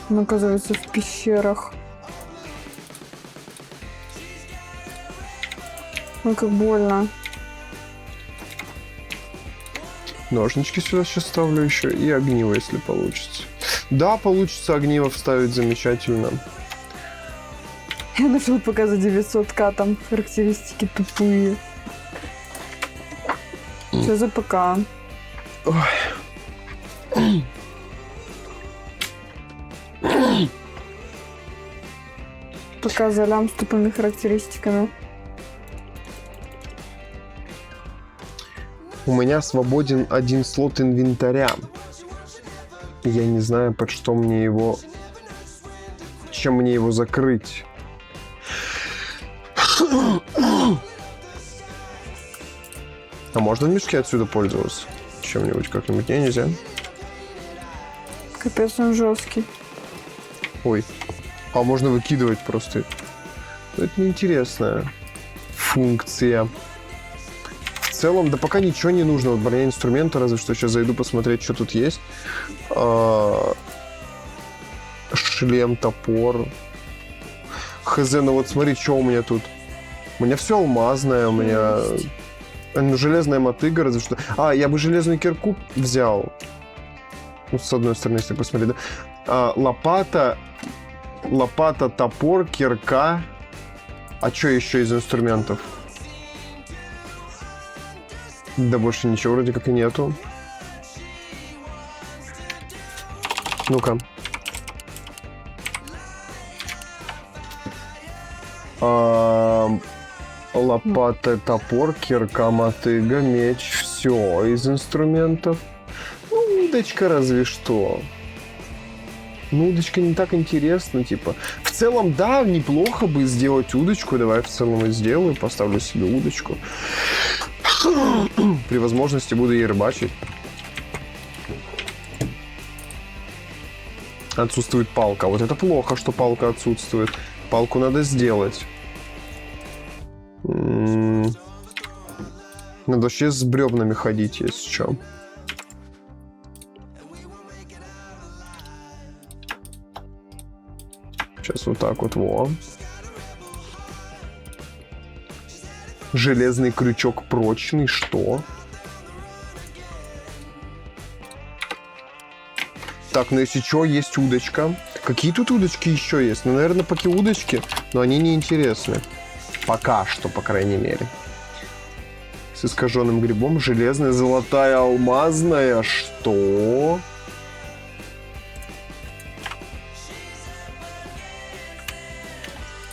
Он оказывается в пещерах. Ну, как больно. Ножнички сюда сейчас ставлю еще. И огниво, если получится. Да, получится огниво вставить замечательно. Я нашел пока за 900к, там характеристики тупые. Что за ПК? ПК за лям с тупыми характеристиками. У меня свободен один слот инвентаря. Я не знаю, под что мне его... Чем мне его закрыть. А можно в мешке отсюда пользоваться? Чем-нибудь как-нибудь? Не, нельзя. Капец, он жесткий. Ой. А можно выкидывать просто. Это неинтересная функция. В целом, да пока ничего не нужно. Вот броня инструмента, разве что сейчас зайду посмотреть, что тут есть. Шлем, топор. Хз, ну вот смотри, что у меня тут. У меня все алмазное, у меня... Ну, железная мотыга, разве что... я бы железную кирку взял. Ну, с одной стороны, если посмотреть, да. Лопата, топор, кирка. А что еще из инструментов? Да больше ничего вроде как и нету. Ну-ка. Лопата, топор, кирка, мотыга, меч. Все из инструментов. Ну, удочка разве что. Ну, удочка не так интересна, типа. В целом, да, неплохо бы сделать удочку. Давай в целом и сделаю. Поставлю себе удочку. При возможности буду ей рыбачить. Отсутствует палка. Вот это плохо, что палка отсутствует. Палку надо сделать. Надо вообще с бревнами ходить, если что. Сейчас вот так вот, во. Железный крючок прочный, что? Так, ну если что, есть удочка. Какие тут удочки еще есть? Ну, наверное, пока удочки, но они не интересны. Пока что, по крайней мере. С искаженным грибом. Железная, золотая, алмазная. Что?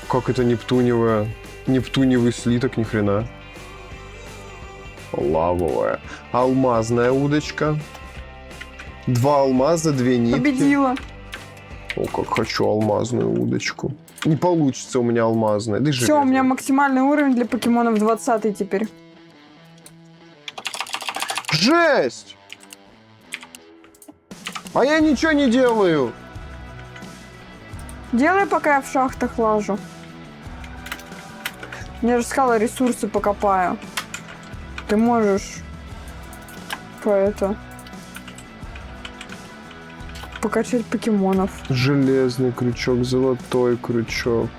Как это нептуневая? Нептуневый слиток, ни хрена. Лавовая. Алмазная удочка. 2 алмаза, 2 нитки. Победила. О, как хочу алмазную удочку. Не получится у меня алмазная. Да Все, у меня максимальный уровень для покемонов 20 теперь. Жесть! А я ничего не делаю. Делай, пока я в шахтах лажу. Я же сказала, ресурсы покопаю. Ты можешь покачать покемонов. Железный крючок, золотой крючок.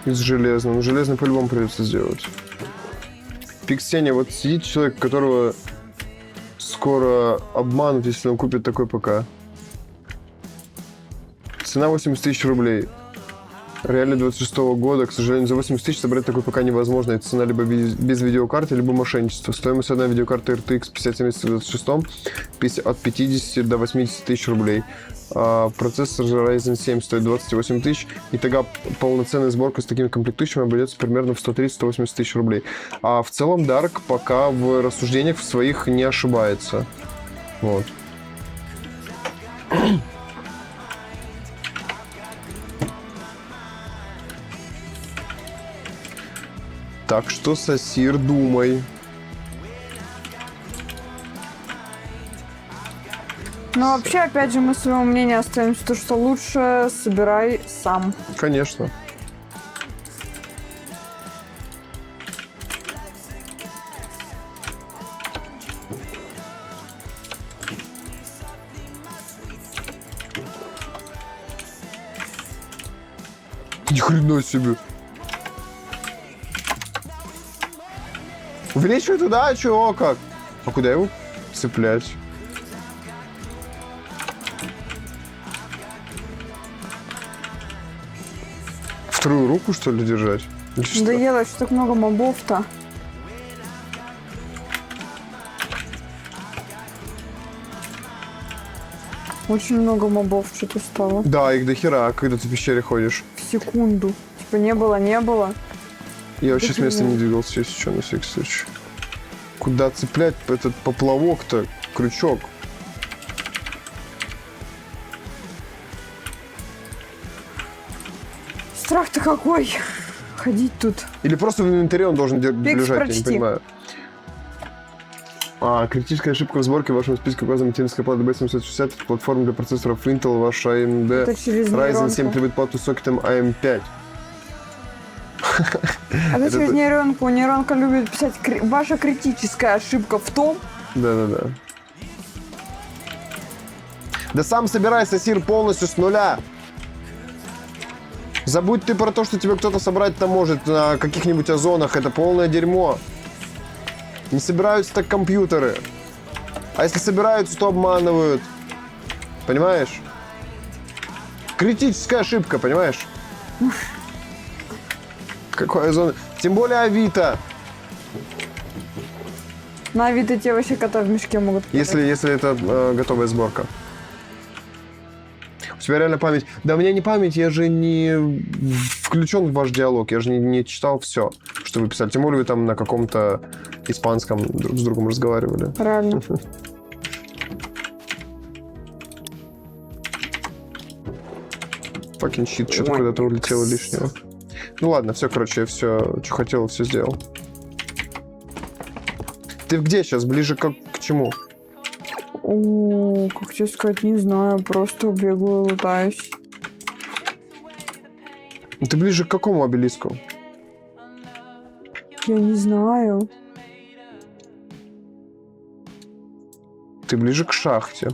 Из железного. Ну, железный по-любому придется сделать. Пиксеня, вот сидит человек, которого скоро обманут, если он купит такой ПК. Цена 80 тысяч рублей. Реально 26-го года. К сожалению, за 80 тысяч собрать такой ПК невозможно. Это цена либо без видеокарты, либо мошенничество. Стоимость одной видеокарты RTX 5070 в 26 от 50 до 80 тысяч рублей. Процессор Ryzen 7 стоит 28 тысяч. Итого полноценная сборка с такими комплектующими обойдется примерно в 130-180 тысяч рублей. А в целом Dark пока в рассуждениях своих не ошибается. Вот. Так что, Сасир, думай. Но вообще, опять же, мы своего мнения остаемся, то, что лучше собирай сам. Конечно. Ни хрена себе. Увеличивай туда, чего, как? А куда его цеплять? Вторую руку, что ли, держать? Или что? Надоело, что так много мобов-то. Очень много мобов что-то стало. Да, их до хера, когда ты в пещере ходишь. В секунду. Типа не было. Я вообще с Да места фигня. не двигался, если что, на всякий случай. Куда цеплять этот поплавок-то? Крючок. Страх-то какой. Ходить тут. Или просто в инвентаре он должен Пикс, лежать, я не прочти. понимаю. Критическая ошибка в сборке в вашем списке указана материнская плата B760, платформа для процессоров Intel, ваша AMD Это через Ryzen 7 нейронку. требует плату с сокетом AM5. Это через нейронку. Нейронка любит писать ваша критическая ошибка в том. Да-да-да. Да сам собирайся, Сир, полностью с нуля. Забудь ты про то, что тебе кто-то собрать-то может на каких-нибудь озонах. Это полное дерьмо. Не собираются так компьютеры. А если собираются, то обманывают. Понимаешь? Критическая ошибка, понимаешь? Какой озон? Тем более Авито. На Авито те вообще кота в мешке могут продать. Если это готовая сборка. У тебя реально память. Да у меня не память, я же не включен в ваш диалог. Я же не читал все, что вы писали. Тем более вы там на каком-то испанском друг с другом разговаривали. Реально. Fucking shit, что-то куда-то улетело лишнего. Ну ладно, все, короче, я все, что хотел, все сделал. Ты где сейчас? Ближе к чему? О, как тебе сказать, не знаю. Просто бегаю, лутаюсь. Ты ближе к какому обелиску? Я не знаю. Ты ближе к шахте.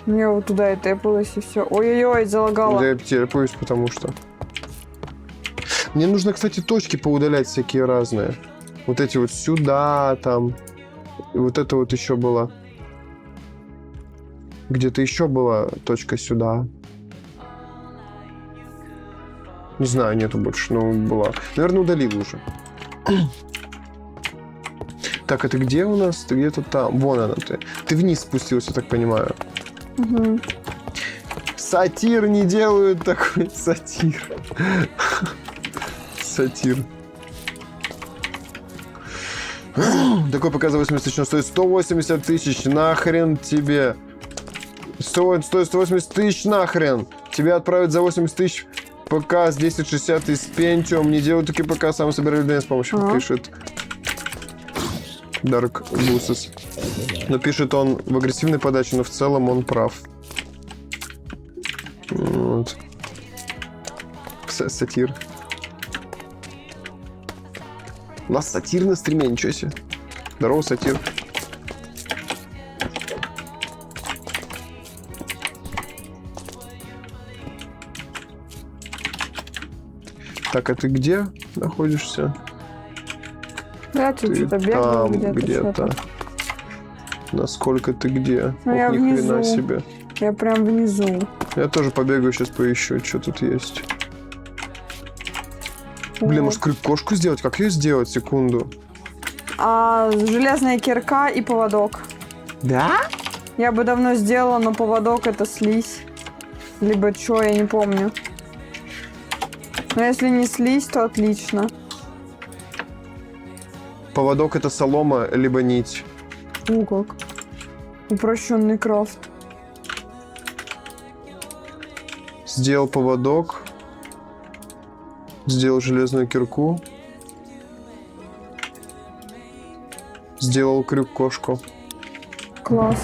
Я вот туда и тэпалась, и все. Ой-ой-ой, залагала. Я терпаюсь, потому что... Мне нужно, кстати, точки поудалять всякие разные. Вот эти вот сюда, там. И вот это вот еще было. Где-то еще была точка сюда. Не знаю, нету больше, но была. Наверное, удалил уже. Так, а ты где у нас? Ты где-то там. Вон она ты. Ты вниз спустился, так понимаю. Угу. Сатир не делают такой. Сатир. Сатир. Такой ПК за 80 тысяч, он стоит 180 тысяч. Нахрен тебе. Стоит 180 тысяч нахрен. Тебе отправят за 80 тысяч ПК с 1060 и с Pentium. Не делают такие ПК, сам собирали с помощью. Пишет Dark Lucis. Но пишет он в агрессивной подаче, но в целом он прав. Вот. Сатир. У нас сатир на стриме, ничего себе. Здорово, сатир. Так, а ты где находишься? Да, тут Ты что-то бегал там где-то. где-то. Что-то. Насколько ты где? Ну, я Ох, ни хрена внизу. себе. Я прям внизу. Я тоже побегаю, сейчас поищу, что тут есть. Блин, Вот. может крюк-кошку сделать? Как ее сделать? Секунду. Железная кирка и поводок. Да? Я бы давно сделала, но поводок это слизь. Либо что, я не помню. Но если не слизь, то отлично. Поводок это солома, либо нить. Как. Упрощенный крафт. Сделал поводок. Сделал железную кирку. Сделал крюк-кошку. Класс.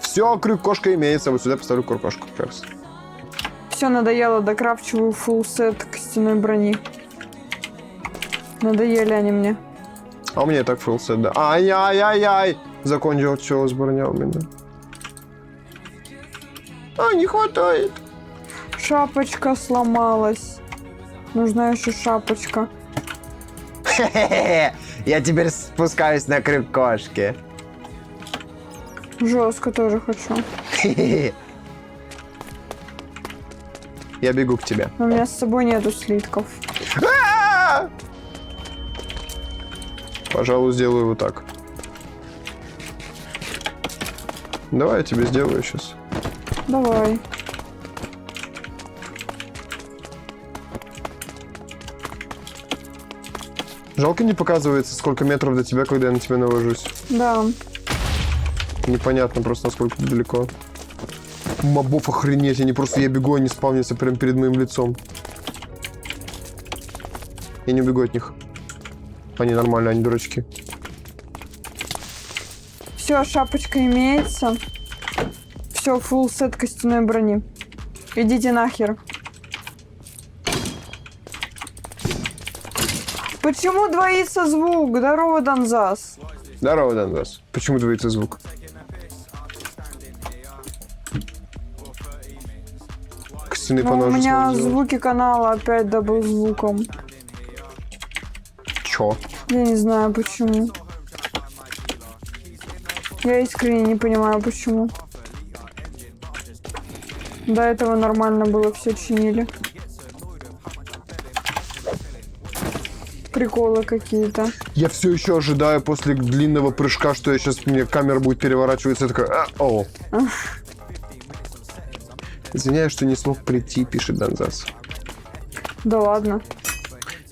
Все, крюк-кошка имеется. Вот сюда поставлю крюк-кошку как раз. Все, надоело, докрафчиваю фулл сет костяной брони. Надоели они мне. А у меня и так фулсет, да. Ай-яй-яй-яй! Закончилась броня у меня. А, не хватает. Шапочка сломалась. Нужна еще шапочка. Я теперь спускаюсь на крюк кошки. Жестко тоже хочу. Я бегу к тебе. Но у меня с собой нету слитков. Пожалуй, сделаю вот так. Давай я тебе сделаю сейчас. Давай. Жалко не показывается, сколько метров до тебя, когда я на тебя навожусь. Да. Непонятно просто, насколько далеко. Мобов охренеть, они просто... Я бегу, они спавнятся прямо перед моим лицом. Я не убегу от них. Они нормальные, они дурачки. Все, шапочка имеется. Все, фулл сет костяной брони. Идите нахер. Почему двоится звук? Здорово, Донзас. Здорово, Донбасс. Почему двоится звук? Костяные Ну, у поножи меня смог сделать. звуки канала опять добыл звуком. Чё? Я не знаю почему. Я искренне не понимаю почему. До этого нормально было, все чинили. Приколы какие-то. Я все еще ожидаю после длинного прыжка, что я сейчас, мне камера будет переворачиваться. Я такой, о. Извиняюсь, что не смог прийти, пишет Донзас. Да ладно.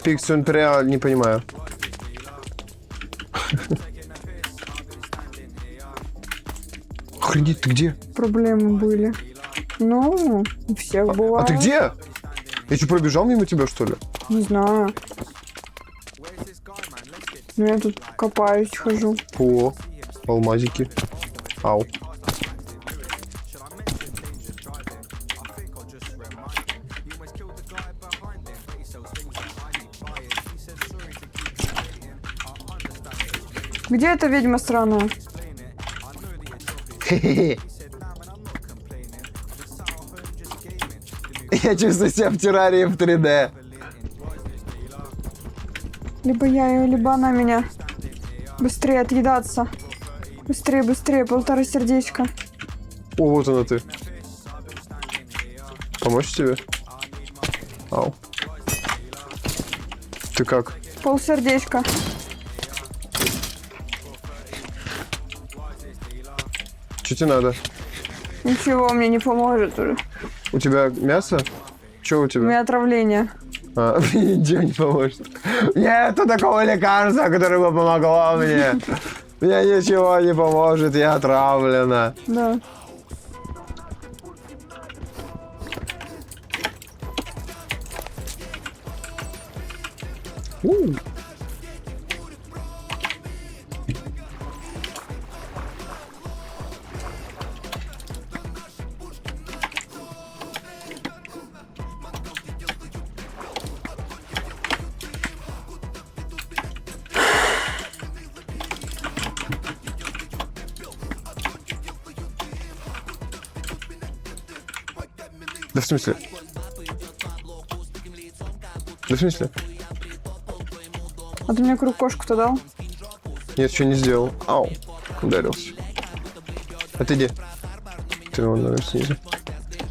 Пиксюн не понимаю. Охренеть, ты где? Проблемы были. Ну, у всех А бывает. ты где? Я что, пробежал мимо тебя, что ли? Не знаю. Ну, я тут копаюсь, хожу. О, алмазики. Ау. Где эта ведьма странная? Я чувствую себя в террарии в 3D. Либо я ее, либо она меня. Быстрее отъедаться. Быстрее, быстрее, 1,5 сердечка. О, вот она ты. Помочь тебе? Ау. Ты как? Полсердечка. Что тебе надо? Ничего мне не поможет уже. У тебя мясо? Что у У тебя? меня отравление. А, ничего не поможет. Нету такого лекарства, которое бы помогло мне. Мне ничего не поможет, я отравлена. Да. Да в смысле? Да в смысле? А ты мне круг кошку-то дал? Нет, что не сделал. Ау. Ударился. А ты где? Ты вон, наверное, снизу.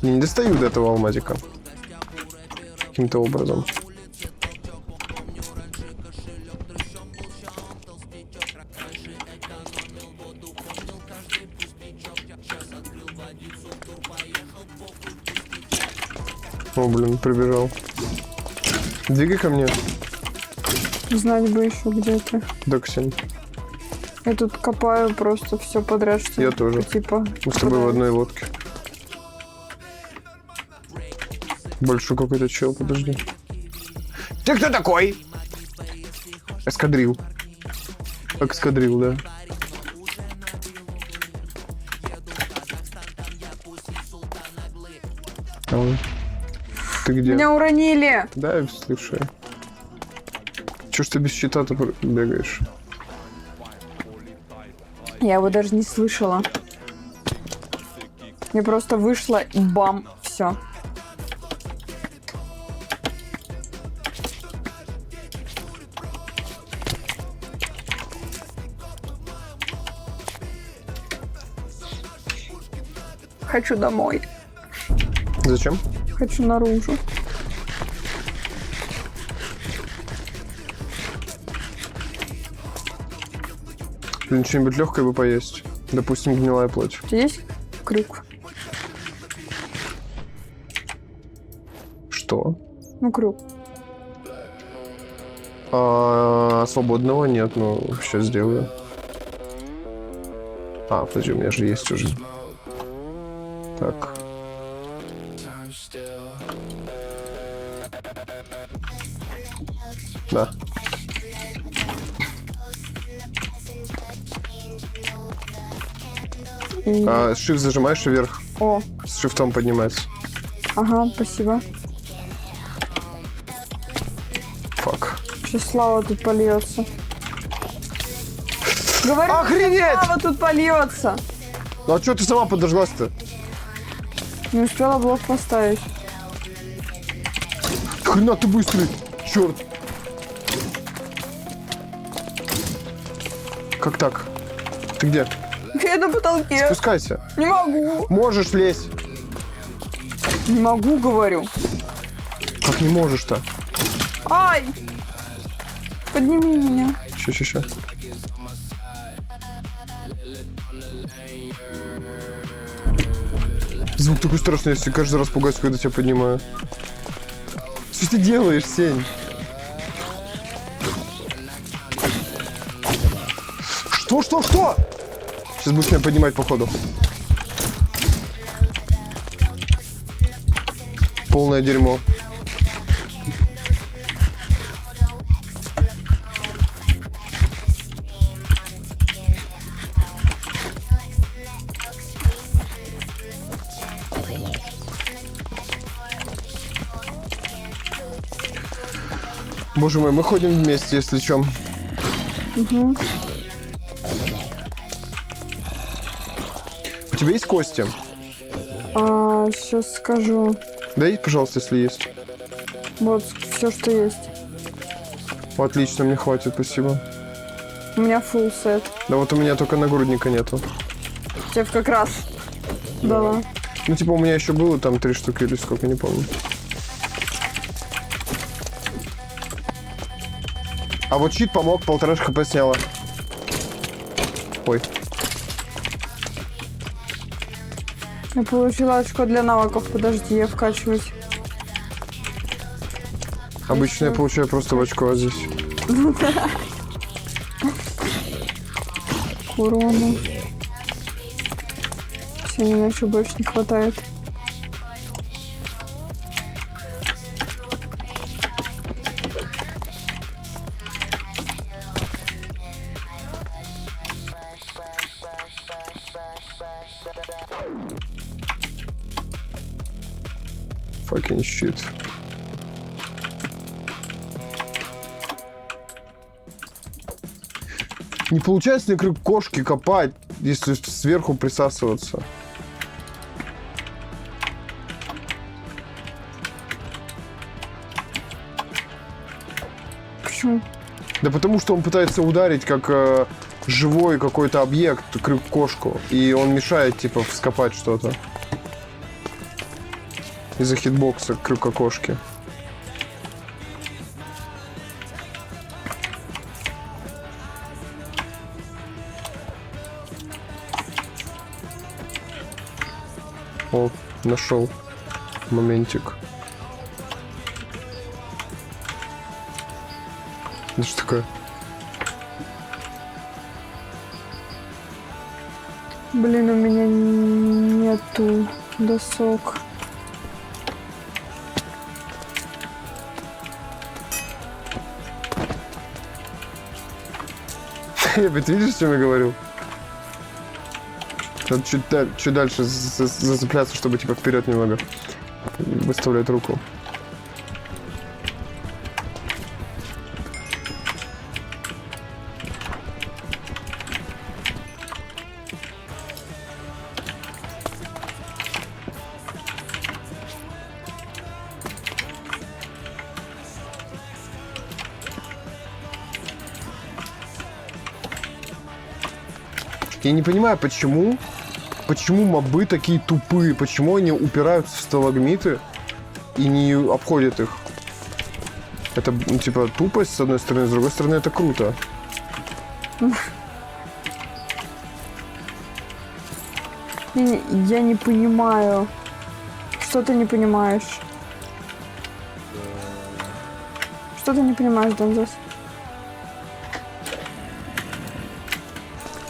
Я не достаю до этого алмазика. Каким-то образом. О, блин, прибежал. Двигай ко мне, Знать бы еще где ты. Доксин. Я тут копаю просто все подряд, что Я тоже. типа. Мы с тобой в одной лодке. Большой какой-то чел, подожди. Ты кто такой? Эскадрил. Эскадрил, да. Ой. Ты где? Меня уронили! Да, я слышу. Чё ж ты без щита-то бегаешь? Я его даже не слышала. Я просто вышла и бам, все. хочу домой. Зачем? Хочу наружу. Блин, что-нибудь легкое бы поесть. Допустим, гнилая плоть. У тебя есть крюк? Что? Ну, крюк. Свободного нет, но сейчас сделаю. Подожди, у меня же есть уже. Так. Да. Shift зажимаешь и вверх. О, С шифтом поднимается. ага, спасибо. Фак. Сейчас лава тут польется. Говорю, Охренеть! лава тут польется. Ну а что ты сама подожглась-то? Не успела блок поставить. Хрена ты быстрый! Черт! Как так? Ты где? Я на потолке. Спускайся. Не могу. Можешь лезть. Не могу, говорю. Как не можешь-то? Ай! Подними меня. Ща. Звук такой страшный, я каждый раз пугаюсь, когда тебя поднимаю. Что ты делаешь, Сень? Что? Сейчас будешь меня поднимать, походу. Полное дерьмо. Боже мой, мы ходим вместе, если чем. Угу. У тебя есть кости? Сейчас скажу. Дай, пожалуйста, если есть. Вот все, что есть. Отлично, мне хватит, спасибо. У меня full сет. Да вот у меня только нагрудника нету. Тебе как раз дала. Ну, типа, у меня еще было там 3 штуки или сколько, не помню. А вот щит помог, 1,5 хп сняло. Ой. Я получила очко для навыков. Подожди, я вкачиваюсь. Обычно я получаю просто в очко, а здесь. Урона. Все, меня еще больше не хватает. Fucking shit. Не получается ни крюк кошки копать, если сверху присасываться. Почему? Да потому что он пытается ударить как живой какой-то объект, крюк кошку, и он мешает типа вскопать что-то. Из-за хитбокса крюка кошки. О, нашел моментик. Это что такое? Блин, у меня нету досок. Ребят, видишь, о чем я говорил? Надо чуть дальше зацепляться, чтобы типа вперед немного выставлять руку. Я не понимаю, почему Почему мобы такие тупые? Почему они упираются в сталагмиты и не обходят их? Это, ну, типа, тупость, с одной стороны, с другой стороны, это круто. Я не понимаю. Что ты не понимаешь? Что ты не понимаешь, Донзас?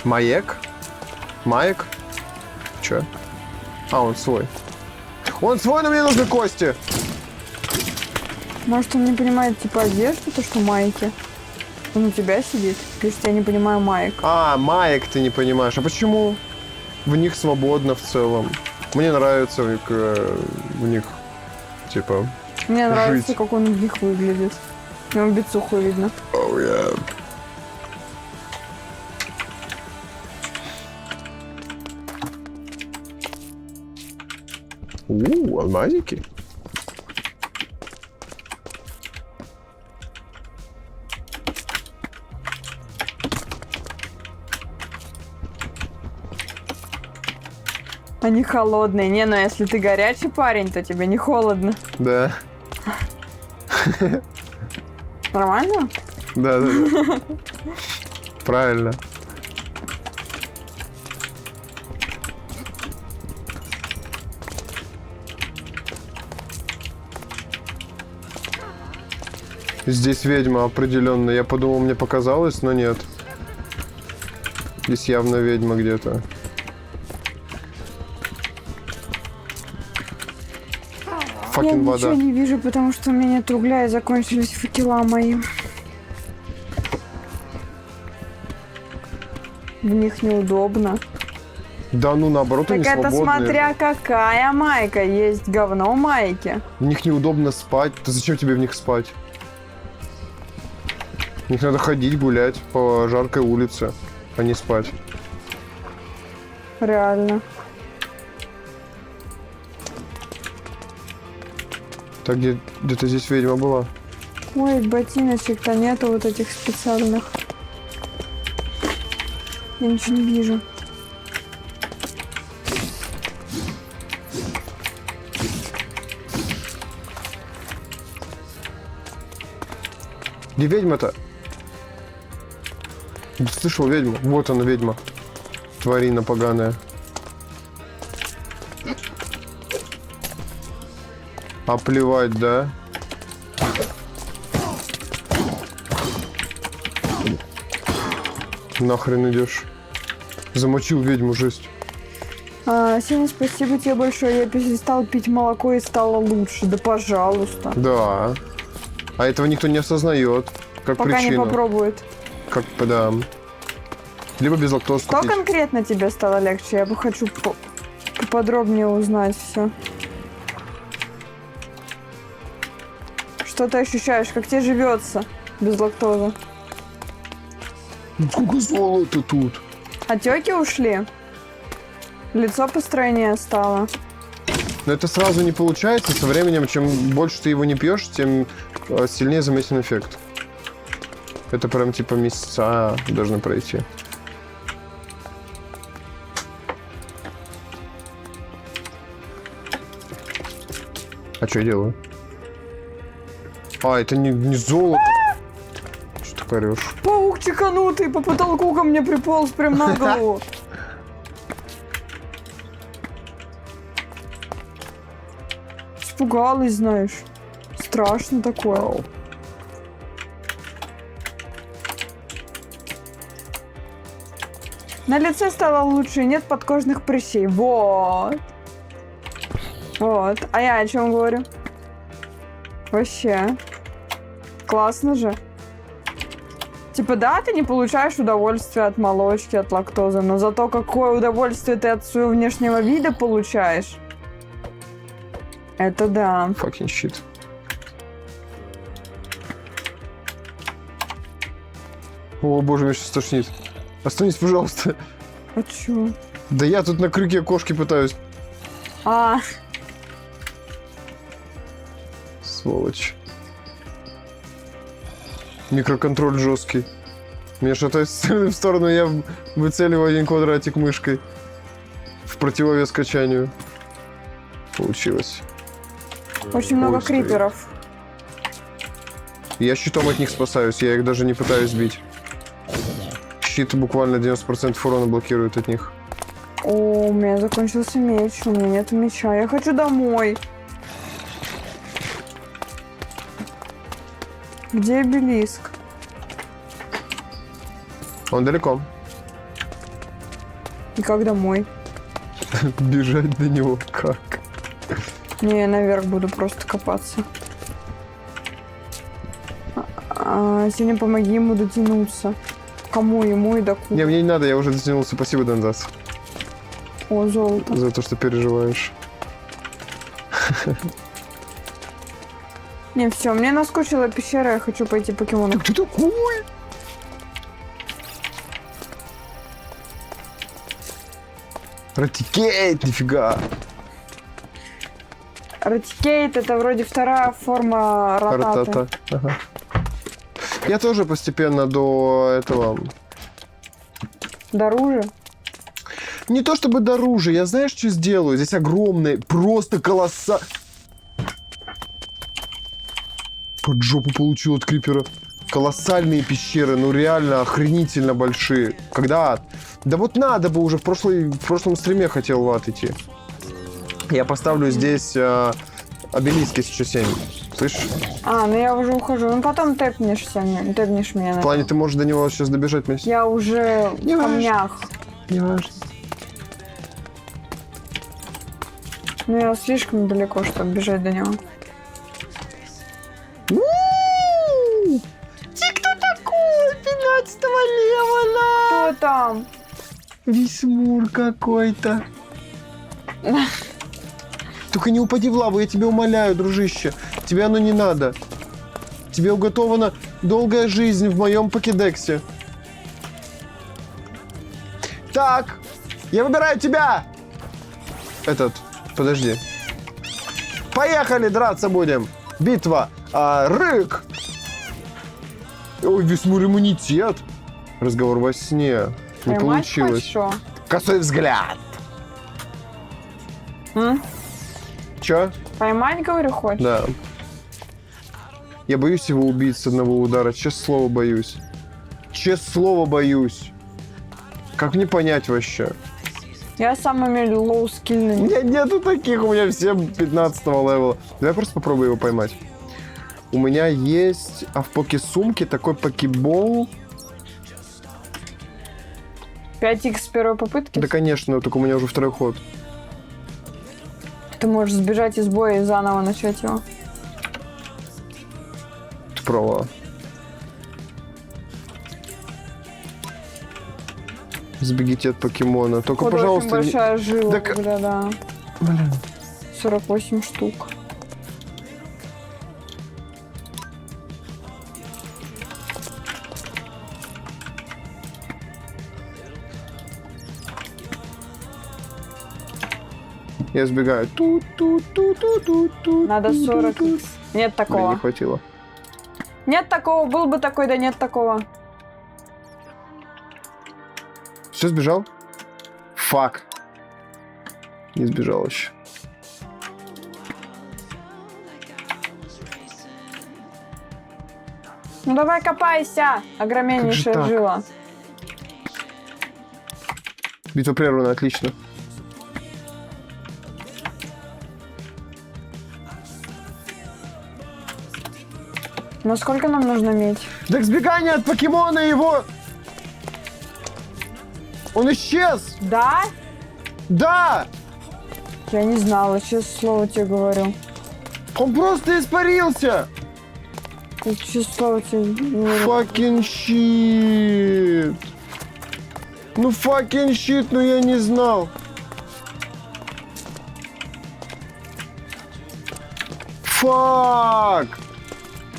Маек? Маек? Чё? А, он свой. Он свой, но мне нужны кости! Может, он не понимает, типа, одежду, то, что майки? Он у тебя сидит? Пишет, я не понимаю маек. А, маек ты не понимаешь. А почему? В них свободно в целом. Мне нравится в них, типа, Мне нравится, жить. как он в них выглядит. У него бицуху видно. Oh, yeah. Алмазики? Они холодные. Не, но если ты горячий парень, то тебе не холодно. Да. Нормально? Да. Правильно. Здесь ведьма определенно. Я подумал, мне показалось, но нет. Здесь явно ведьма где-то. Я Факин ничего вода. не вижу, потому что у меня нет угля и закончились факела мои. В них неудобно. Да ну наоборот, они Так это свободные. смотря какая майка. Есть говно майки. В них неудобно спать. Да зачем тебе в них спать? В них надо ходить, гулять по жаркой улице, а не спать. Реально. Так, где-то здесь ведьма была. Ой, ботиночек-то нету вот этих специальных. Я ничего не вижу. Где ведьма-то? Да слышал ведьму? Вот она, ведьма. Тварина поганая. А плевать, да? Нахрен идешь? Замочил ведьму, жесть. Сеня, спасибо тебе большое. Я перестал пить молоко и стало лучше. Да пожалуйста. Да. А этого никто не осознает. Как Пока не причину. попробует. Как, да. Либо без лактоз Что купить. конкретно тебе стало легче? Я бы хочу поподробнее узнать все. Что ты ощущаешь? Как тебе живется без лактозы? Сколько золота тут? Отеки ушли? Лицо постройнее стало? Но это сразу не получается. Со временем, чем больше ты его не пьешь, тем сильнее заметен эффект. Это прям типа месяца должны пройти. А что я делаю? А, это не золото. Что ты орешь? Паук чеканутый по потолку ко мне приполз прям на голову. Испугалась, знаешь. Страшно такое. Вау. На лице стало лучше, нет подкожных прыщей. Вот. Вот. А я о чем говорю? Вообще. Классно же. Типа, да, ты не получаешь удовольствие от молочки, от лактозы, но зато какое удовольствие ты от своего внешнего вида получаешь. Это да. Fucking shit. О, боже, меня сейчас тошнит. Останься, пожалуйста. А чё? Да я тут на крюке кошки пытаюсь. А, Сволочь. Микроконтроль жесткий. Меня шатает с стороны в сторону, я выцеливаю один квадратик мышкой. В противовес качанию. Получилось. Очень много Ой, стоит. криперов. Я щитом от них спасаюсь, я их даже не пытаюсь бить. Щит буквально 90% урона блокирует от них. О, у меня закончился меч, у меня нет меча. Я хочу домой. Где обелиск? Он далеко. И как домой? Бежать до него как? Не, я наверх буду просто копаться. Сегодня помоги ему дотянуться. Кому? Ему и до куб. Не, мне не надо, я уже дотянулся. Спасибо, Донзас, О, золото. за то, что переживаешь. Не, все, мне наскучила пещера, я хочу пойти покемонов. Ты такой? Ратикейт, нифига. Ратикейт — это вроде вторая форма ротаты. Ратата. Ага. Я тоже постепенно до этого... Дороже. Не то чтобы дороже, я знаешь, что сделаю? Здесь огромные, просто колосса... Под жопу получил от крипера. Колоссальные пещеры, ну реально охренительно большие. Когда? Да вот надо бы уже, в прошлом стриме хотел в ад идти. Я поставлю здесь обелиск, если что, 7. Слышишь? А, ну я уже ухожу. Ну потом тэпнешь меня. В плане ты можешь до него сейчас добежать вместе? Я уже в Не важно. камнях. Не важно. Ну я слишком далеко, чтобы бежать до него. Ты кто такой? 15-го левела! Кто там? Весьмур какой-то. Только не упади в лаву, я тебя умоляю, дружище. Тебе оно не надо. Тебе уготована долгая жизнь в моем покедексе. Так, я выбираю тебя. Подожди. Поехали, драться будем. Битва. Рык. Ой, Весьмур иммунитет. Разговор во сне. Не Поймать получилось. хочу. Косой взгляд. Чё? Поймать, говорю, хочешь? Да. Я боюсь его убить с одного удара. Честное слово, боюсь. Честное слово, боюсь. Как мне понять вообще? Я самыми лоу-скильными. У меня нету таких, у меня все 15-го левела. Давай просто попробую его поймать. У меня есть... А в поке-сумке такой покебол. 5х с первой попытки? Да, конечно, но только у меня уже второй ход. Ты можешь сбежать из боя и заново начать его. Ты права. Сбегите от покемона. Только, Походу, пожалуйста... очень большая жила, Так- бля, да. Блин. 48 штук. Я сбегаю. Ту-ту-ту-ту-ту-ту. Надо 40. Нет Блин, не такого. хватило. Нет такого. Был бы такой, да нет такого. Все, сбежал? Фак. Не сбежал еще. Ну давай копайся, огроменнейшая так? жила. Битва прервана, отлично. Но сколько нам нужно медь? Так сбегание от покемона его... Он исчез! Да? Да! Я не знала, честное слово тебе говорю. Он просто испарился! Я честное слово тебе говорю. Fucking shit! Ну fucking shit, ну я не знал. Фак!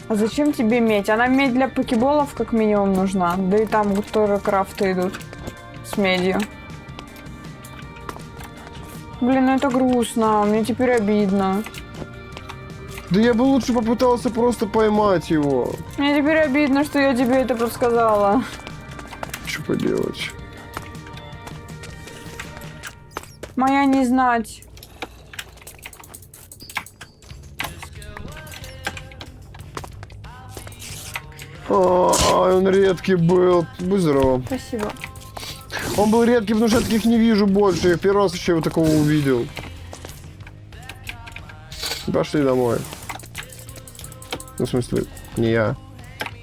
А зачем тебе медь? Она медь для покеболов как минимум нужна. Да и там тоже крафты идут с медью. Блин, ну это грустно. Мне теперь обидно. Да я бы лучше попытался просто поймать его. Мне теперь обидно, что я тебе это подсказала. Что поделать? Моя не знать. Он редкий был. Будь здоров. Спасибо. Он был редкий, потому что я таких не вижу больше. Я первый раз еще его такого увидел. Пошли домой. Ну, в смысле, не я,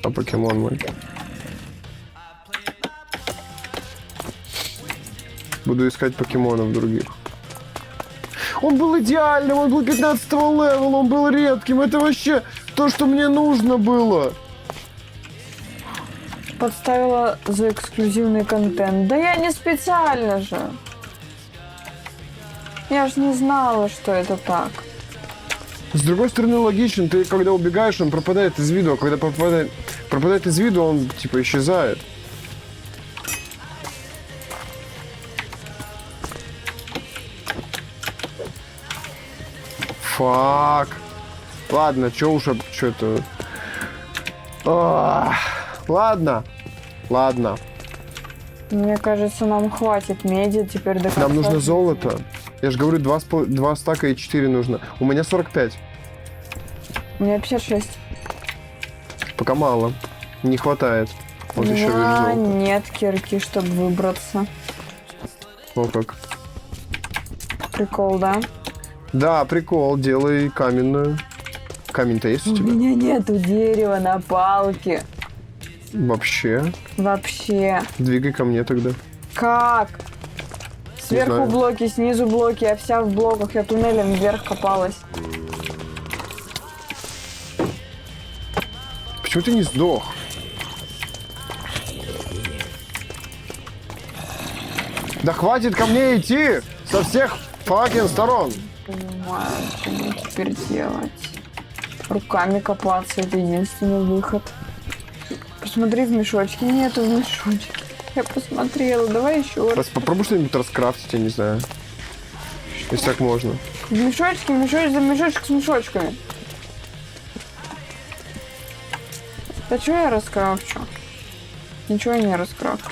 а покемон мой. Буду искать покемонов других. Он был идеальным, он был 15-го левела, он был редким. Это вообще то, что мне нужно было. Подставила за эксклюзивный контент. Да я не специально же. Я ж не знала, что это так. С другой стороны, логично, ты когда убегаешь, он пропадает из виду, а когда пропадает из виду, он типа исчезает. Фак. Ладно, чё уж, чё это... Ладно. Ладно. Мне кажется, нам хватит меди теперь до конца. Нам нужно жизни. золото. Я же говорю, 2 стака и 4 нужно. У меня 45. У меня 56. Пока мало. Не хватает. Вот еще вижу золото. Нет кирки, чтобы выбраться. О как. Прикол, да? Да, прикол. Делай каменную. Камень-то есть у У тебя? меня нету дерева на палке. Вообще. Вообще. Двигай ко мне тогда. Как? Сверху знаю. блоки, снизу блоки, я вся в блоках, я туннелем вверх копалась. Почему ты не сдох? Да хватит ко мне идти! Со всех факин сторон! Понимаю, что мне теперь делать. Руками копаться — это единственный выход. Посмотри в мешочке. Нету в мешочке. Я посмотрела. Давай еще раз. Попробуй что-нибудь раскрафтить, я не знаю. Если так можно. В мешочке, мешочек с мешочками. Да что я раскрафчу? Ничего я не раскрафчу.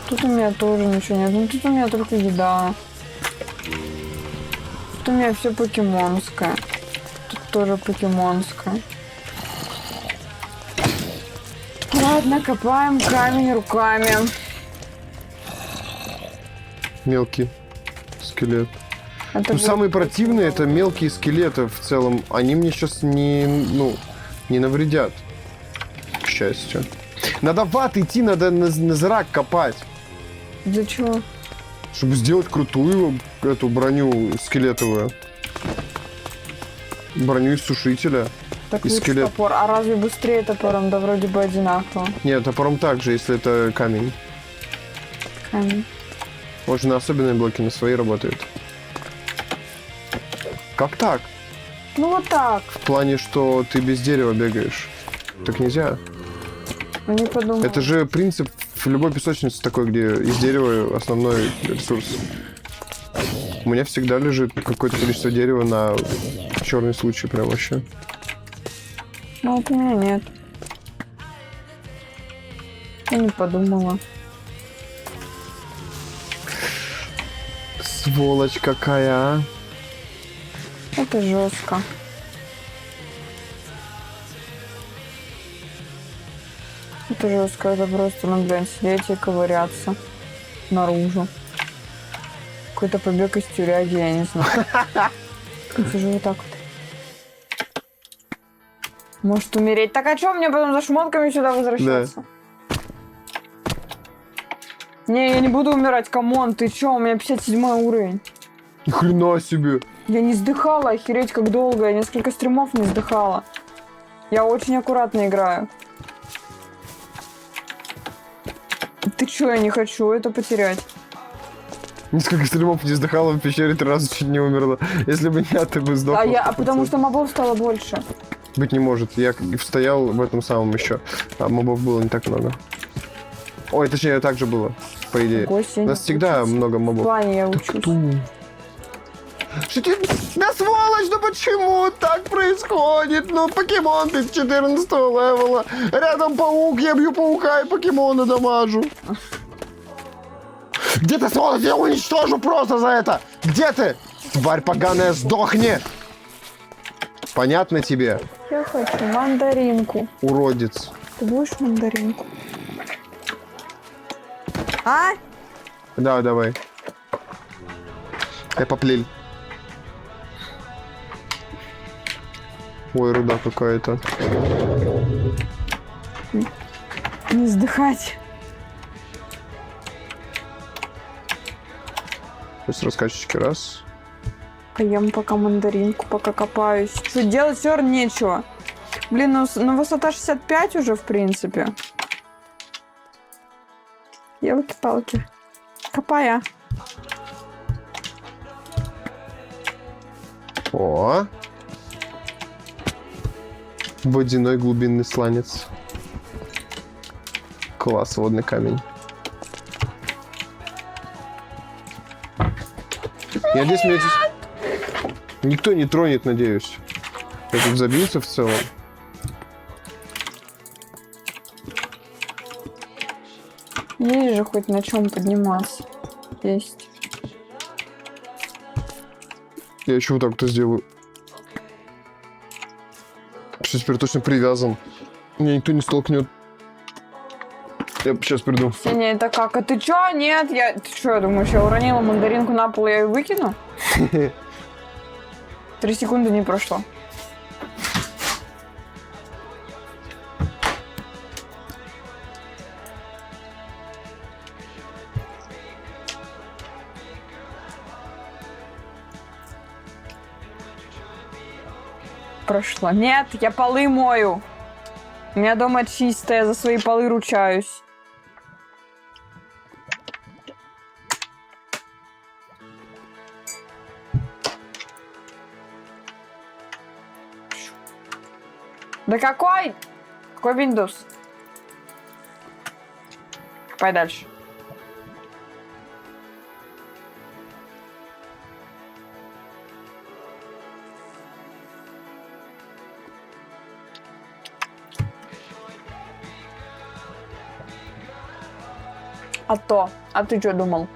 Тут у меня тоже ничего нет. Ну тут у меня только еда. Тут у меня все покемонское. Тут тоже покемонское. Ладно, копаем камень руками. Мелкий скелет. Это Ну, будет самые противные это мелкие скелеты в целом. Они мне сейчас не навредят. К счастью. Надо в ад идти, надо на зрак копать. Для чего? Чтобы сделать крутую эту броню скелетовую. Броню из сушителя. Так И лучше скелет. топор. А разве быстрее топором? Да вроде бы одинаково. Нет, топором так же, если это камень. Камень. Он же на особенные блоки, на свои работает. Как так? Ну вот так. В плане, что ты без дерева бегаешь. Так нельзя. Не подумал. Это же принцип в любой песочнице такой, где из дерева основной ресурс. У меня всегда лежит какое-то количество дерева на черный случай прям вообще. Ну вот у меня нет. Я не подумала. Сволочь какая, а. Это жестко. Это жестко, это просто, ну, блин, сидеть и ковыряться наружу. Какой-то побег из тюряги, я не знаю. Я сижу вот так вот. Может умереть. Так а что мне потом за шмотками сюда возвращаться? Не, я не буду умирать, камон, ты чё, у меня 57 уровень. Ни хрена себе. Я не сдыхала, охереть как долго, я несколько стримов не сдыхала. Я очень аккуратно играю. Ты чё, я не хочу это потерять. Несколько стримов не сдыхала в пещере, 3 раза чуть не умерла. Если бы не, ты бы сдохла. Потому что мобов стало больше. Быть не может. Я стоял в этом самом еще. А мобов было не так много. Ой, точнее, так же было, по идее. У нас всегда много В мобов. плане я учусь. Что ты... Да сволочь, ну почему так происходит? Ну, покемон ты 14 левела. Рядом паук, я бью паука и покемона дамажу. Где ты, сволочь? Я уничтожу просто за это! Где ты? Тварь поганая, сдохни! Понятно тебе, Я хочу мандаринку. уродец? Ты будешь мандаринку? А? Да, давай. Я поплель. Ой, руда какая-то. Не сдыхать. Пусть раскачечки раз. Поем пока мандаринку, пока копаюсь. Что делать все равно нечего. Блин, ну высота 65 уже, в принципе. Елки-палки. Копая. О! Водяной глубинный сланец. Класс, водный камень. Я надеюсь, меня здесь никто не тронет, надеюсь. Я тут забился в целом. Есть же хоть на чем подниматься. Есть. Я еще вот так-то сделаю. Все, теперь точно привязан. Меня никто не столкнет. Я сейчас приду. Не, это как? А ты чё? Нет, Ты чё, я думаю, я уронила мандаринку на пол, я ее выкину? 3 секунды не прошло. Прошло. Нет, я полы мою. У меня дома чистая, за свои полы ручаюсь. Да какой? Какой Windows? Пой дальше. А ты что думал?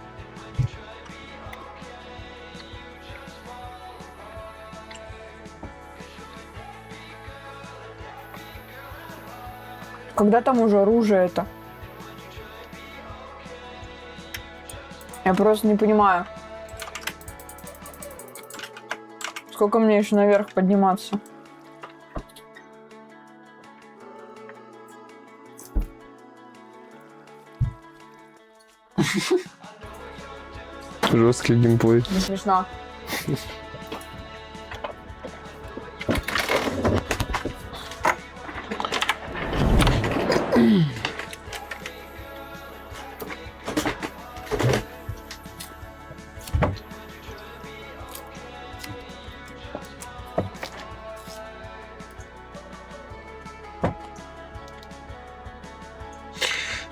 Когда там уже оружие это? Я просто не понимаю. Сколько мне еще наверх подниматься? Жесткий геймплей. Не смешно.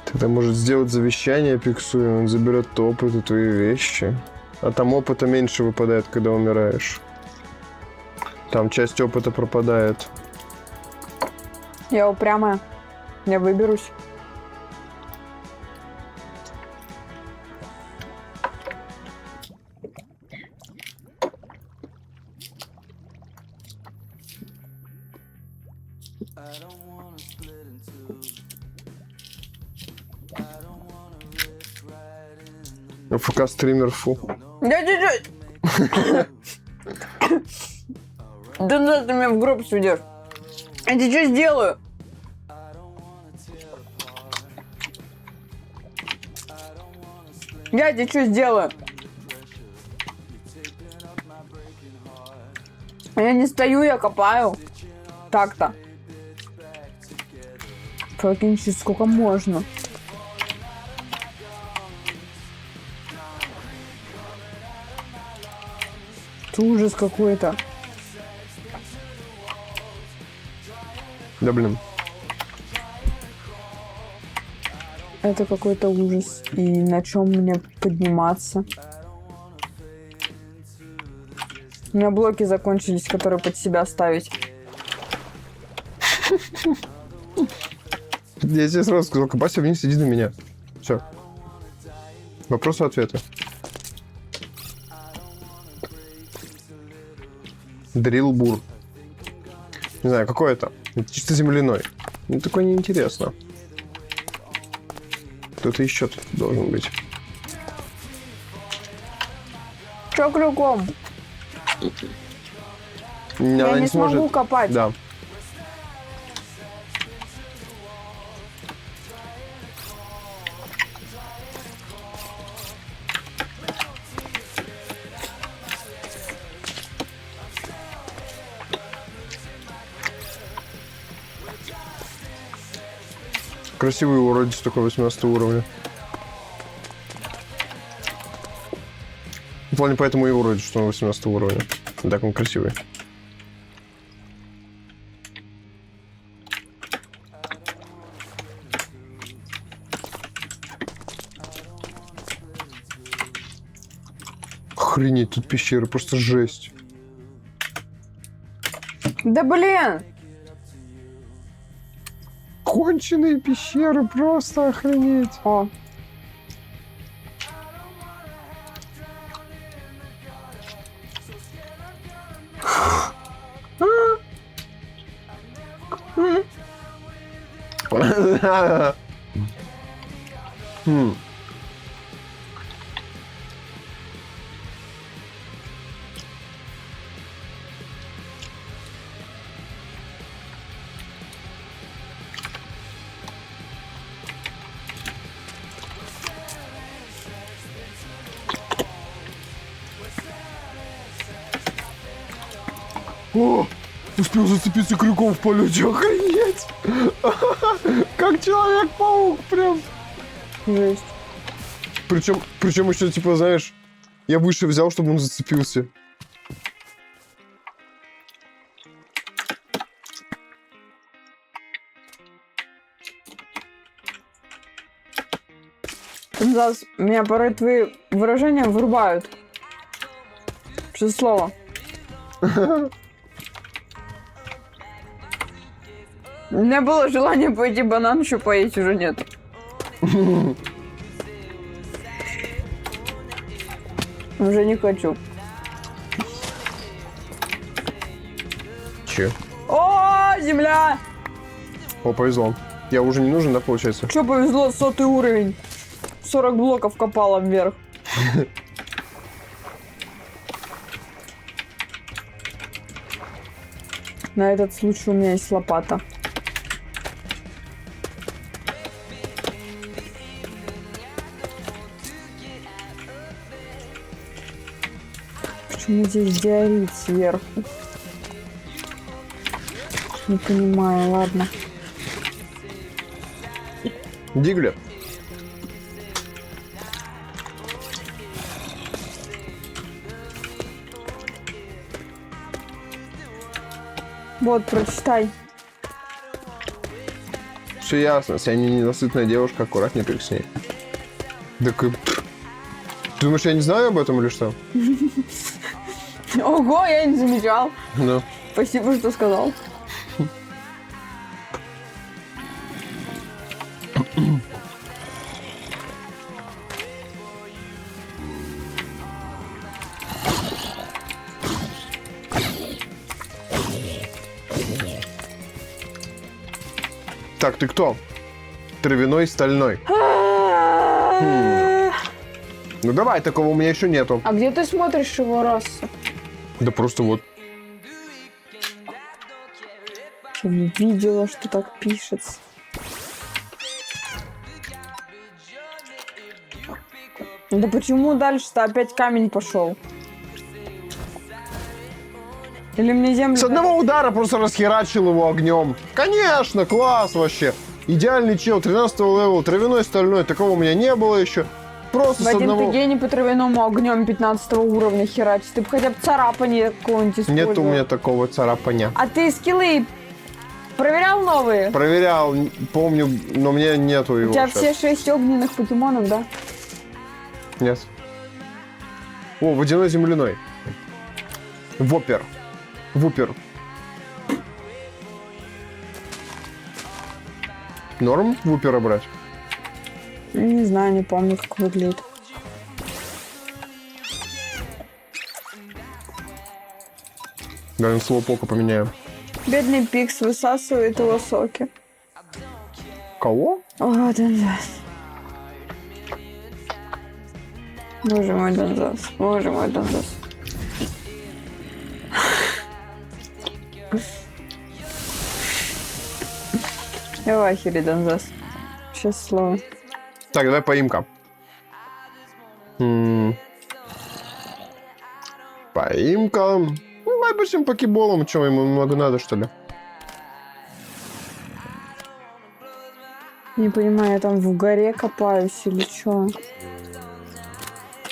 Тогда может сделать завещание Пиксу, он заберет опыт и твои вещи. А там опыта меньше выпадает, когда умираешь. Там часть опыта пропадает. Я упрямая. Я выберусь. ФК стример, фу. Я чуть-чуть. Да на ты меня в гроб сведешь. Я тебе что сделаю? Я тебе что сделаю? Я не стою, я копаю. Так-то. Прокиньте, сколько можно. Это ужас какой-то. Да блин. Это какой-то ужас. И на чем мне подниматься? У меня блоки закончились, которые под себя ставить. Я тебе сразу сказал, Кабася вниз, иди на меня. Все. Вопросы-ответы. Дрилбур. Не знаю, какой это? Это чисто земляной. Ну, такое неинтересно. Кто-то еще тут должен быть. Чё крюком? Я Она не смогу сможет. копать. Да. Красивый уродец такой 18 уровня. В плане поэтому и уродец, что он 18 уровня. Так он красивый. Охренеть, тут пещеры, просто жесть. Да блин! Конченые пещеры, просто охренеть. О, Хм. О, успел зацепиться крюком в полете, охренеть! Как Человек-паук, прям. жесть. Причем еще, типа, знаешь, я выше взял, чтобы он зацепился. Зас, меня порой твои выражения вырубают. Что за слово? У меня было желание пойти банан еще поесть, уже нет. Уже не хочу. Че? О, земля! О, повезло. Я уже не нужен, да, получается? Че повезло, 100 уровень. 40 блоков копала вверх. На этот случай у меня есть лопата. Почему здесь диорит сверху? Не понимаю, ладно. Диглет. Вот, прочитай. Все ясно. Если они ненасытная девушка, аккуратнее только с ней. Так и... Ты думаешь, я не знаю об этом или что? Ого, я не замечал. Ну. Спасибо, что сказал. Так, ты кто? Травяной, стальной. Ну давай, такого у меня еще нету. А где ты смотришь его расу? Да просто вот. Я не видела, что так пишется. Да почему дальше-то опять камень пошел? Или мне землю... С одного удара просто расхерачил его огнем. Конечно, класс вообще. Идеальный чел, 13 левел, травяной, стальной. Такого у меня не было еще. Просто с Вадим, одного... ты гений по травяному огнем 15 уровня херачить. Ты бы хотя бы царапание какое-нибудь использовал. Нет у меня такого царапания. А ты скиллы проверял новые? Проверял, помню, но у меня нету У его тебя сейчас. все 6 огненных покемонов, да? Нет. О, водяной земляной. Вопер. Вупер. Норм вупера брать? Не знаю, не помню, как выглядит. Даже слово пока поменяю. Бедный Пикс высасывает его соки. Кого? О, Донзас. Боже мой, Донзас. Боже мой, Донзас. Я в ахере, Донзас. Сейчас слово. Так, давай поимка. Поимка. Ну, давай большим покеболом. Что, ему много надо, что ли? Не понимаю, я там в горе копаюсь или что?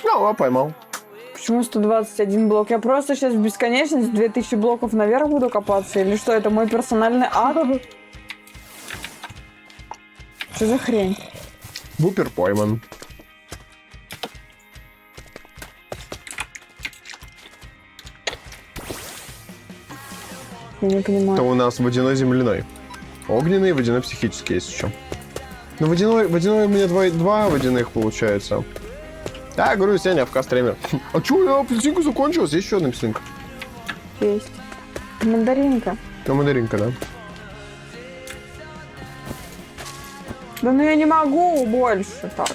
Ну, поймал. Почему 121 блок? Я просто сейчас в бесконечность 2000 блоков наверх буду копаться? Или что, это мой персональный ад? Что за хрень? Бупер пойман. Я не понимаю. Это у нас водяной земляной. Огненный и водяной психический есть еще. Ну, водяной у меня два водяных получается. Да, говорю, Сеня, ФК стример. А чё, я апельсинку закончилась? Есть еще одна апельсинка. Есть. Мандаринка. Ну, мандаринка, да. Да ну я не могу больше так.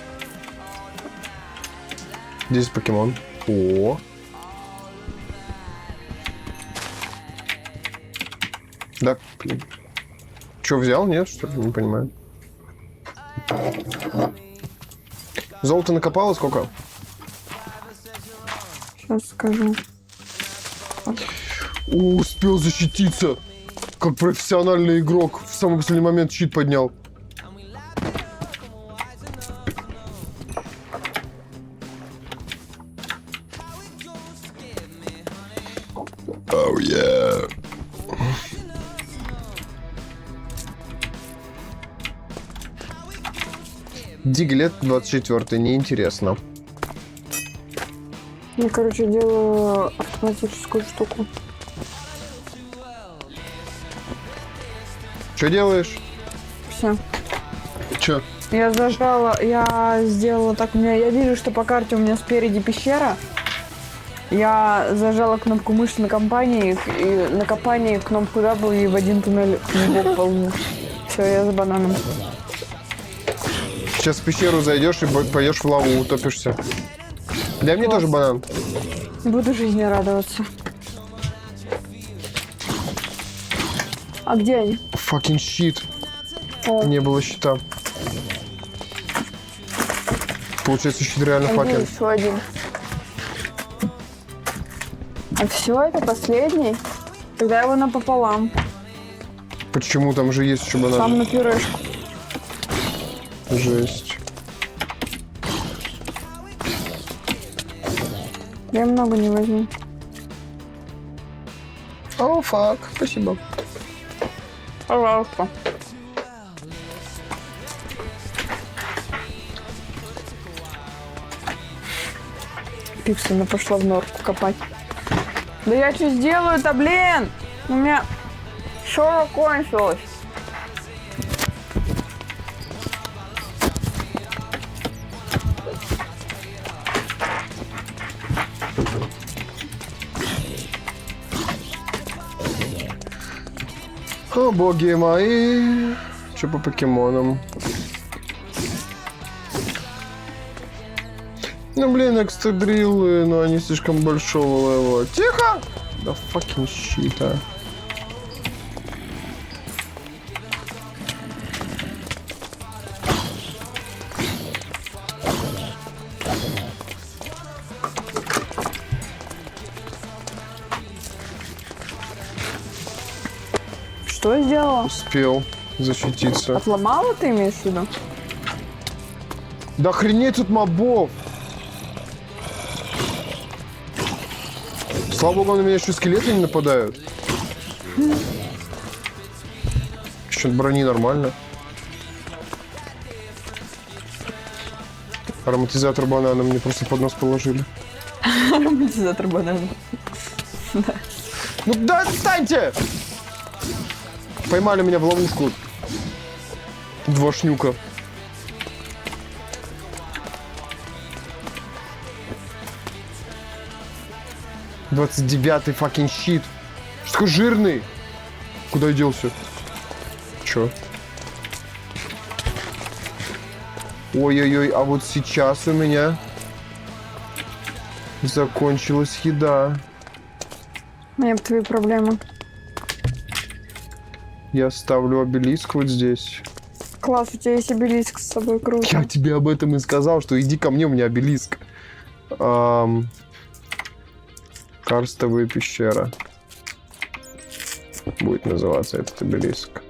Здесь покемон. О. Да, блин. Че, взял? Нет, что ли? Не понимаю. Золото накопало сколько? Сейчас скажу. Успел защититься. Как профессиональный игрок. В самый последний момент щит поднял. Oh, yeah. Диглет 24-й, неинтересно. Я, короче, делаю автоматическую штуку. Что делаешь? Все. Че? Я зажала, я сделала так, я вижу, что по карте у меня спереди пещера. Я зажала кнопку мыши на компании и на копании кнопку W и в один туннель в полну. Все, я за бананом. Сейчас в пещеру зайдешь и пойдешь в лаву, утопишься. Дай мне тоже банан. Буду жизни радоваться. А где они? Fucking щит. О, Не было щита. Получается, щит реально где факен. еще один? А все, это последний? Тогда его напополам. Почему там же есть еще банан? Сам на пюрешку. Жесть. Я много не возьму. О, фак. Спасибо. Пожалуйста. Пиксельно пошла в норку копать. Да я что сделаю-то, блин? У меня шоу кончилось. О, боги мои. Че по покемонам? Ну, блин, экстрадриллы, но они слишком большого левела. Тихо! Да fucking shit, а. Что я сделала? Успел защититься. Отломала, ты имеешь в виду? Да охренеть тут мобов! Слава богу, на меня еще скелеты не нападают. Счет брони нормально. Ароматизатор банана мне просто под нос положили. Ароматизатор банана. Ну да отстаньте! Поймали меня в ловушку. Два шнюка. $29-й fucking щит. Что такой жирный? Куда я делся? Чё? Ой-ой-ой, а вот сейчас у меня закончилась еда. Мне бы твои проблемы. Я ставлю обелиск вот здесь. Класс, у тебя есть обелиск с собой, круто. Я тебе об этом и сказал, что иди ко мне, у меня обелиск. Карстовая пещера. Будет называться этот обелиск.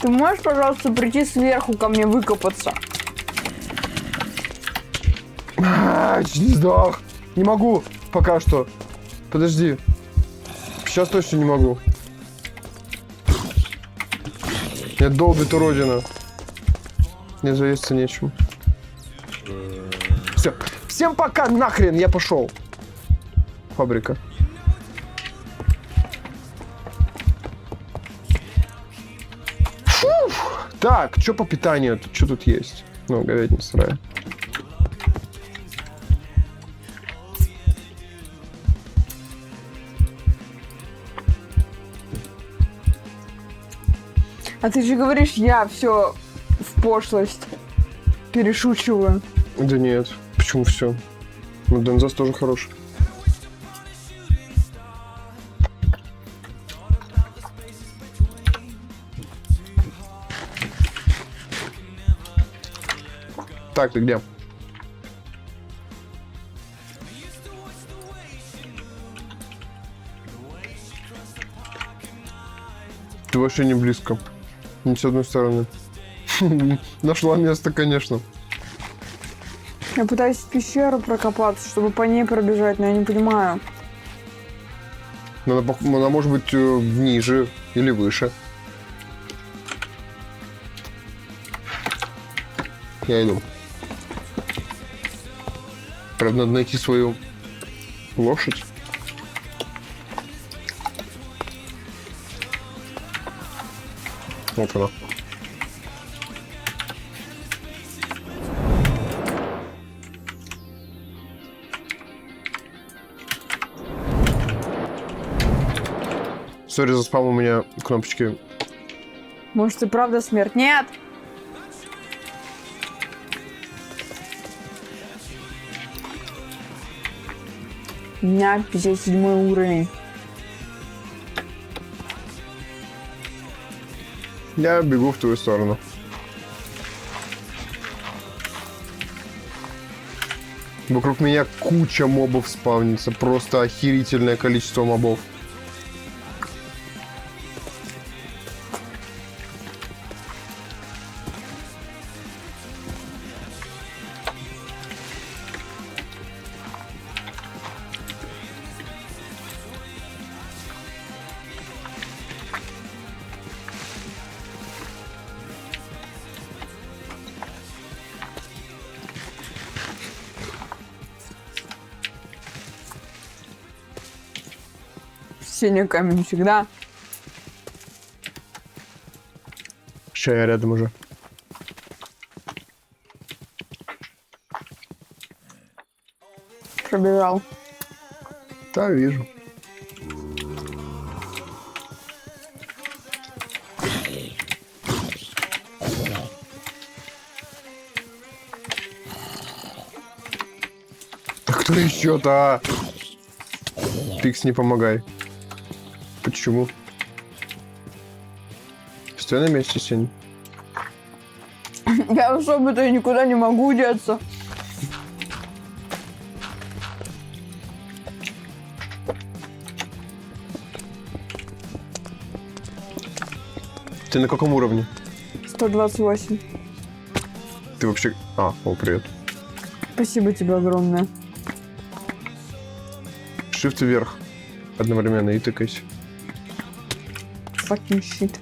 Ты можешь, пожалуйста, прийти сверху ко мне выкопаться? Чуть не сдох. Не могу пока что. Подожди. Сейчас точно не могу. Меня долбит уродина. Мне заесться нечем. Все. Всем пока, нахрен, я пошел. Фабрика. Фух. Так, что по питанию? Что тут есть? Ну, говядина сырая. А ты же говоришь, я все в пошлость перешучиваю. Да нет, почему все? Ну, Дензас тоже хороший. Так, ты где? Ты вообще не близко. Ни с одной стороны. Нашла место, конечно. Я пытаюсь в пещеру прокопаться, чтобы по ней пробежать, но я не понимаю. Но она может быть ниже или выше. Я иду. Правда, надо найти свою лошадь. Вот она. Сори за спам, у меня кнопочки. Может, и правда смерть? Нет! У меня 57 уровень. Я бегу в твою сторону. Вокруг меня куча мобов спавнится. Просто охерительное количество мобов. Синий камень всегда. Ща я рядом уже. Пробежал. Да, вижу. Да кто еще-то? А? Пикс, не помогай. Почему? Стой на месте, Сень. Я особо-то никуда не могу деться. Ты на каком уровне? 128. Ты вообще... А, о, привет. Спасибо тебе огромное. Shift вверх. Одновременно и тыкайся. Fucking shit.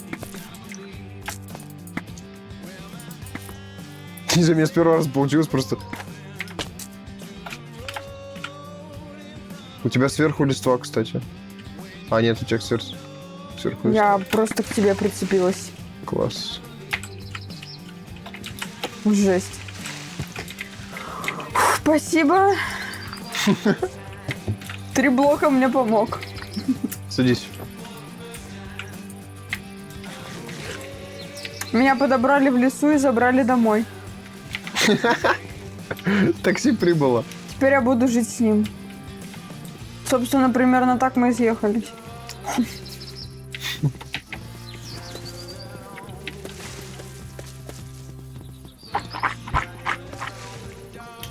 Не знаю, у меня с первого раза получилось просто... У тебя сверху листва, кстати. А, нет, у тебя сверху листва. Я просто к тебе прицепилась. Класс. Жесть. Спасибо. 3 блока мне помог. Садись. Меня подобрали в лесу и забрали домой. Такси прибыло. Теперь я буду жить с ним. Собственно, примерно так мы и съехались.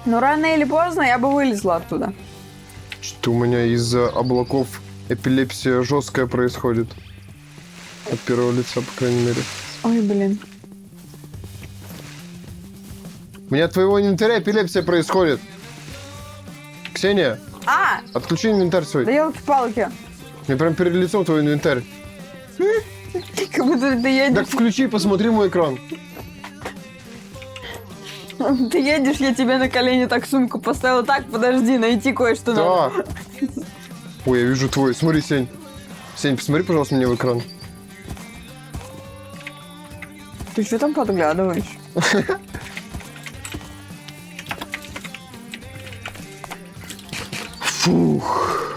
Но рано или поздно я бы вылезла оттуда. Что у меня из-за облаков эпилепсия жесткая происходит. От первого лица, по крайней мере. Ой, блин. У меня от твоего инвентаря эпилепсия происходит. Ксения, А! отключи инвентарь свой. Да елки-палки. Мне прям перед лицом твой инвентарь. Как будто ты едешь. Так включи и посмотри мой экран. Ты едешь, я тебе на колени так сумку поставила. Так, подожди, найти кое-что надо. Да. Ой, я вижу твой. Смотри, Сень. Сень, посмотри, пожалуйста, мне в экран. Ты что там подглядываешь? Фух.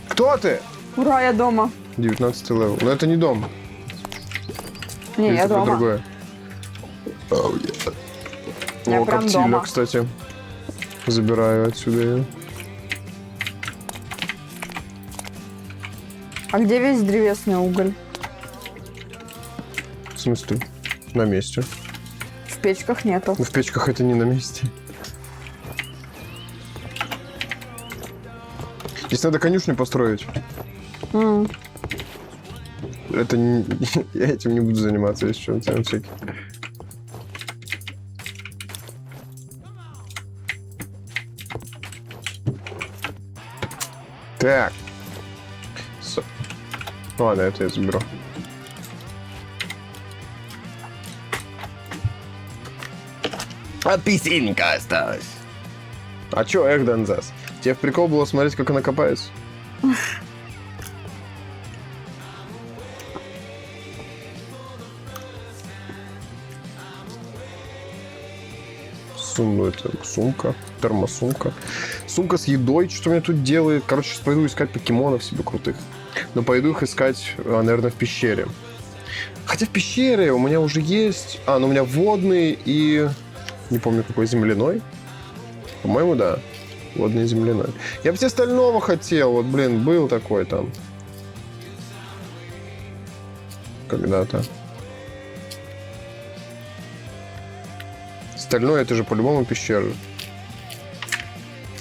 Кто ты? Ура, я дома. 19 левел. Но это не дом. Не, Или я это про дома. другое? Oh, yeah. Я О, прям коптильня, дома. кстати. Забираю отсюда ее. А где весь древесный уголь? В смысле? На месте. В печках нету. Но в печках это не на месте. Здесь надо конюшню построить. Это не... Я этим не буду заниматься, если что. Там всякие. Так. Ладно, это я заберу. Апельсинка осталась. А чё, эх, Донзас? Тебе в прикол было смотреть, как она копается? Это сумка, термосумка. Сумка с едой, что у меня тут делает. Короче, сейчас пойду искать покемонов себе крутых. Но пойду их искать, наверное, в пещере. Хотя в пещере у меня уже есть... ну у меня водный и... Не помню, какой, земляной. По-моему, да. Водный и земляной. Я бы все остального хотел. Вот, блин, был такой там. Когда-то. Остальное это же по-любому пещера.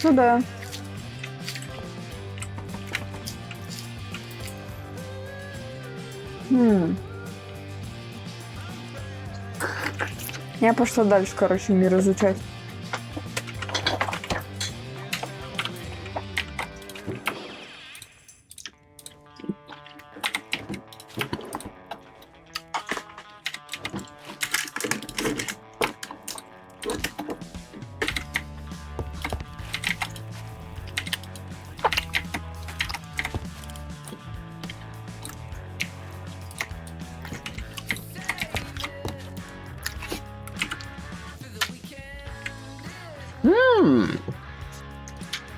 Ну да. Я пошла дальше, короче, мир изучать.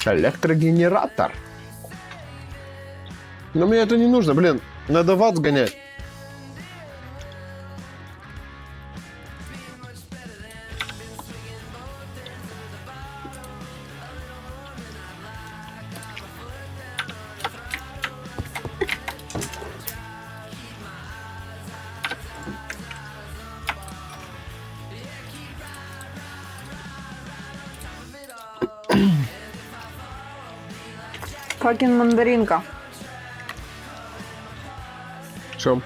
Электрогенератор. Но мне это не нужно, блин. Надо в ад сгонять. Факин мандаринка. Что?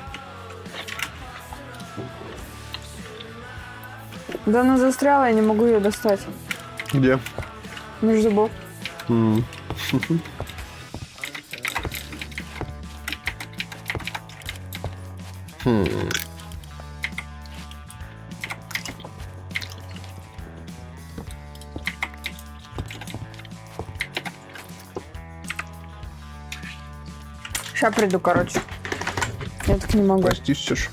Да она застряла, я не могу ее достать. Где? Между зубов. Сейчас приду, короче. Я так не могу. Почистишь?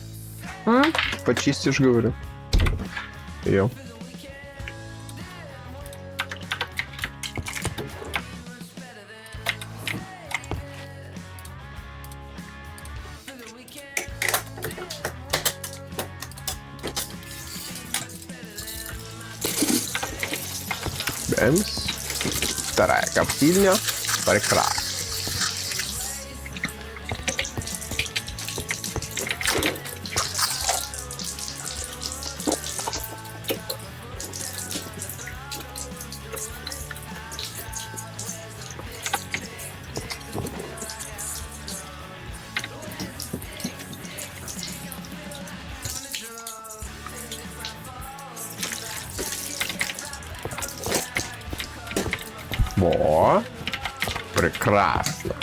Почистишь, говорю. Ее. Бэмс. Вторая коптильня. Прекрасно. Во. Прекрасно.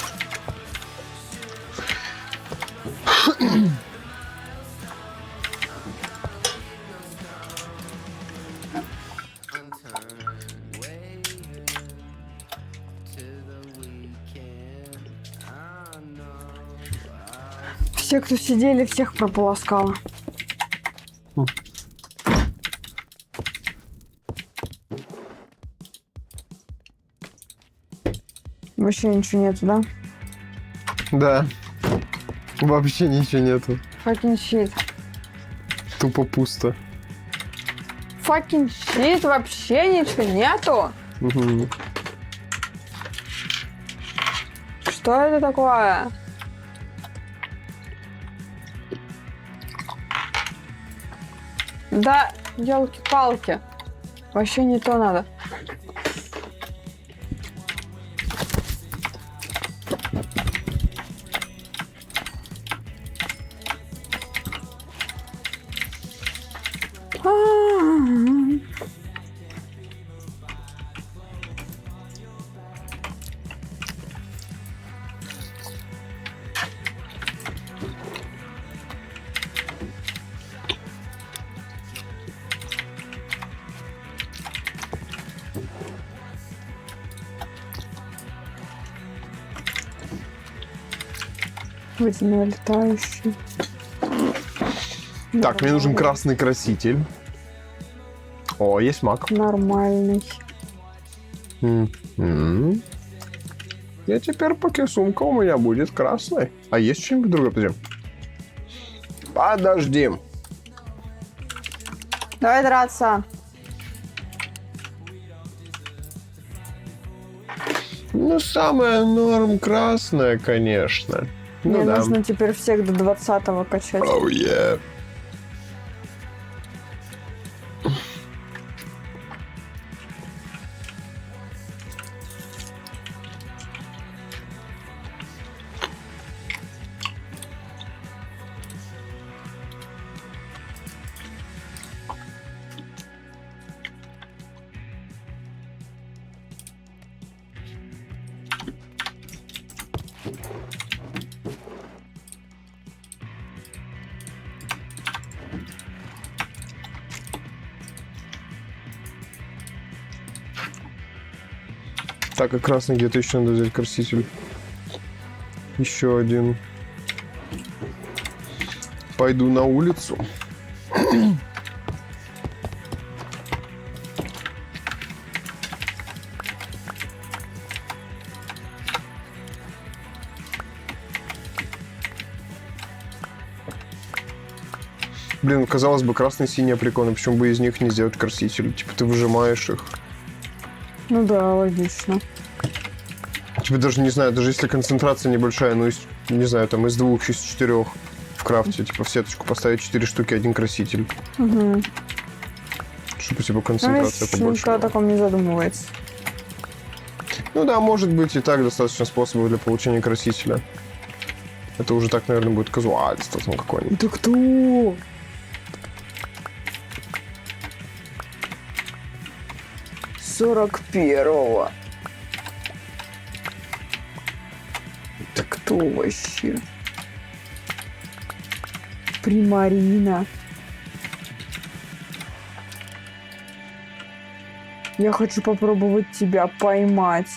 Все, кто сидели, всех прополоскала. Вообще ничего нету, да? Да. Вообще ничего нету. Fucking shit. Тупо пусто. Fucking shit, вообще ничего нету. Угу. Что это такое? Да, елки-палки. Вообще не то надо. Водяной летающий. Так, мне нужен красный краситель. О, есть мак. Нормальный. М-м. И теперь поки сумка у меня будет красной. А есть что-нибудь другое? Подожди. Давай драться. Ну, самая норм красная, конечно. Ну Мне да. нужно теперь всех до 20-го качать. Oh, yeah. Так, а красный где-то еще надо взять краситель. Еще один. Пойду на улицу. Блин, казалось бы, красный и синий прикольно, почему бы из них не сделать краситель? Типа ты выжимаешь их. Ну да, логично. Типа даже не знаю, даже если концентрация небольшая, ну, не знаю, там из 2, из 4 в крафте, типа в сеточку поставить 4 штуки, 1 краситель. Угу. Чтобы типа Ну, концентрация видишь, побольше. никто о таком не задумывается. Ну да, может быть и так достаточно способов для получения красителя. Это уже так, наверное, будет казуальство там какое-нибудь. Это кто? Сорок первого. Это кто вообще? Примарина. Я хочу попробовать тебя поймать.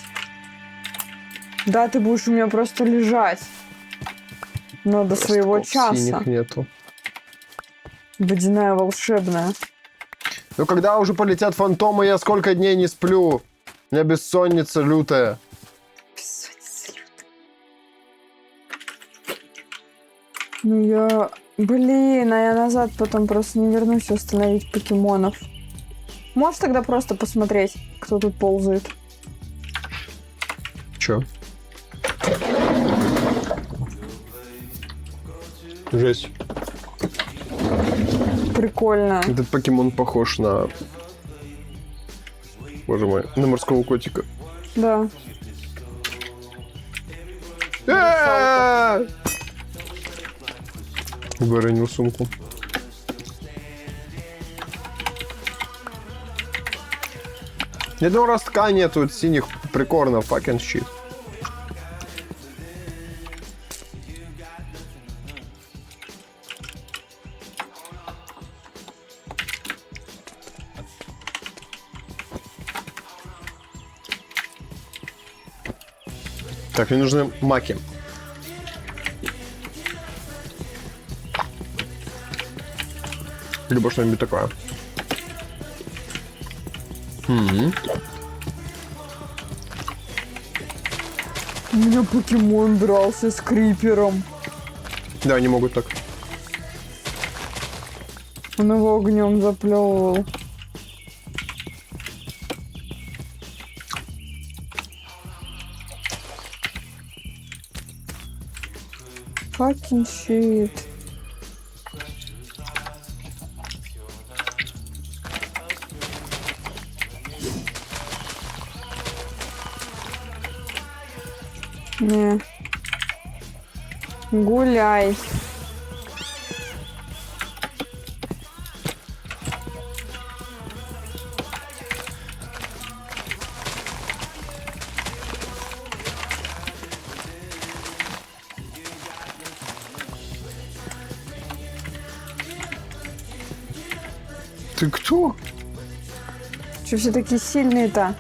Да, ты будешь у меня просто лежать. Но до своего Ростков часа. синих нету. Водяная волшебная. Ну когда уже полетят фантомы, я сколько дней не сплю. У меня бессонница лютая. Бессонница лютая. Ну я... Блин, а я назад потом просто не вернусь установить покемонов. Можешь тогда просто посмотреть, кто тут ползает? Чё? Жесть. Прикольно. Этот покемон похож на... Боже мой, на морского котика. Да. Выронил сумку. Ни одного ростка нету от синих прикорнов, fucking shit. Так, мне нужны маки. Либо что-нибудь такое. У меня покемон дрался с крипером. Да, они могут так. Он его огнем заплевывал. Fucking shit. Не. Гуляй. Ты кто? Что все такие сильные-то?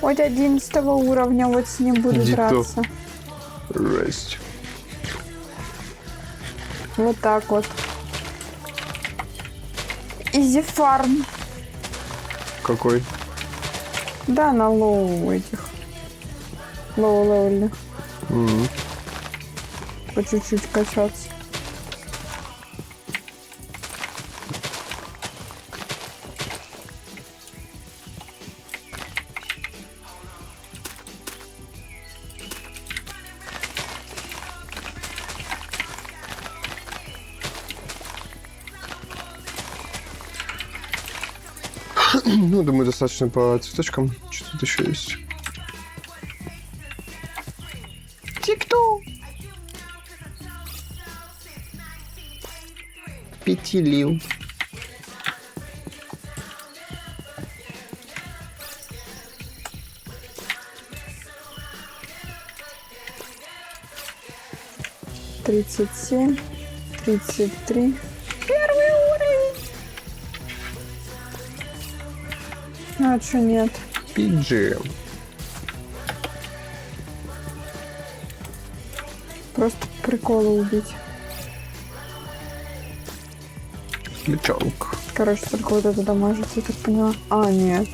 Вот 11 уровня, вот с ним буду Иди драться. Жесть. Вот так вот. Изи фарм. Какой? Да, на лоу этих. Лоу левельных. По чуть-чуть качаться. Ну, думаю, достаточно по цветочкам. Что тут еще есть? Тик-ту. Пятилил. Тридцать 37, 33. Первый уровень. Ну, а что нет? Пиджи. Просто приколы убить. Личонок. Короче, только вот это дамажит, я так поняла. А, нет.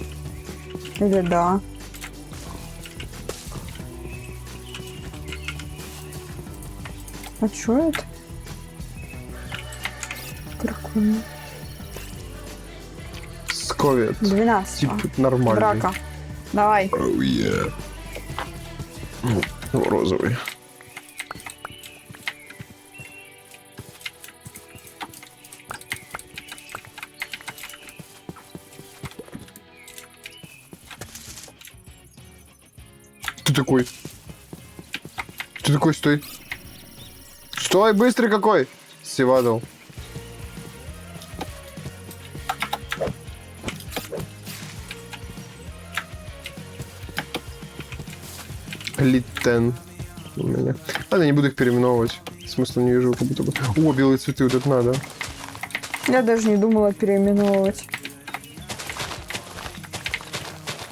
Или да. А чё это? Прикольно. Сковет. 12. Типа нормальный. Драка. Давай. Oh, yeah. Ну, розовый. Ты такой? Ты такой, стой. Стой, быстрый какой! Севадл. Литтен у меня. Ладно, не буду их переименовывать. Смысла не вижу, как будто бы. О, белые цветы, вот это надо. Я даже не думала переименовывать.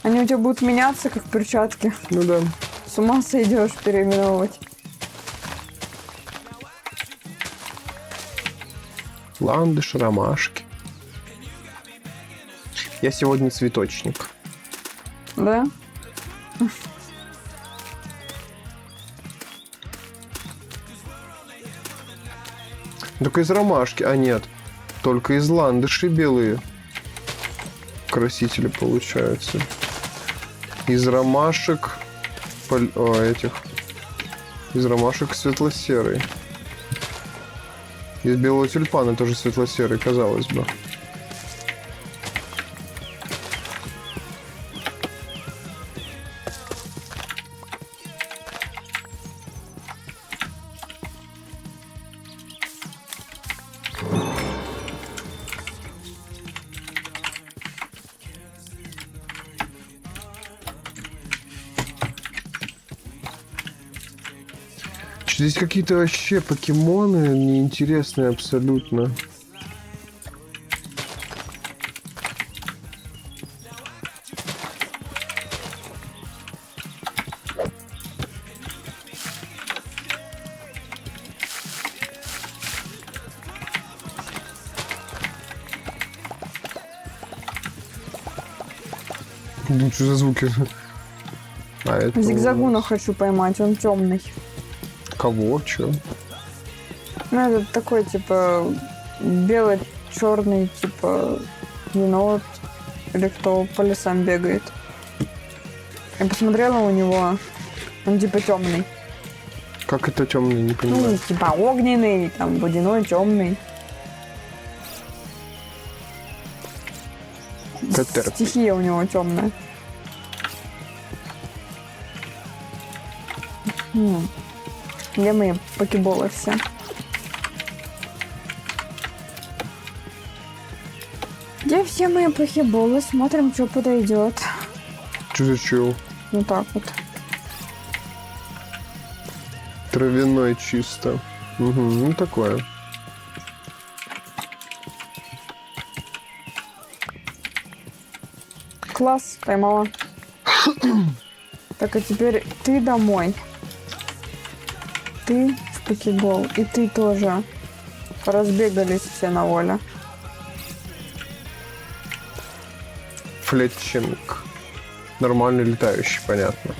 Они у тебя будут меняться, как перчатки. Ну да. С ума сойдешь переименовывать. Ландыш, ромашки. Я сегодня цветочник. Да? Только из ромашки. А нет. Только из ландышей белые красители получаются. Из ромашек... Из ромашек светло-серый. Из белого тюльпана тоже светло-серый, казалось бы. Здесь какие-то вообще покемоны неинтересные абсолютно. Ну, что за звуки? А, это Зигзагуна хочу поймать, он темный. Кого? Чё? Ну, это такой, типа, бело-черный, типа, енот. Или кто по лесам бегает. Я посмотрела у него, он типа темный. Как это темный, не понимаю. Ну, типа огненный, там, водяной, темный. Катер. Стихия у него темная. Где мои покеболы все? Где все мои покеболы? Смотрим, что подойдет. Что за чел? Ну так вот. Травяной чисто. Угу, ну такое. Класс, поймала. Так, а теперь ты домой. Ты в покебол. И ты тоже. Разбегались все на воле. Флетчинг. Нормальный летающий, понятно.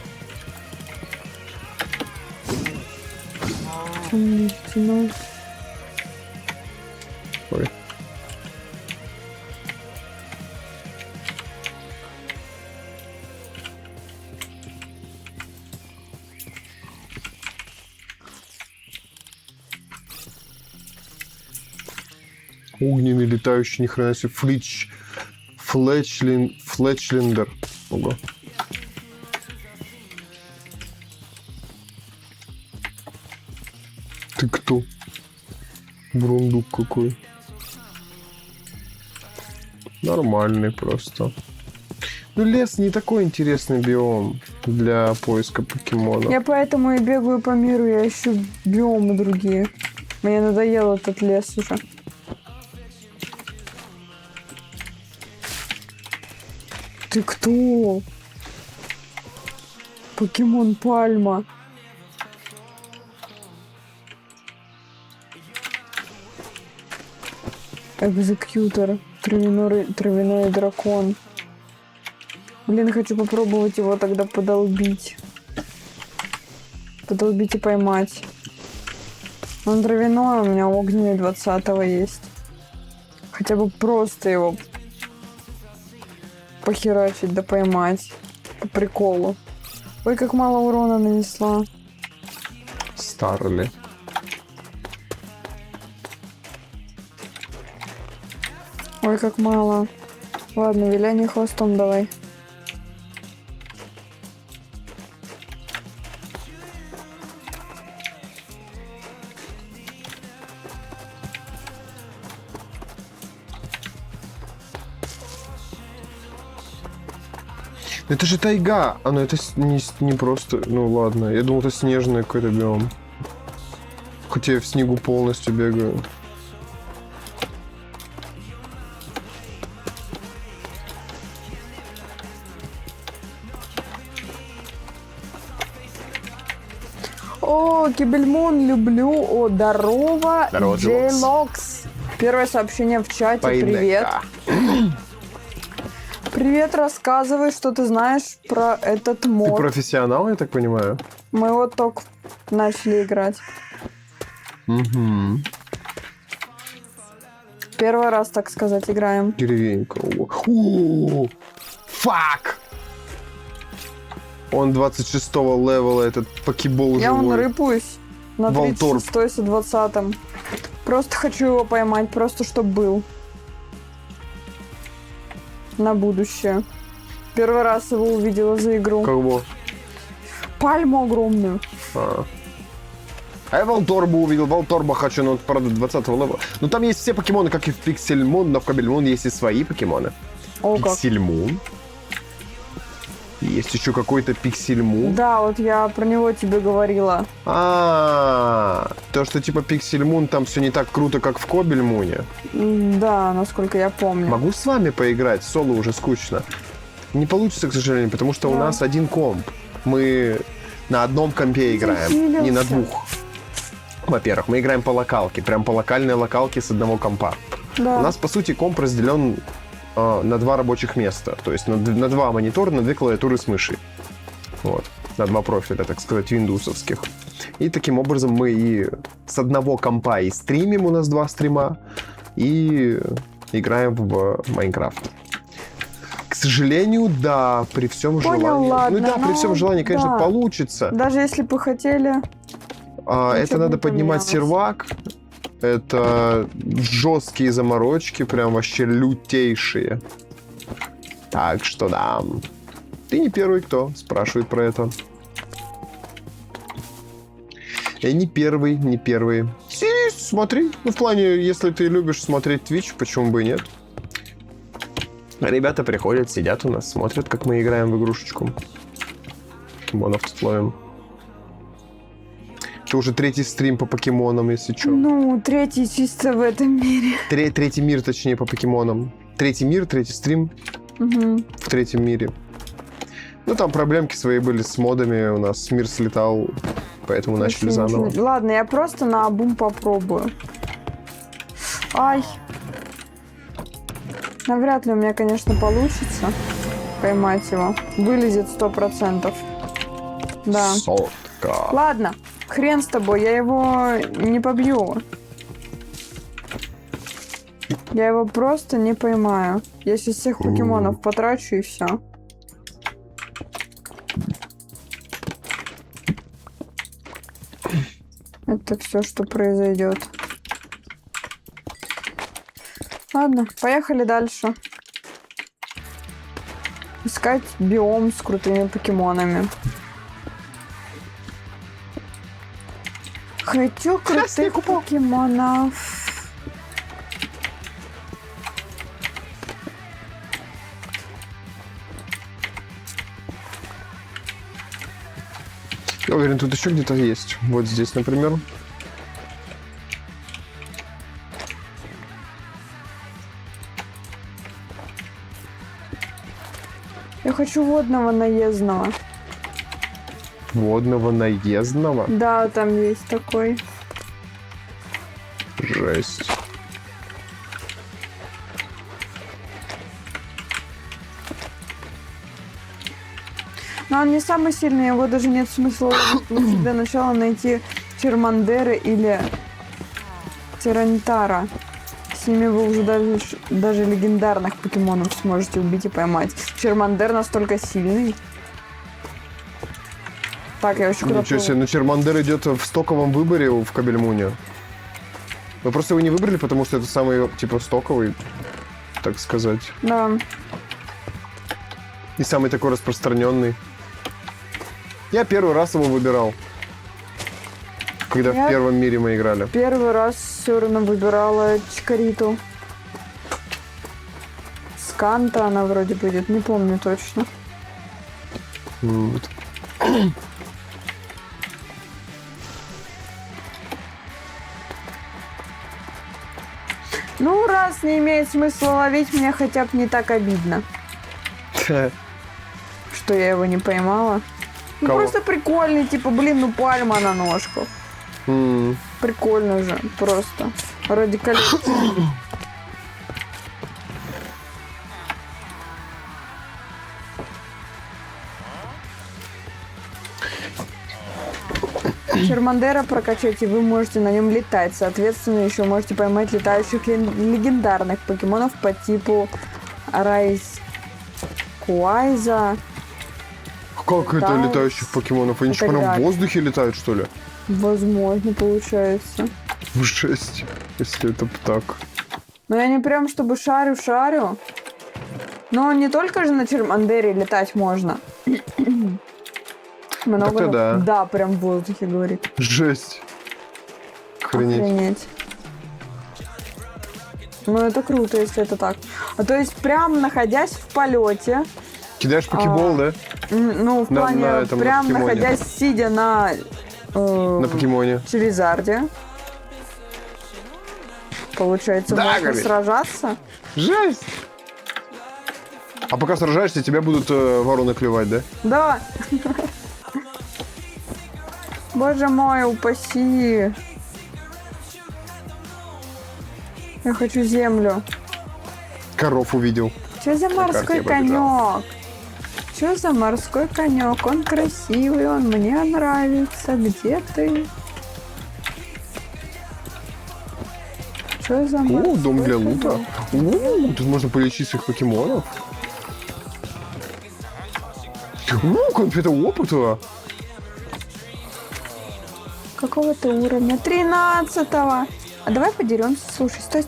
Темный. Ой. Огненный летающий, ни хрена себе. Флетчлиндер. Ого. Ты кто? Бурундук какой. Нормальный просто. Ну, лес не такой интересный биом для поиска покемонов. Я поэтому и бегаю по миру, я ищу биомы другие. Мне надоел этот лес уже. Ты кто? Покемон Пальма. Экзекьютор. Травяной дракон. Блин, хочу попробовать его тогда подолбить. Подолбить и поймать. Он травяной, у меня огненный 20-го есть. Хотя бы просто его похерачить да поймать. По приколу. Ой, как мало урона нанесла. Старли. Ой, как мало. Ладно, виляй хвостом давай. Это же тайга. А, ну это не просто... Ну ладно, я думал, это снежный какой-то биом. Хотя я в снегу полностью бегаю. О, Кибельмон, люблю. О, здорово. Здорово, Джейлокс. Первое сообщение в чате. Пайнека. Привет. Привет, рассказывай, что ты знаешь про этот Ты мод. профессионал, я так понимаю? Мы вот только начали играть. Угу. Первый раз, так сказать, играем. Деревенька. О, фак! Он 26-го левела, этот покебол Я вон живой. рыпаюсь на Волторп. 36-й с 20-м. Просто хочу его поймать, просто чтоб был. На будущее. Первый раз его увидела за игру. Кого? Пальму огромную. А я Волторба увидел. Волторба хочу, но он, правда, 20-го левела. Но там есть все покемоны, как и в Пиксельмун, но в Кабельмун есть и свои покемоны. О, как. Пиксельмун. Есть еще какой-то Пиксельмун. Да, вот я про него тебе говорила. То, что типа Пиксельмун, там все не так круто, как в Кобельмуне. Да, насколько я помню. Могу с вами поиграть? Соло уже скучно. Не получится, к сожалению, потому что у Да. нас один комп. Мы на одном компе играем, не на Захилился. двух. Во-первых, мы играем по локалке, прям по локальной локалке с одного компа. Да. У нас, по сути, комп разделен на два рабочих места. То есть на два монитора, на две клавиатуры с мышей. Вот. На два профиля, так сказать, виндовсовских. И таким образом мы и с одного компа и стримим, у нас два стрима, и играем в Майнкрафт. К сожалению, да, при всем Понял, желании. ладно, ну да, при всем ну, желании, конечно, да. получится. Даже если бы хотели... Это Ничего надо не поднимать поменялось. сервак. Это жесткие заморочки, прям вообще лютейшие. Так что да. Ты не первый, кто спрашивает про это. Не первый, не первый. Смотри. Ну, в плане, если ты любишь смотреть Twitch, почему бы и нет? Ребята приходят, сидят у нас, смотрят, как мы играем в игрушечку. Покемонов тут ловим. Это уже третий стрим по покемонам, если что. Ну, третий чисто в этом мире. Третий мир, точнее, по покемонам. Третий мир, третий стрим Угу. в третьем мире. Ну, там проблемки свои были с модами. У нас мир слетал, поэтому начали заново. Ладно, я просто наобум попробую. Ай. Навряд ли у меня, конечно, получится поймать его. Вылезет 100%. Да. Сотка. Ладно, хрен с тобой, я его не побью. Я его просто не поймаю. Я сейчас всех покемонов потрачу и все. Это все, что произойдет. Ладно, поехали дальше. Искать биом с крутыми покемонами. Хочу крутых покемонов. Я уверен, тут еще где-то есть. Вот здесь, например. Я хочу водного наездного. Водного наездного. Да, там есть такой. Жесть. Но он не самый сильный, его даже нет смысла ловить. Лучше для начала найти Чермандера или Тиранитара. С ними вы уже даже легендарных покемонов сможете убить и поймать. Чермандер настолько сильный. Так, я еще Ничего себе, ну Чермандер идет в стоковом выборе в Кабельмуне. Вы просто его не выбрали, потому что это самый, типа, стоковый, так сказать. Да. И самый такой распространенный. Я первый раз его выбирал. Когда Я в первом мире мы играли. Первый раз все равно выбирала Чикариту. Сканта она вроде будет, не помню точно. Вот. Ну, раз не имеет смысла ловить, мне хотя бы не так обидно, что я его не поймала. Ну, Кого? просто прикольный, типа, блин, ну пальма на ножках. Прикольно же, просто. Ради коллекции. Чермандера прокачать, и вы можете на нем летать. Соответственно, еще можете поймать летающих легендарных покемонов по типу Райскуайза. Как это Да. летающих покемонов? Они Это что, прям в реально. воздухе летают, что ли? Возможно, получается. Жесть, если это так. Но я не прям чтобы шарю. Но не только же на Чермандере летать можно. Много. Так-то да. Да, прям в воздухе, говорит. Жесть. Охренеть. Охренеть. Ну, это круто, если это так. А то есть, прям находясь в полете, Кидаешь покебол, да? ну, в На- плане, на этом, на прям покемоне. находясь, сидя на На покемоне. Черезарде, получается, Да, можно говорит. сражаться. Жесть. А пока сражаешься, тебя будут вороны клевать, да? Да. Боже мой, упаси. Я хочу землю. Коров увидел. Что за морской карте я побежал. конек? Что за морской конек? Он красивый, он мне нравится. Где ты? Что за О, морской дом для конек? лута. О, тут можно полечить своих покемонов. О, конфета опыта. Какого ты уровня? 13-го. А давай подеремся. Слушай, стой.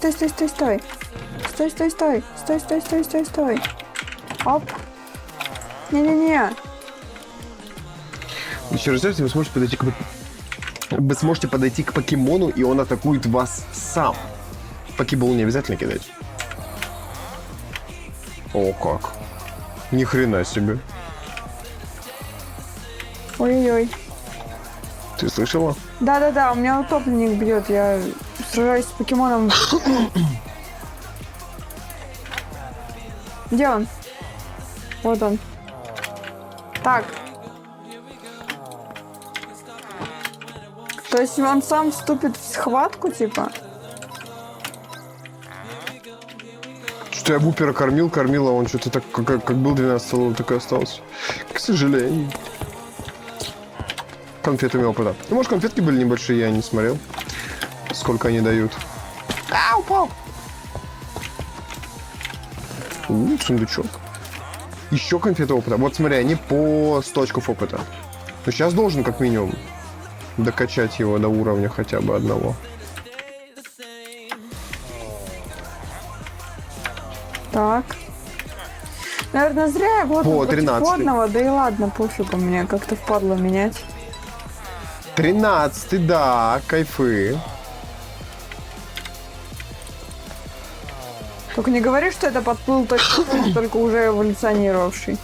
Стой. Оп. Не-не-не. Еще раз, вы сможете подойти к... Вы сможете подойти к покемону, и он атакует вас сам. Покебол не обязательно кидать. О, как. Ни хрена себе. Ой-ой-ой. Ты слышала? Да, у меня утопленник бьет. Я сражаюсь с покемоном. Где он? Вот он. Так. То есть он сам вступит в схватку, типа? Что я Бупера кормил, а он что-то так, как был 12 лет, так и остался. К сожалению. Конфетами опыта. Ну, может, конфетки были небольшие, я не смотрел. Сколько они дают. А, упал! Сундучок. Еще конфеты опыта. Вот смотри, они по 100 очков опыта. Ну, сейчас должен, как минимум, докачать его до уровня хотя бы одного. Так. Наверное, зря я вот О, против 13-й. водного, да и ладно, пофигу, мне как-то впадло менять. 13-й, да, кайфы. Только не говори, что это подплыл только уже эволюционировавший.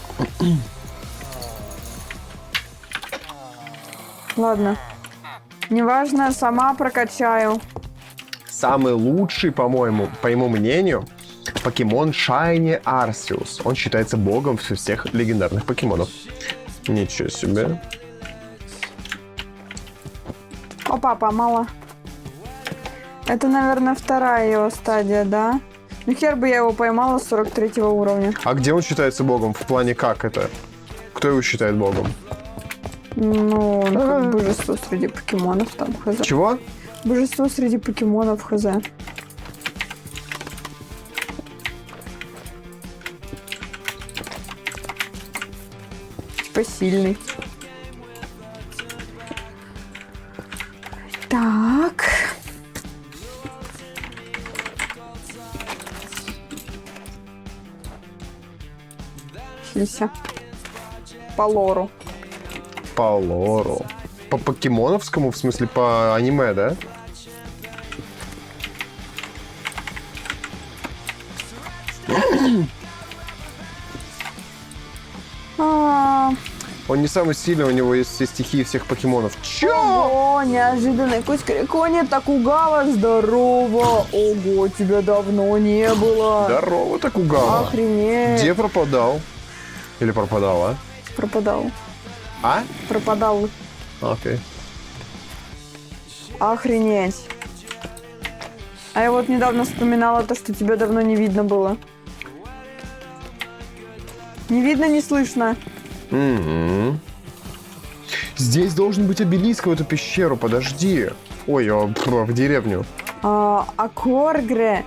Ладно. Неважно, сама прокачаю. Самый лучший, по-моему, по моему мнению, покемон Шайни Арсиус. Он считается богом всех легендарных покемонов. Ничего себе. Опа, помало. Это, наверное, вторая его стадия, да? Ну хер бы я его поймала с 43 уровня. А где он считается богом? В плане как это? Кто его считает богом? Ну, он как божество среди покемонов там, хз. Чего? Божество среди покемонов, хз. Типа сильный. Так. Хилься. По лору. По лору. По покемоновскому, в смысле, по аниме, да? А, Он не самый сильный, у него есть все стихии всех покемонов. Чё? Ого, неожиданный Кузькариконе, Такугава, здорово! Ого, тебя давно не было. Здорово, Такугава. Охренеть. Где пропадал? Или пропадала? Пропадал. А? Пропадал. Окей. Охренеть. А я вот недавно вспоминала то, что тебя давно не видно было. Не видно, не слышно. Угу. Здесь должен быть обелиск в эту пещеру, подожди. Ой, в деревню. Акоргре.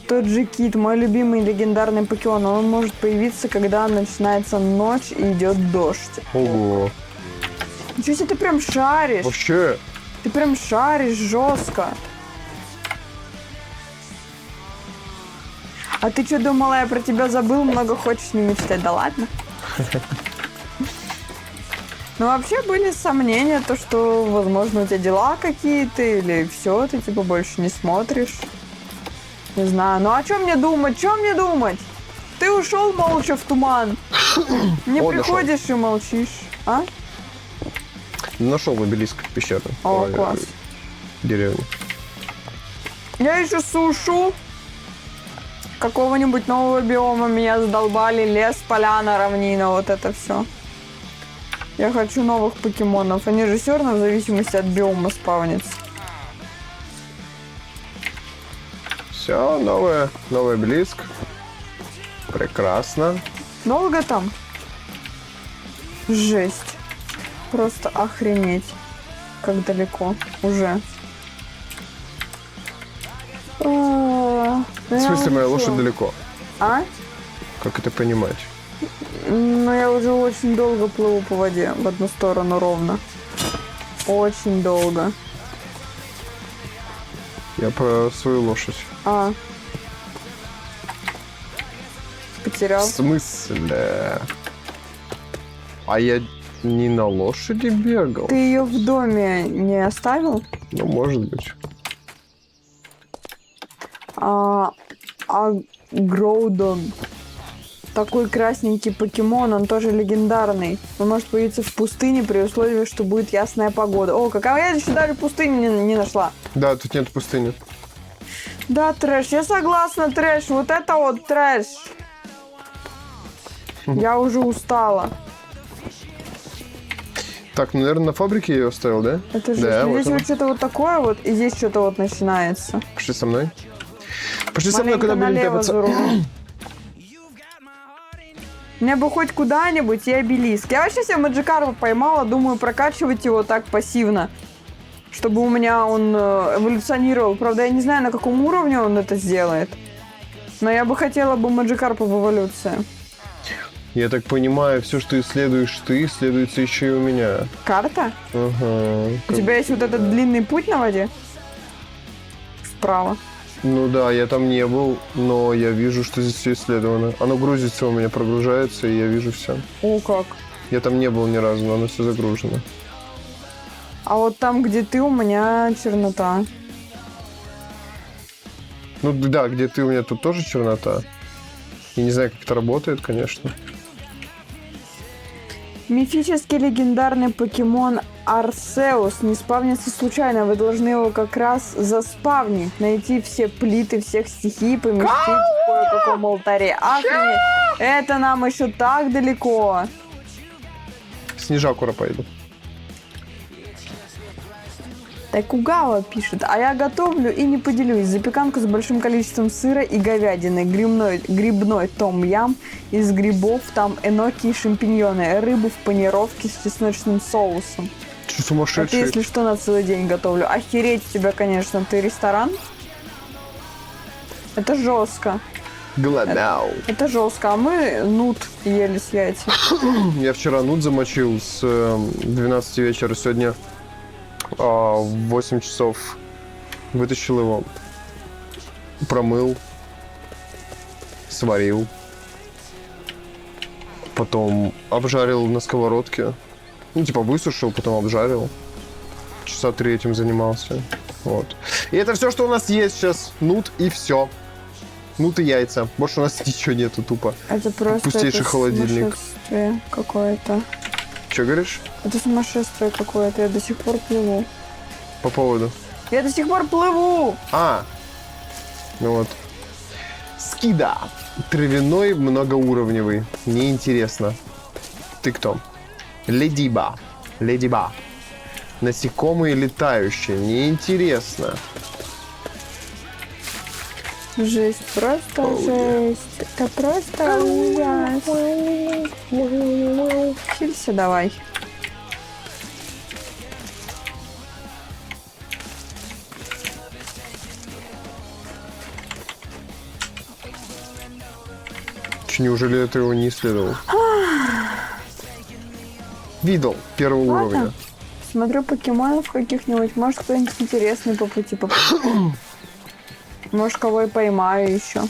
Тот же кит, мой любимый легендарный покемон. Он может появиться, когда начинается ночь и идет дождь. Ого. Ничего себе, ты прям шаришь. Вообще. Ты прям шаришь жестко. А ты что думала, я про тебя забыл, много хочешь не мечтать? Да ладно. Ну, вообще были сомнения, то, что, возможно, у тебя дела какие-то, или все, ты, типа, больше не смотришь. Не знаю. Ну, а что мне думать? Что мне думать? Ты ушел молча в туман. Не Он приходишь и молчишь. А? Нашел обелиск пещеры. О, класс. Деревню. Я ищу сушу. Какого-нибудь нового биома. Меня задолбали. Лес, поляна, равнина. Вот это все. Я хочу новых покемонов. Они же все равно в зависимости от биома спавнятся. Все, новый обелиск. Прекрасно. Долго там? Жесть. Просто охренеть. Как далеко уже. В смысле, моя лошадь далеко? А? Как это понимать? Ну, я уже очень долго плыву по воде в одну сторону ровно. Очень долго. Я про свою лошадь. Потерял. В смысле? А я не на лошади бегал? Ты ее в доме не оставил? Ну, может быть. Гроудон. Такой красненький покемон, он тоже легендарный. Он может появиться в пустыне при условии, что будет ясная погода. О, какая я еще даже пустыни не нашла. Да, тут нет пустыни. Да, трэш, я согласна, трэш. Вот это вот трэш. Я уже устала. Так, ну, наверное, на фабрике я ее оставил, да? Это же Да, вот здесь она. вот что-то вот такое вот, и здесь что-то вот начинается. Пошли со мной. Пошли со мной, Маленько куда будем налево топаться. за рулем. Мне бы хоть куда-нибудь и обелиск. Я вообще себе Маджикарпа поймала, думаю прокачивать его так пассивно, чтобы у меня он эволюционировал. Правда, я не знаю, на каком уровне он это сделает. Но я бы хотела бы Маджикарпа в эволюции. Я так понимаю, все, что исследуешь ты, исследуется еще и у меня. Карта? Ага. У тебя есть вот этот длинный путь на воде? Вправо. Ну да, я там не был, но я вижу, что здесь все исследовано. Оно грузится у меня, прогружается, и я вижу все. О, как. Я там не был ни разу, но оно все загружено. А вот там, где ты, у меня чернота. Ну да, где ты, у меня тут тоже чернота. Я не знаю, как это работает, конечно. Мифический легендарный покемон Арсеус не спавнится случайно. Вы должны его как раз заспавнить. Найти все плиты всех стихий, поместить в кое-каком алтаре. Охренеть! Это нам еще так далеко. Снежакура пойду. Тайкугава пишет. А я готовлю и не поделюсь. Запеканку с большим количеством сыра и говядины. Грибной том-ям из грибов. Там эноки и шампиньоны. Рыбу в панировке с чесночным соусом. Че, сумасшедший? Это если что, на целый день готовлю. Охереть тебя, конечно. Ты ресторан? Это жестко. Голодал. Это жестко. А мы нут ели с яйцами. Я вчера нут замочил с 12 вечера. Сегодня в 8 часов вытащил его, промыл, сварил, потом обжарил на сковородке. Ну, типа высушил, потом обжарил. Часа 3 этим занимался. Вот. И это все, что у нас есть сейчас. Нут и все. Нут и яйца. Больше у нас ничего нету, тупо. Это просто Пустейший это холодильник. сумасшествие какое-то. Че говоришь? Это сумасшествие какое-то. Я до сих пор плыву. По поводу? Я до сих пор плыву! Ну вот. Скида. Травяной, многоуровневый. Неинтересно. Ты кто? Ледиба. Ледиба. Насекомые летающие. Неинтересно. Жесть, просто жесть. Это просто ужас. Хилься давай. Неужели это его не исследовал? Видел первого Ладно. уровня. Смотрю покемонов каких-нибудь. Может, кто-нибудь интересный по пути попадет. Может, кого и поймаю еще.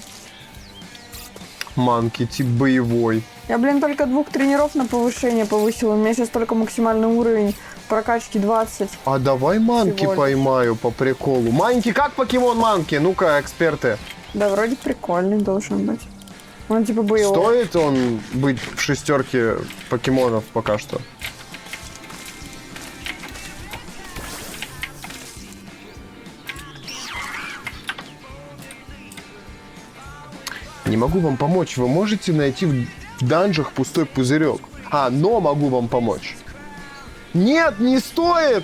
Манки, тип боевой. Я, блин, только 2 тренеров на повышение повысила. У меня сейчас только максимальный уровень прокачки 20. А давай манки Всего лишь. поймаю по приколу. Манки, как покемон манки? Ну-ка, эксперты. Да, вроде прикольный должен быть. Он типа боевой. Стоит он быть в 6 покемонов пока что? Не могу вам помочь. Вы можете найти в данжах пустой пузырек. Но могу вам помочь. Нет, не стоит!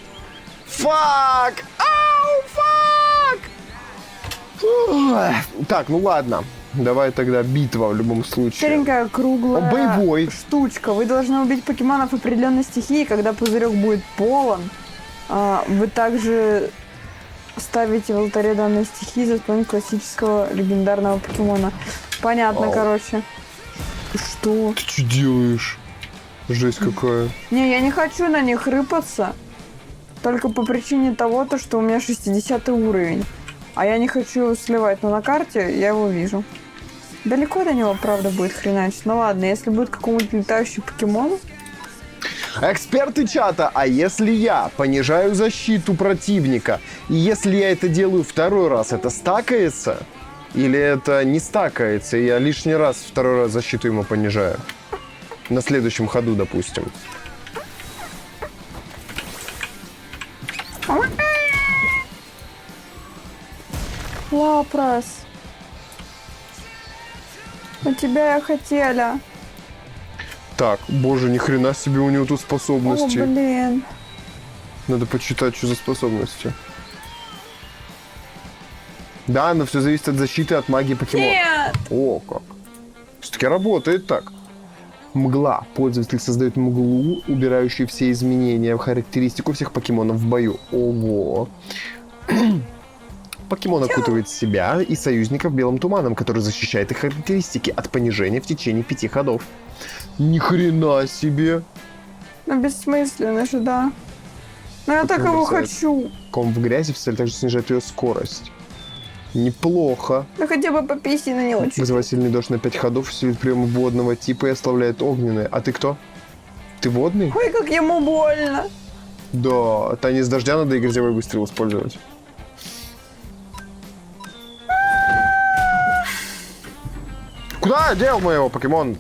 Фак! Ау, фак! Так, ну ладно. Давай тогда битва в любом случае. Серенькая круглая Боевой. штучка. Вы должны убить покемонов определенной стихии. Когда пузырек будет полон, вы также ставите в алтаре данной стихии заслонить классического легендарного покемона. Понятно, Вау. короче. Что? Ты что делаешь? Жесть какая. Не, я не хочу на них рыпаться. Только по причине того, что у меня 60 уровень. А я не хочу его сливать, но на карте я его вижу. Далеко до него, правда, будет хреначить. Ну ладно, если будет какой-нибудь летающий покемон. Эксперты чата, а если я понижаю защиту противника, и если я это делаю второй раз, это стакается? Или это не стакается, и я лишний раз второй раз защиту ему понижаю? На следующем ходу, допустим. Лапрос. У тебя я хотела. Так, боже, ни хрена себе у него тут О, способности. блин. Надо почитать, что за способности. Да, но все зависит от защиты, от магии покемона. Нет! О, как. Все-таки работает так. Мгла. Пользователь создает мглу, убирающую все изменения в характеристику всех покемонов в бою. Ого. Покемон окутывает себя и союзников белым туманом, который защищает их характеристики от понижения в течение 5 ходов. Ни хрена себе. Ну, бессмысленно же, да. Но я так его бросает. хочу. Ком в грязи в цель также снижает ее скорость. Неплохо. Да хотя бы пописи на него чуть. Вызывает сильный дождь на 5 ходов, усиливает приемы водного типа и ослабляет огненные. А ты кто? Ты водный? Ой, как ему больно. Да, танец дождя надо и грязевой выстрел использовать. Куда я дел моего покемон?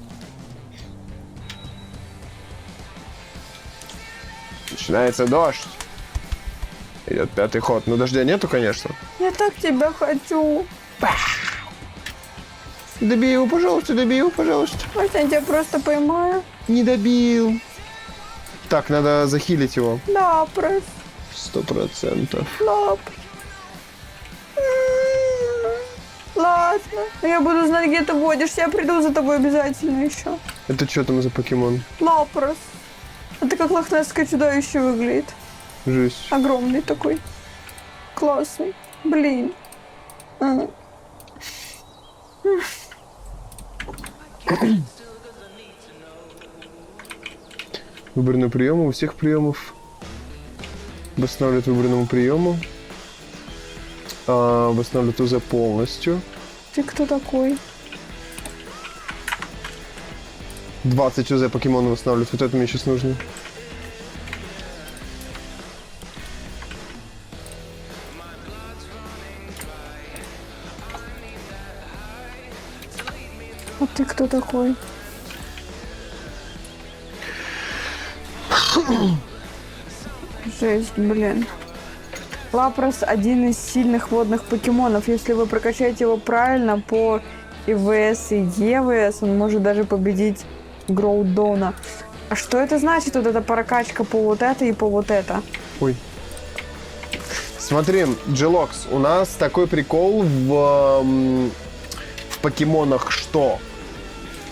Начинается дождь. Идет 5-й ход. Но дождя нету, конечно. Я так тебя хочу. Добей его, пожалуйста, добей его, пожалуйста. Может, я тебя просто поймаю? Не добил. Так, надо захилить его. Да, просто 100%. лап. Ладно. Я буду знать, где ты водишься. Я приду за тобой обязательно еще. Это что там за покемон? Лапрос. Это как лохнесское чудовище выглядит. Жесть. Огромный такой. Классный. Блин. Выборный прием у всех приемов. Восстанавливает выбранному приему. Восстанавливает УЗ полностью. Ты кто такой? 20 УЗ покемона восстанавливает. Вот это мне сейчас нужно. А ты кто такой? Жесть, блин. Лапрос один из сильных водных покемонов. Если вы прокачаете его правильно по ИВС и ЕВС, он может даже победить Гроудона. А что это значит, вот эта прокачка по вот это и по вот это? Ой. Смотри, Джилокс, у нас такой прикол в покемонах, что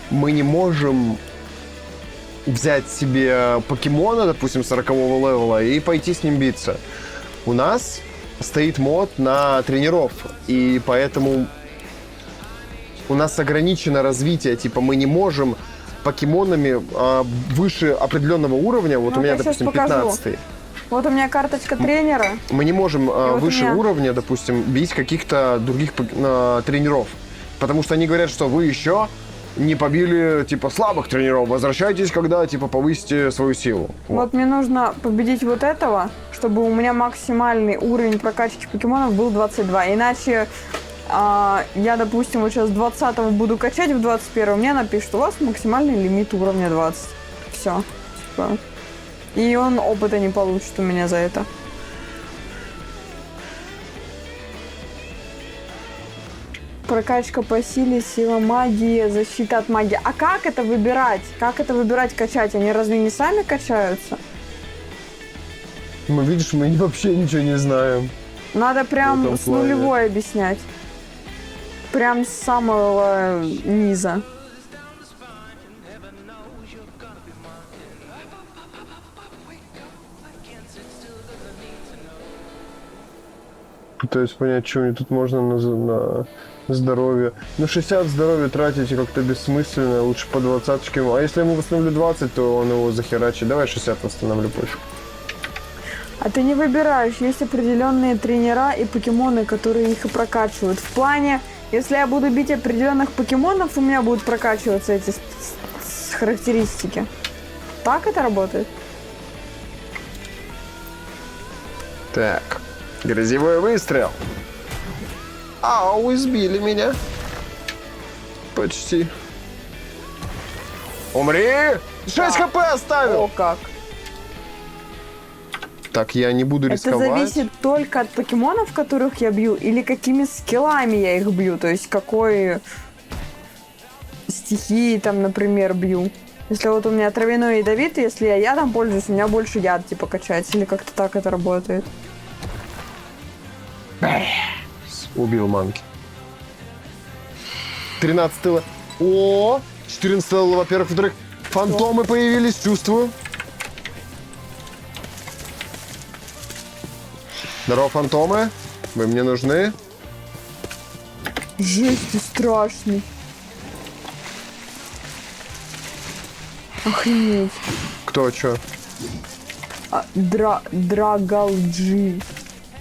мы не можем взять себе покемона, допустим, 40-го левела и пойти с ним биться. У нас стоит мод на тренеров, и поэтому у нас ограничено развитие, типа мы не можем покемонами выше определенного уровня, вот Ну, у меня, я щас допустим, покажу. 15-й. Вот у меня карточка тренера. Мы не можем вот выше у меня- уровня, допустим, бить каких-то других тренеров. Потому что они говорят, что вы еще не побили, типа, слабых тренеров. Возвращайтесь, когда, типа, повысите свою силу. Вот мне нужно победить вот этого, чтобы у меня максимальный уровень прокачки покемонов был 22. Иначе я, допустим, вот сейчас 20-го буду качать, в 21-м мне напишут, у вас максимальный лимит уровня 20. Все. И он опыта не получит у меня за это. Прокачка по силе, сила магии, защита от магии. А как это выбирать? Как это выбирать, качать? Они разве не сами качаются? Мы, видишь, мы вообще ничего не знаем. Надо В прям этом с плане. нулевой объяснять. Прям с самого низа. Пытаюсь понять, что мне тут можно на здоровье. Ну, 60 здоровья тратить как-то бессмысленно, лучше по 20-чке. А если я ему восстановлю 20, то он его захерачит. Давай 60 восстановлю, пофиг. А ты не выбираешь, есть определенные тренера и покемоны, которые их и прокачивают. В плане, если я буду бить определенных покемонов, у меня будут прокачиваться эти характеристики. Так это работает? Так, грязевой выстрел. Ау, избили меня. Почти. Умри! 6 хп оставил! О, как. Так, я не буду Это рисковать. зависит только от покемонов, которых я бью, или какими скиллами я их бью. То есть какой стихии там, например, бью. Если вот у меня травяной ядовитый, если я ядом пользуюсь, у меня больше яд типа качается. Или как-то так это работает. Убил манки. 13 левел. О! 14 левел, во-первых, во-вторых. Фантомы появились, чувствую. Здорово, фантомы. Вы мне нужны. Жесть, ты страшный. Охренеть. Кто, чё? Драгалджи.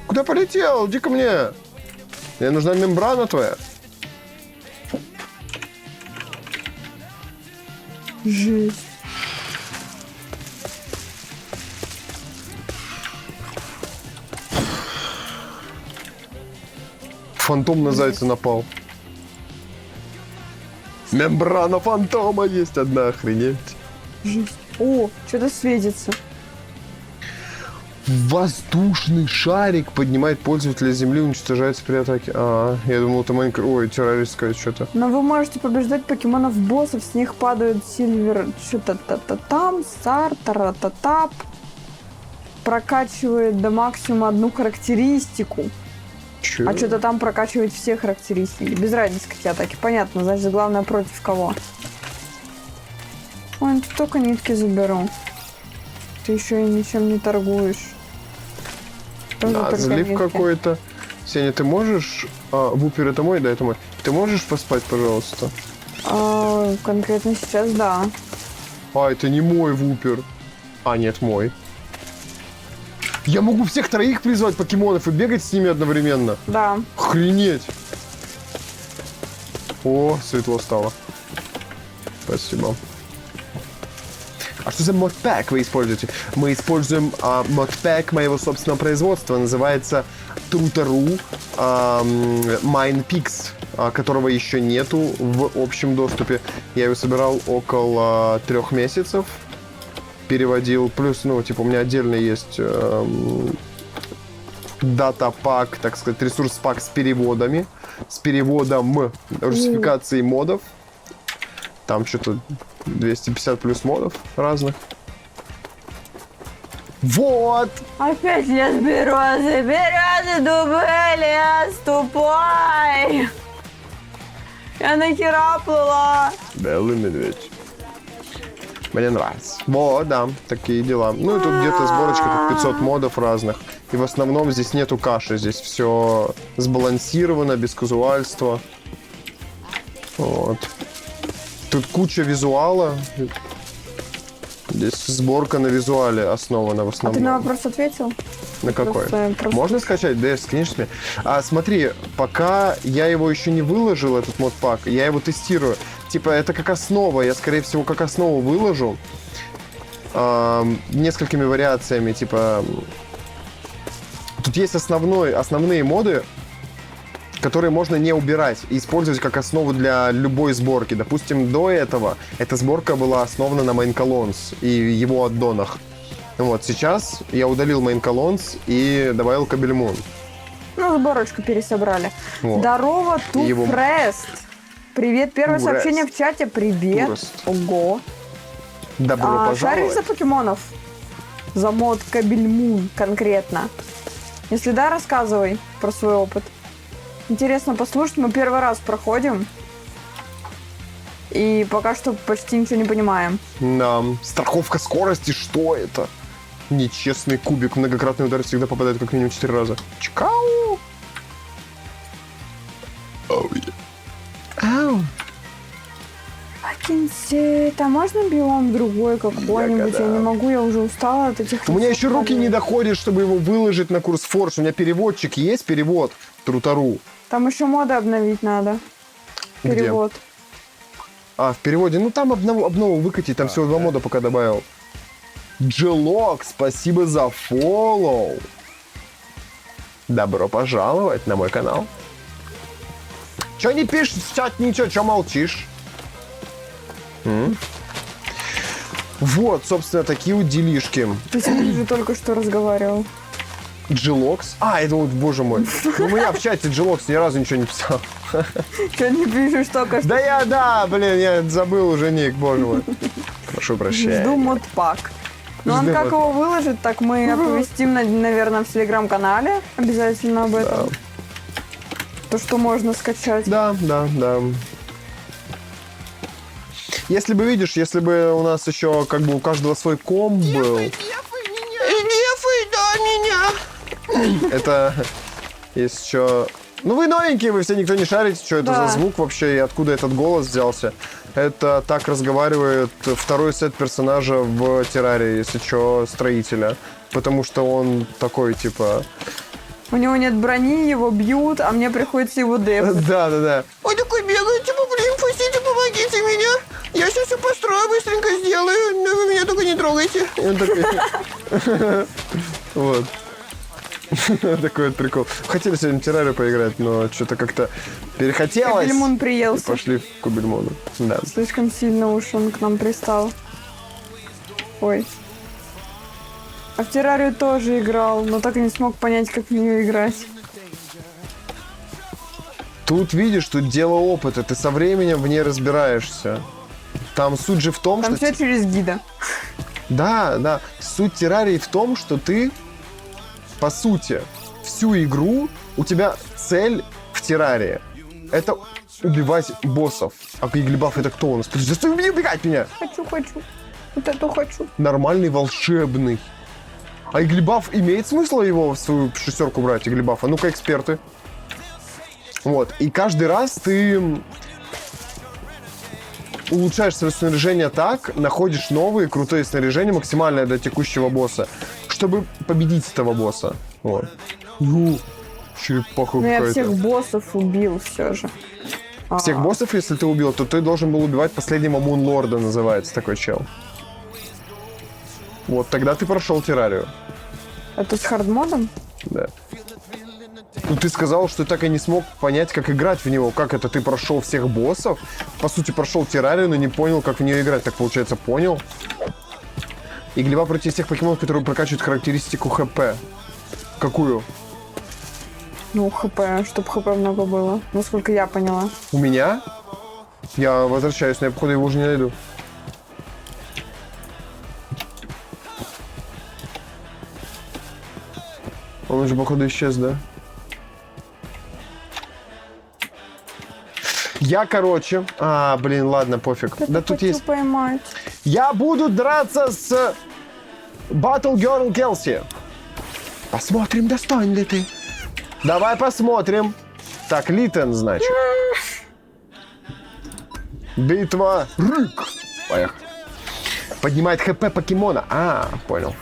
Куда полетел? Иди ко мне. Мне нужна мембрана твоя. Жесть. Фантом на зайца напал. Мембрана фантома есть одна, охренеть. Жесть. О, что-то светится. Воздушный шарик поднимает пользователя земли, уничтожается при атаке. Я думал, это Майнкрафт. Ой, террористское что-то. Но вы можете побеждать покемонов-боссов, с них падают сильвер, что-то там, стар, тарататап. Прокачивает до максимума одну характеристику. Чё? А что-то там прокачивает все характеристики. Без разницы, какие атаки. Понятно, значит, главное против кого. Ой, тут только нитки заберу. Ты еще и ничем не торгуешь. Тоже только Злив нитки. какой-то. Сеня, ты можешь... Вупер, это мой? Да, это мой. Ты можешь поспать, пожалуйста? Конкретно сейчас, да. Это не мой Вупер. Нет, мой. Я могу всех троих призвать покемонов и бегать с ними одновременно. Да. Охренеть. О, светло стало. Спасибо. А что за модпэк вы используете? Мы используем модпэк моего собственного производства. Называется Trutaru Minepix, которого еще нету в общем доступе. Я его собирал около 3 месяцев. Переводил. Плюс, у меня отдельно есть дата-пак, так сказать, ресурс-пак с переводами. С переводом русификации модов. Там что-то 250 плюс модов разных. Вот! Опять лес березы, дубы, лес тупой. Я нахера плыла. Белый медведь. Мне нравится. Вот, да, такие дела. Ну и тут где-то сборочка, как 500 модов разных. И в основном здесь нету каши. Здесь все сбалансировано, без казуальства. Вот. Тут куча визуала. Здесь сборка на визуале основана в А основном. ты на вопрос ответил? На какой? Просто- Можно скачать? Да, скинешь мне? Смотри, пока я его еще не выложил, этот модпак, я его тестирую. Типа, это как основа. Я, скорее всего, как основу выложу. Несколькими вариациями. Типа, тут есть основные моды, которые можно не убирать и использовать как основу для любой сборки. Допустим, до этого эта сборка была основана на Main Colons и его аддонах. Вот, сейчас я удалил Main Colons и добавил Кабельмун. Ну, сборочку пересобрали. Вот. Здорово, Его- Туфрест. Привет, первое Турест. сообщение в чате. Привет. Турест. Ого. Добро Шаришь пожаловать. за покемонов? За мод Кабельмун конкретно. Если да, рассказывай про свой опыт. Интересно послушать. Мы первый раз проходим. И пока что почти ничего не понимаем. Да. Страховка скорости, что это? Нечестный кубик. Многократный удар всегда попадает как минимум 4 раза. Чикау! Ау. Акинсет, а можно биом другой какой-нибудь? Да-да. Я не могу, я уже устала от этих... У меня еще руки не рецептов. доходят, чтобы его выложить на курс Форс. У меня переводчик есть, перевод. Трутару. Там еще моды обновить надо. Где? Перевод. В переводе. Ну, там обнову выкатить. Там всего 2 мода пока добавил. Джилок, спасибо за фоллоу. Добро пожаловать на мой канал. Че не пишешь в чат ничего, че молчишь? Вот, собственно, такие вот делишки. Ты с ним же только что разговаривал. Джилокс. Это вот, боже мой. Ну, у меня в чате Джилокс ни разу ничего не писал. Че не пишешь только что? Я забыл уже ник, боже мой. Прошу прощения. Жду модпак. Ну, он Жду как его выложит, так мы оповестим, наверное, в телеграм-канале. Обязательно об этом. То, что можно скачать. Да. Если бы, видишь, если бы у нас еще как бы у каждого свой комп был. Это есть еще... Ну, вы новенькие, вы все никто не шарите, что это Да. за звук вообще и откуда этот голос взялся. Это так разговаривает второй сет персонажа в Террарии, если что, строителя. Потому что он такой, типа... У него нет брони, его бьют, а мне приходится его депать. Да. Ой, такой бегает, типа, блин, пустите, помогите меня. Я сейчас все построю, быстренько сделаю, но вы меня только не трогайте. И он такой... Вот. Такой вот прикол. Хотели сегодня в Террарию поиграть, но что-то как-то перехотелось. Кабельмун И приелся. пошли в Кабельмону. Да. Слишком сильно уж он к нам пристал. Ой. А в Террарию тоже играл, но так и не смог понять, как в нее играть. Тут видишь, тут дело опыта. Ты со временем в ней разбираешься. Там суть же в том, Там что... все через гида. Да. Суть Террарии в том, что ты, по сути, всю игру, у тебя цель в Террарии — это убивать боссов. А Иглебаф — это кто у нас? Заставь меня убегать меня! Хочу. Вот эту хочу. Нормальный, волшебный. А Иглебаф, имеет смысл его в свою шестерку брать, Иглебафа? Ну-ка, эксперты. Вот. И каждый раз ты улучшаешь свое снаряжение так, находишь новые крутые снаряжения, максимальное для текущего босса, чтобы победить этого босса. Вот. Черепаха Но я какая-то. всех боссов убил все же. Всех боссов, если ты убил, то ты должен был убивать последнего Мунлорда, называется такой чел. Вот тогда ты прошел Террарию. Это с хардмодом? Да. Ну, ты сказал, что так и не смог понять, как играть в него. Как это? Ты прошел всех боссов? По сути, прошел Террарию, но не понял, как в нее играть. Так, получается, понял? И Глеба против тех покемонов, которые прокачивают характеристику ХП. Какую? Ну, ХП, чтобы ХП много было. Насколько я поняла. У меня? Я возвращаюсь, но я, походу, его уже не найду. Он уже, походу, исчез, да? Я, короче... блин, ладно, пофиг. Да тут хочу есть... поймать. Я буду драться с Battle Girl Келси. Посмотрим, достоин ли ты. Давай посмотрим. Так, Литен, значит. Битва. Рык. Поехали. Поднимает ХП покемона. А, понял.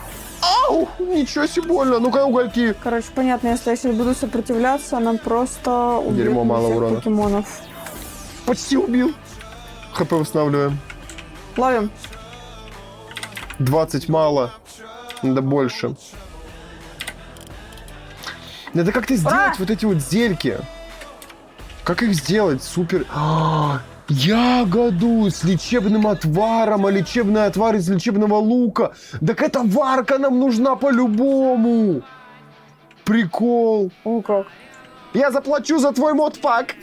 Ау, ничего себе больно. Ну-ка, угольки. Короче, понятно, если я сейчас буду сопротивляться, она просто убьет Дерьмо, мало всех урона. покемонов. Почти убил. ХП восстанавливаем. Ловим. 20 мало. Надо больше. Надо как-то сделать вот эти вот зельки. Как их сделать? Супер. Ягоду с лечебным отваром, а лечебный отвар из лечебного лука. Так эта варка нам нужна по-любому. Прикол. О, как. Я заплачу за твой модпак.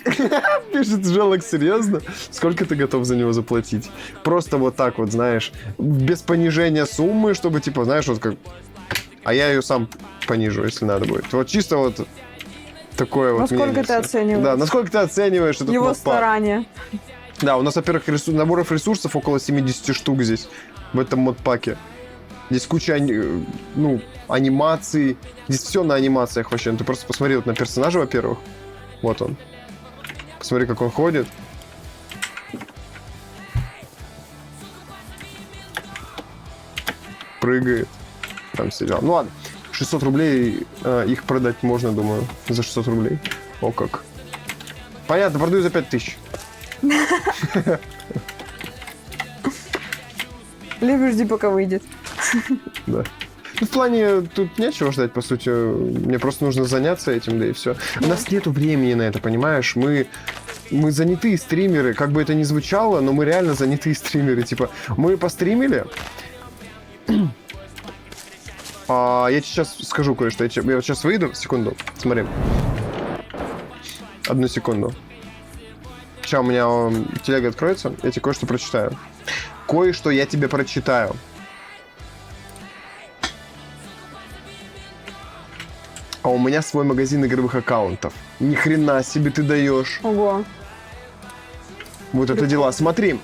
Пишет Желок, серьезно? Сколько ты готов за него заплатить? Просто вот так вот, знаешь, без понижения суммы, чтобы, типа, знаешь, вот как... А я ее сам понижу, если надо будет. Вот чисто вот такое вот Насколько мнение. ты оцениваешь? Да, насколько ты оцениваешь этот Его модпак? старания. Да, у нас, во-первых, наборов ресурсов около 70 штук здесь, в этом модпаке. Здесь куча, ну, анимаций. Здесь все на анимациях вообще. Ну, ты просто посмотри вот на персонажа, во-первых. Вот он. Посмотри, как он ходит. Прыгает. Там сидел. Ну ладно. 600 рублей их продать можно, думаю. За 600 рублей. О как. Понятно, продаю за 5000. Либо жди, пока выйдет. Да. Ну, в плане, тут нечего ждать, по сути. Мне просто нужно заняться этим, да и все. У нас нету времени на это, понимаешь? Мы занятые стримеры, как бы это ни звучало, но мы реально занятые стримеры. Типа, мы постримили. Я сейчас скажу кое-что. Я вот сейчас выйду, секунду, смотри. Одну секунду. Сейчас у меня телега откроется, я тебе кое-что прочитаю. Кое-что я тебе прочитаю. А у меня свой магазин игровых аккаунтов. Ни хрена себе ты даешь. Ого. Вот это дела. Смотри,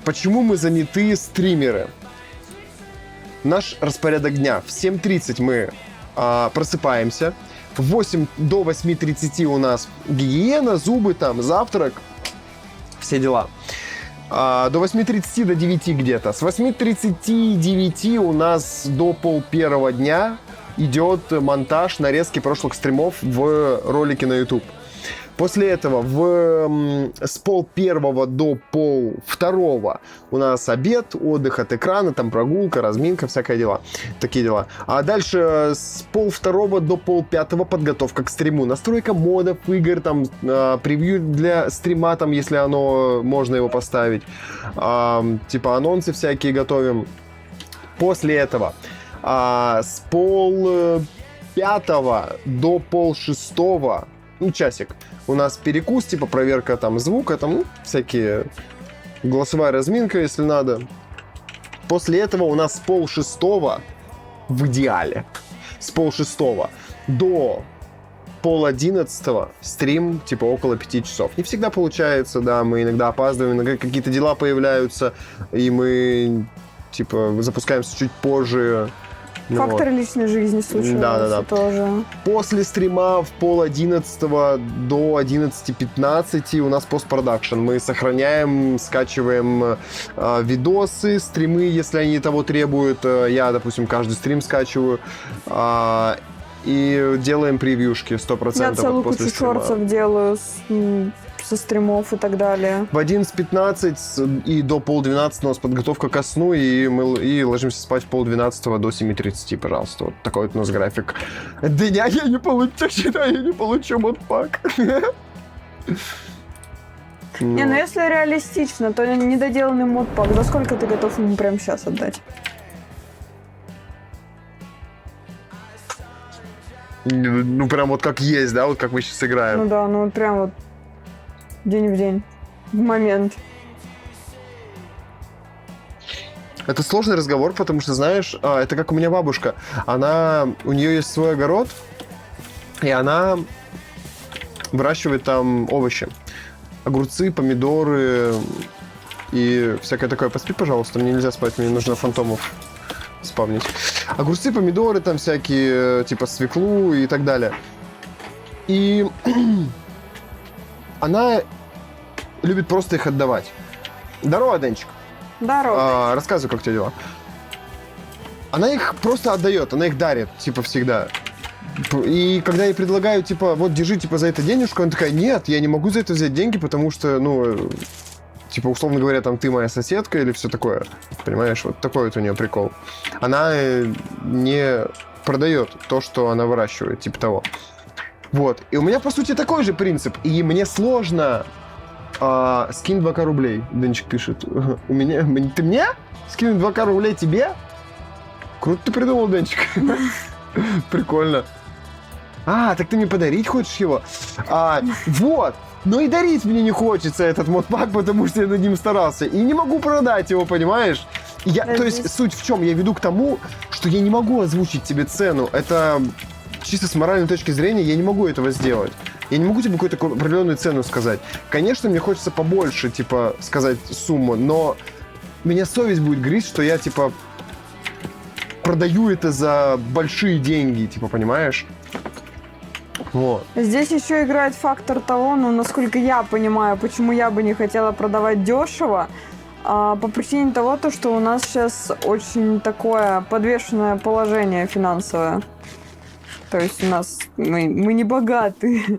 почему мы занятые стримеры? Наш распорядок дня. В 7:30 мы просыпаемся. В 8 до 8:30 у нас гигиена, зубы, там, завтрак. Все дела. До 8:30 до 9 где-то. С 8:39 у нас до 12:30 дня идет монтаж нарезки прошлых стримов в ролике на YouTube. После этого с 12:30 до 12:30 у нас обед, отдых от экрана, там прогулка, разминка, всякие дела. Такие дела. А дальше с 12:30 до 12:30 подготовка к стриму. Настройка модов, игр, там, превью для стрима, там, если можно его поставить. Типа анонсы всякие готовим. После этого с 5:30 до 5:30, ну, часик, у нас перекус, типа проверка там звука, там, ну, всякие голосовая разминка, если надо. После этого у нас с 5:30 в идеале, с 5:30 до 10:30 стрим, типа около 5 часов. Не всегда получается, да, мы иногда опаздываем, иногда какие-то дела появляются, и мы, типа, запускаемся чуть позже. Факторы личной жизни случаются Да. тоже. После стрима в 10:30 до 11:15 у нас постпродакшн. Мы сохраняем, скачиваем видосы, стримы, если они того требуют. Я, допустим, каждый стрим скачиваю. И делаем превьюшки 100% Я целую после кучу стрима. шорцев делаю со стримов и так далее. В 11:15 и до 11:30 у нас подготовка ко сну, и мы ложимся спать в 11:30 до 7:30, пожалуйста. Вот такой вот у нас график. Дня я не получу модпак. Не, ну если реалистично, то недоделанный модпак. За сколько ты готов ему прямо сейчас отдать? Ну, прям вот как есть, да, вот как мы сейчас играем. Ну да, ну вот прям вот день в день, в момент. Это сложный разговор, потому что, знаешь, это как у меня бабушка. У нее есть свой огород, и она выращивает там овощи. Огурцы, помидоры и всякое такое. Поспи, пожалуйста, мне нельзя спать, мне нужно фантомов спавнить. Огурцы, помидоры, там всякие, типа свеклу и так далее. И она любит просто их отдавать. Здорово, Денчик. Здорово. Рассказывай, как у тебя дела. Она их просто отдает, она их дарит, типа, всегда. И когда я предлагаю, типа, вот, держи, типа, за это денежку, она такая, нет, я не могу за это взять деньги, потому что, ну, типа, условно говоря, там, ты моя соседка или все такое. Понимаешь, вот такой вот у нее прикол. Она не продает то, что она выращивает, типа того. Вот. И у меня, по сути, такой же принцип. И мне сложно... скинь 2К рублей, Денчик пишет. У меня... Ты мне? Скинь 2К рублей тебе? Круто ты придумал, Денчик. Прикольно. Так ты мне подарить хочешь его? Вот. Но и дарить мне не хочется этот модпак, потому что я над ним старался. И не могу продать его, понимаешь? То есть суть в чем? Я веду к тому, что я не могу озвучить тебе цену. Это чисто с моральной точки зрения я не могу этого сделать. Я не могу тебе какую-то определенную цену сказать. Конечно, мне хочется побольше, типа, сказать сумму, но меня совесть будет грызть, что я, типа, продаю это за большие деньги, типа, понимаешь? Вот. Здесь еще играет фактор того, ну, насколько я понимаю, почему я бы не хотела продавать дешево. По причине того, что у нас сейчас очень такое подвешенное положение финансовое. То есть у нас мы не богаты.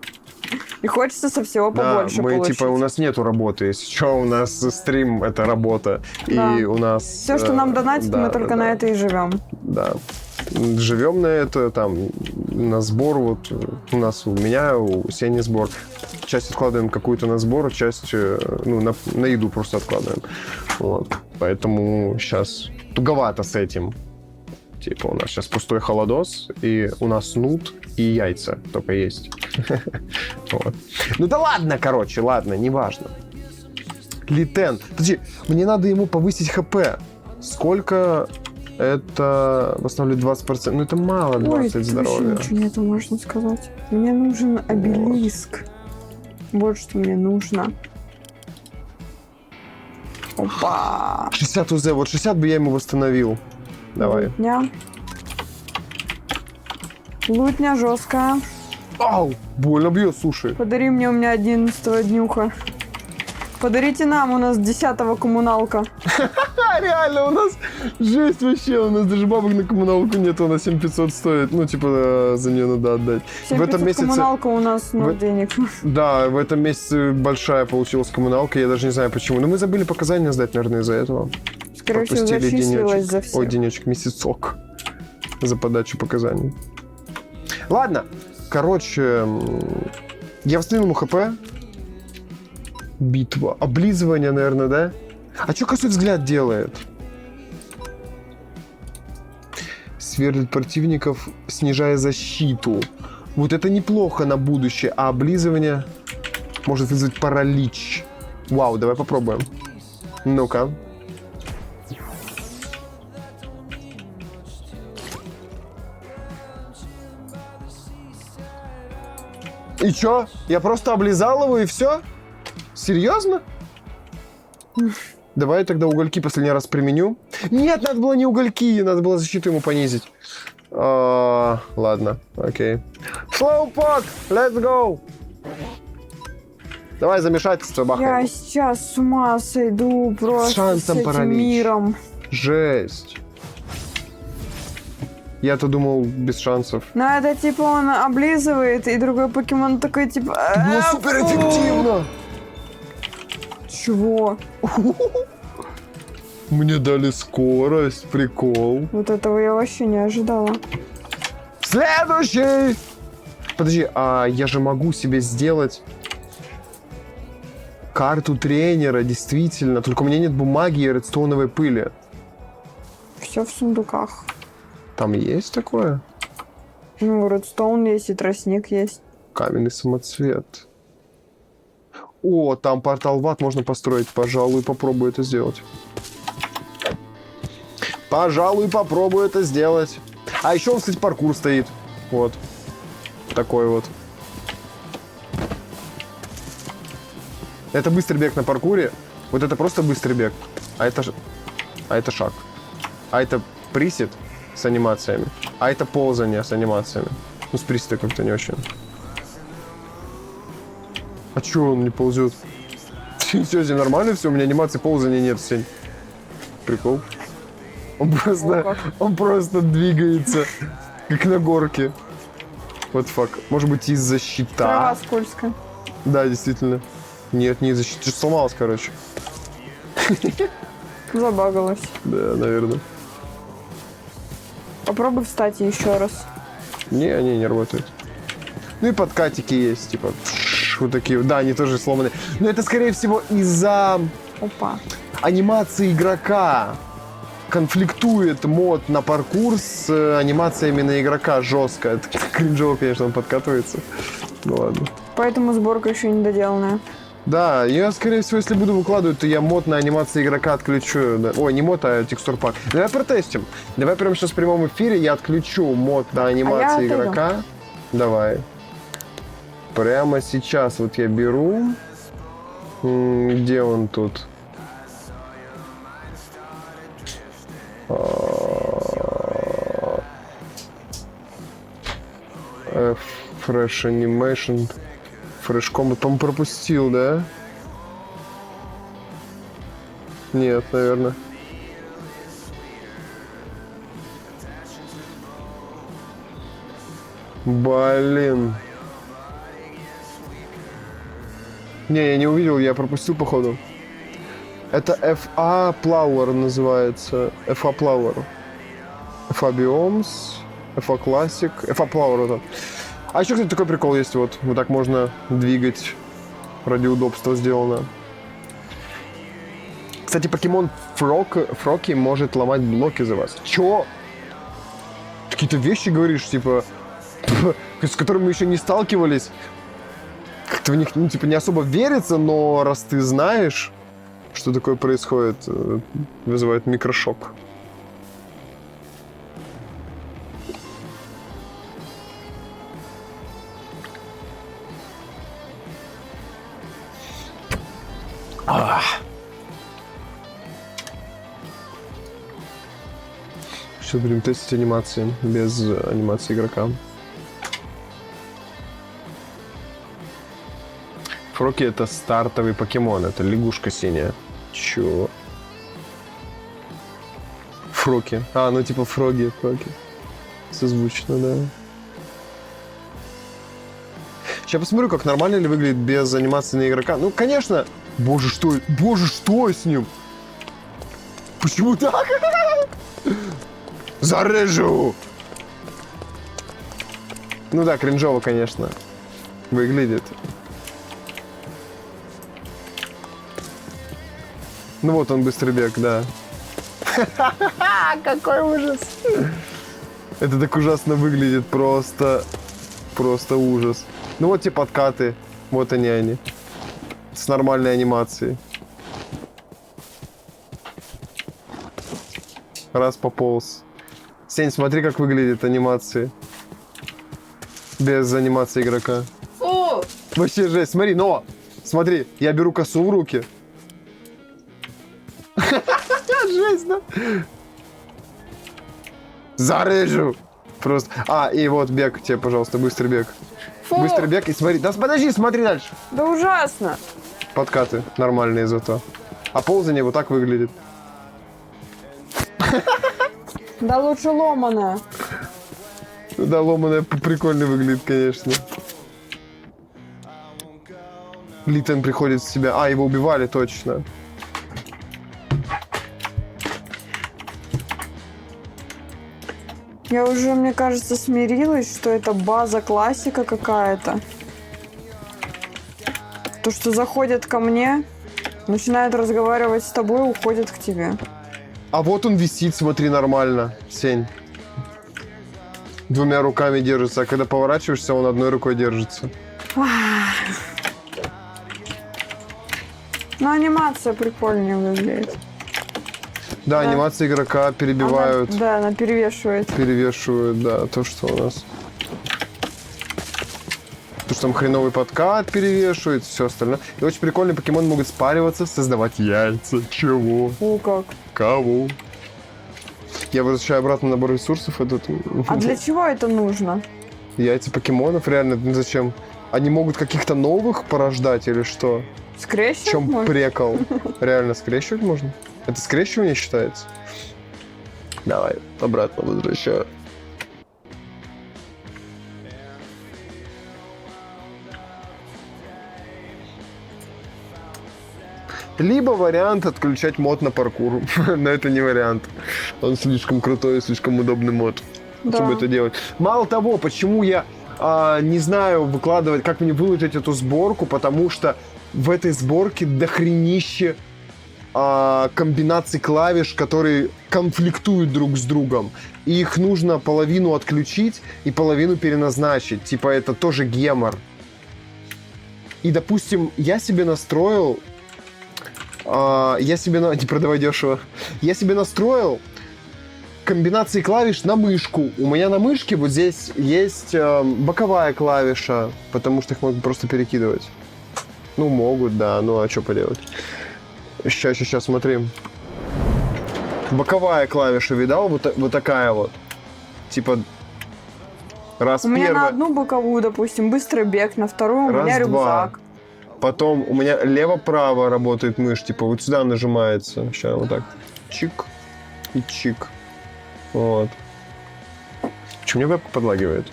И хочется со всего побольше получить. Типа, у нас нету работы. Если что, у нас стрим — это работа. Да. И у нас... Все, что нам донатят, мы только на это и живем. Да. Живем на это, там, на сбор, вот, у меня, у Сени сбор. Часть откладываем какую-то на сбор, часть, ну, на еду просто откладываем. Вот. Поэтому сейчас туговато с этим. Типа, у нас сейчас пустой холодос, и у нас нут и яйца только есть. Вот. Ну да ладно, короче, ладно, неважно. Литен. Подожди, мне надо ему повысить ХП. Сколько это восстанавливает 20%? Ну это мало, 20 здоровья. Ничего нету, можно сказать. Мне нужен обелиск. Вот что мне нужно. Опа! 60 УЗ, вот 60 бы я ему восстановил. Давай. Лутня. Лутня жесткая. Ау! Больно бьет, слушай. Подари мне, у меня 11-го днюха. Подарите нам, у нас 10-го коммуналка. Реально, у нас жесть вообще. У нас даже бабок на коммуналку нет, у нас 7500 стоит. Ну, типа, за нее надо отдать. 7500 коммуналка, у нас нет денег. Да, в этом месяце большая получилась коммуналка. Я даже не знаю почему. Но мы забыли показания сдать, наверное, из-за этого. Скорее всего, зачислилась за всех. Ой, денечек, месяцок. За подачу показаний. Ладно. Короче, я восстановил ему ХП. Битва. Облизывание, наверное, да? А что косой взгляд делает? Сверлит противников, снижая защиту. Вот это неплохо на будущее. А облизывание может вызвать паралич. Вау, давай попробуем. Ну-ка. И чё? Я просто облизал его и все? Серьезно? Давай тогда угольки последний раз применю. Нет, надо было не угольки, надо было защиту ему понизить. Ладно, окей. Slowpoke, let's go! Давай замешательство бахаем. Я сейчас с ума сойду просто с этим паралич. миром. Жесть. Я-то думал, без шансов. Ну, это типа он облизывает, и другой покемон такой типа... Было супер эффективно! Чего? Мне дали скорость, прикол. Вот этого я вообще не ожидала. Следующий! Подожди, а я же могу себе сделать карту тренера, действительно. Только у меня нет бумаги и редстоуновой пыли. Все в сундуках. Там есть такое? Ну, редстоун есть и тростник есть. Каменный самоцвет. О, там портал в ад можно построить. Пожалуй, попробую это сделать. Пожалуй, попробую это сделать. А еще, кстати, паркур стоит. Вот. Такой вот. Это быстрый бег на паркуре. Вот это просто быстрый бег. А это шаг. А это присед с анимациями. А это ползание с анимациями. Ну, с приседа как-то не очень. А чё он не ползет? Все, Сень, нормально все? У меня анимации ползания нет, Сень. Прикол. Он просто двигается, как на горке. Вот фак. Может быть, из-за щита? Трава скользкая. Да, действительно. Нет, не из-за щита. Сломалась, короче. Забагалась. Да, наверное. Попробуй встать еще раз. Не, они не работают. Ну и подкатики есть, типа, вот такие. Да, они тоже сломаны. Но это, скорее всего, из-за Опа. анимации игрока. Конфликтует мод на паркур с анимациями на игрока жестко. Это кринжово, конечно, он подкатывается. Ну ладно. Поэтому сборка еще не доделанная. Да, я, скорее всего, если буду выкладывать, то я мод на анимации игрока отключу. Да. Ой, не мод, а текстур-пак. Давай протестим. Давай прямо сейчас в прямом эфире я отключу мод на анимации отойду. игрока. Давай. Прямо сейчас вот я беру. Где он тут? Fresh Animation. Fresh Combat, по-моему, пропустил, да? Нет, наверное. Блин. Не, я не увидел, я пропустил, походу. Это FA Plower называется. FA Plower. FA Biomes, FA Classic, FA Plower вот он. А еще, кстати, такой прикол есть, вот так можно двигать, ради удобства сделано. Кстати, покемон Фроки может ломать блоки за вас. Чё? Какие-то вещи говоришь, типа, с которыми мы еще не сталкивались. Как-то в них, ну, типа, не особо верится, но раз ты знаешь, что такое происходит, вызывает микрошок. Все, будем тестить анимации без анимации игрока. Фроки — это стартовый покемон, это лягушка синяя. Чё? Фроки. А, ну типа фроги. Созвучно, да. Сейчас посмотрю, как нормально ли выглядит без анимации на игрока. Ну, конечно. Боже, что с ним? Почему так? Зарежу! Ну да, кринжово, конечно. Выглядит. Ну вот он, быстрый бег, да. Какой ужас! Это так ужасно выглядит, просто ужас. Ну вот те подкаты, вот они. С нормальной анимацией. Раз пополз. Сень, смотри, как выглядит анимации. Без анимации игрока. Фу! Вообще жесть. Смотри, но! Смотри, я беру косу в руки. Жесть, да? Зарежу! Просто. А, и вот бег тебе, пожалуйста, быстрый бег. Фу! Быстрый бег и смотри. Да подожди, смотри дальше. Да ужасно! Подкаты нормальные зато. А ползание вот так выглядит. Да лучше ломаная. Да, ломаная прикольно выглядит, конечно. Литон приходит в себя. А, его убивали, точно. Я уже, мне кажется, смирилась, что это база классика какая-то. То, что заходят ко мне, начинают разговаривать с тобой, уходят к тебе. А вот он висит, смотри, нормально, Сень. Двумя руками держится, а когда поворачиваешься, он одной рукой держится. Но анимация прикольнее выглядит. Да, анимация игрока перебивают. Она перевешивает. Перевешивают, да, то, что у нас. То, что там хреновый подкат перевешивает, все остальное. И очень прикольные покемоны могут спариваться, создавать яйца. Чего? О, как. Кого? Я возвращаю обратно набор ресурсов. Этот... А для чего это нужно? Яйца покемонов, реально, ну зачем? Они могут каких-то новых порождать или что? В Скрещивать чем можно? прикол? Реально скрещивать можно? Это скрещивание считается? Давай, обратно возвращаю. Либо вариант отключать мод на паркур. Но это не вариант. Он слишком крутой и слишком удобный мод, Да. чтобы это делать. Мало того, почему я не знаю выкладывать, как мне выложить эту сборку, потому что в этой сборке дохренище комбинаций клавиш, которые конфликтуют друг с другом. И их нужно половину отключить и половину переназначить. Типа это тоже гемор. И, допустим, я себе настроил... Не продавай дешево. Я себе настроил комбинации клавиш на мышку. У меня на мышке вот здесь есть боковая клавиша, потому что их могут просто перекидывать. Ну, могут, да. Ну, а что поделать? Сейчас, смотри. Боковая клавиша, видал? Вот такая вот. Типа, раз У меня на первая... одну боковую, допустим, быстрый бег, на вторую у меня Раз, два. рюкзак. Потом у меня лево-право работает мышь, типа вот сюда нажимается. Сейчас вот так. Чик и чик. Вот. Почему мне вебка подлагивает?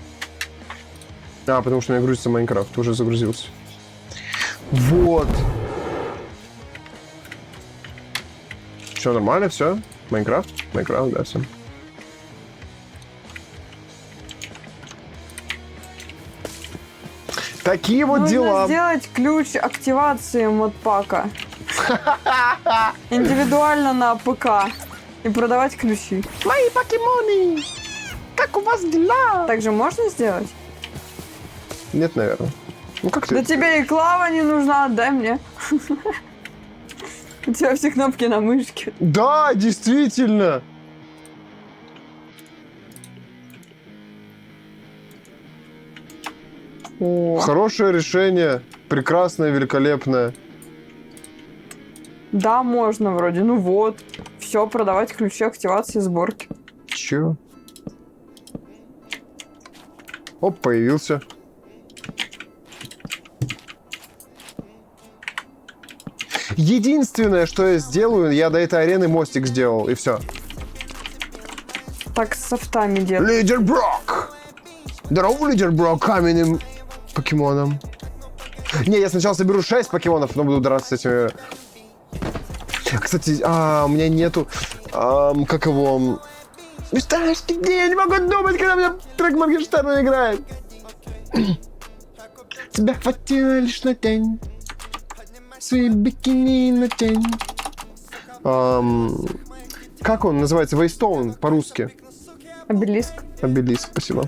Потому что у меня грузится Майнкрафт, уже загрузился. Вот. Все нормально, все? Майнкрафт, да, все. Такие вот Нужно дела. сделать ключ активации модпака. Индивидуально на ПК. И продавать ключи. Мои покемоны! Как у вас дела? Так же можно сделать? Нет, наверное. Ну как Да ты? тебе и клава не нужна, отдай мне. У тебя все кнопки на мышке. Да, действительно. О, Хорошее решение. Прекрасное, великолепное. да, можно вроде. Ну вот. Все, продавать ключи активации сборки. Чё? Оп, появился. Единственное, что я сделаю, я до этой арены мостик сделал, и все. Так с софтами делать. Лидер Брок! Здорово, Лидер Брок, каменным покемоном. Не, я сначала соберу 6 покемонов, но буду драться с этими. Кстати, у меня нету... как его... Знаешь, где я не могу думать, когда у меня трек Моргенштерна играет? Тебя хватило лишь на день. Свои бикини на день. Как он называется? Вейстоун по-русски. Обелиск. Обелиск, спасибо.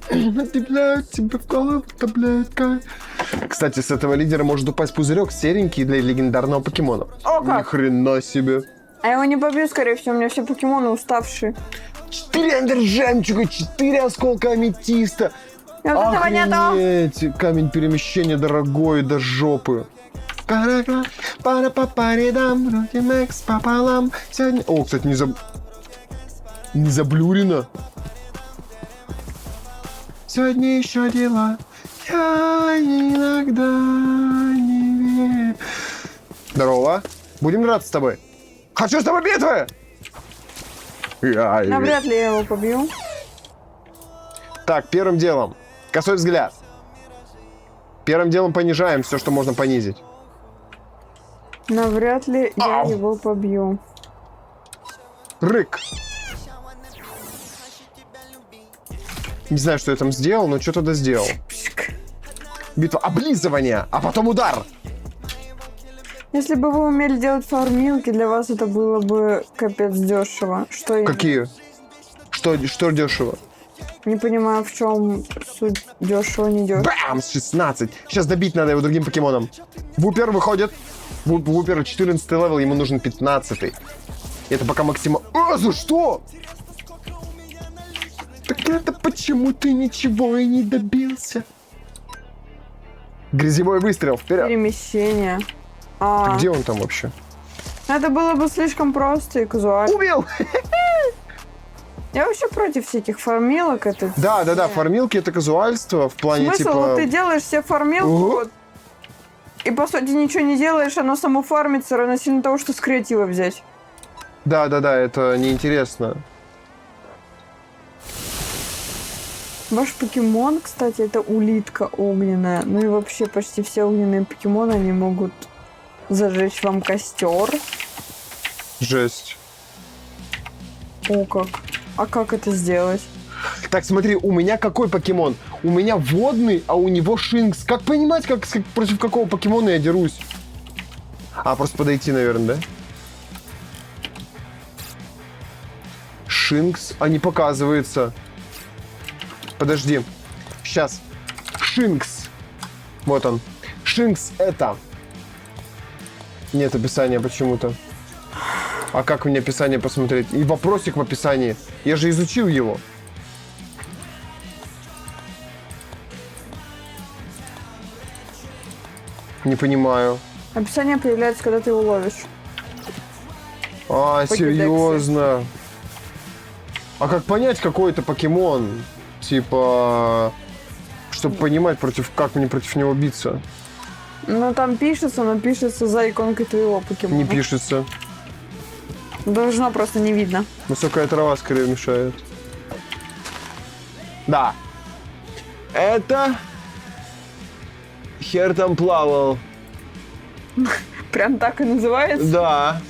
Тебе в голову таблетка. Кстати, с этого лидера может упасть пузырек серенький для легендарного покемона. О, Ни как! хрена себе. А я его не побью, скорее всего, у меня все покемоны уставшие. 4 эндержемчуга, 4 осколка аметиста. И вот этого нету. Охренеть, камень перемещения дорогой до жопы. Сегодня... О, кстати, не заблюрено. Сегодня еще дела. Я иногда не верю. Здорово. Будем драться с тобой. Хочу с тобой битвы! Навряд ли я его побью. Так, первым делом. Косой взгляд. Первым делом понижаем все, что можно понизить. Навряд ли я Ау. его побью. Рык. Не знаю, что я там сделал, но что тогда сделал. Пшик. Битва облизывания, а потом удар. Если бы вы умели делать фармилки, для вас это было бы капец дешево. Что именно? Какие? Что дешево? Не понимаю, в чем суть дешево, не дешево. Бам! 16. Сейчас добить надо его другим покемоном. Вупер выходит. Вупер 14 левел, ему нужен 15. Это пока максимум... за что? Так это почему ты ничего и не добился? Грязевой выстрел, вперед. Перемещение. Где он там вообще? Это было бы слишком просто и казуально. Убил! Я вообще против всяких фармилок. Это... Да, фармилки это казуальство в плане Смысл, типа... вот ты делаешь себе фармилку, Угу. вот, и по сути ничего не делаешь, оно само фармится равносильно того, что с креатива взять. Да-да-да, это неинтересно. Ваш покемон, кстати, это улитка огненная. Ну и вообще почти все огненные покемоны, они могут зажечь вам костер. Жесть. О, как. А как это сделать? Так, смотри, у меня какой покемон? У меня водный, а у него шинкс. Как понимать, против какого покемона я дерусь? А, просто подойти, наверное, да? Шинкс, а не показывается. Подожди. Сейчас. Шинкс. Вот он. Шинкс это. Нет описания почему-то. А как мне описание посмотреть? И вопросик в описании. Я же изучил его. Не понимаю. Описание появляется, когда ты его ловишь. А, Покедексе. серьезно? А как понять, какой это покемон? Типа, чтобы понимать, как мне против него биться. Ну там пишется, но пишется за иконкой твоего покемона. Не пишется. Должно, просто не видно. Высокая трава скорее мешает. Да. Это... Хер там плавал. Прям так и называется? Да.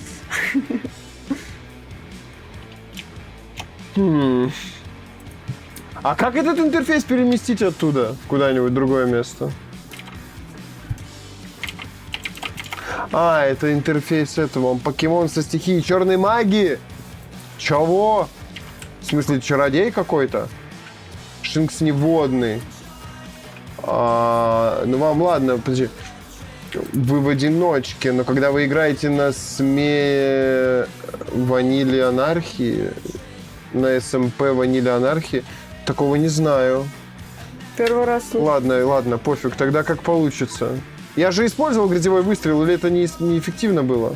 А как этот интерфейс переместить оттуда? Куда-нибудь в другое место? А, это интерфейс этого. Он покемон со стихией черной магии. Чего? В смысле, чародей какой-то? Шинкс не водный. Ну вам ладно, подожди. Вы в одиночке, но когда вы играете на СМЕ Ванили Анархии, на СМП Ванили Анархии, такого не знаю. Первый раз слышу. Ладно, пофиг, тогда как получится. Я же использовал грязевой выстрел, или это неэффективно было?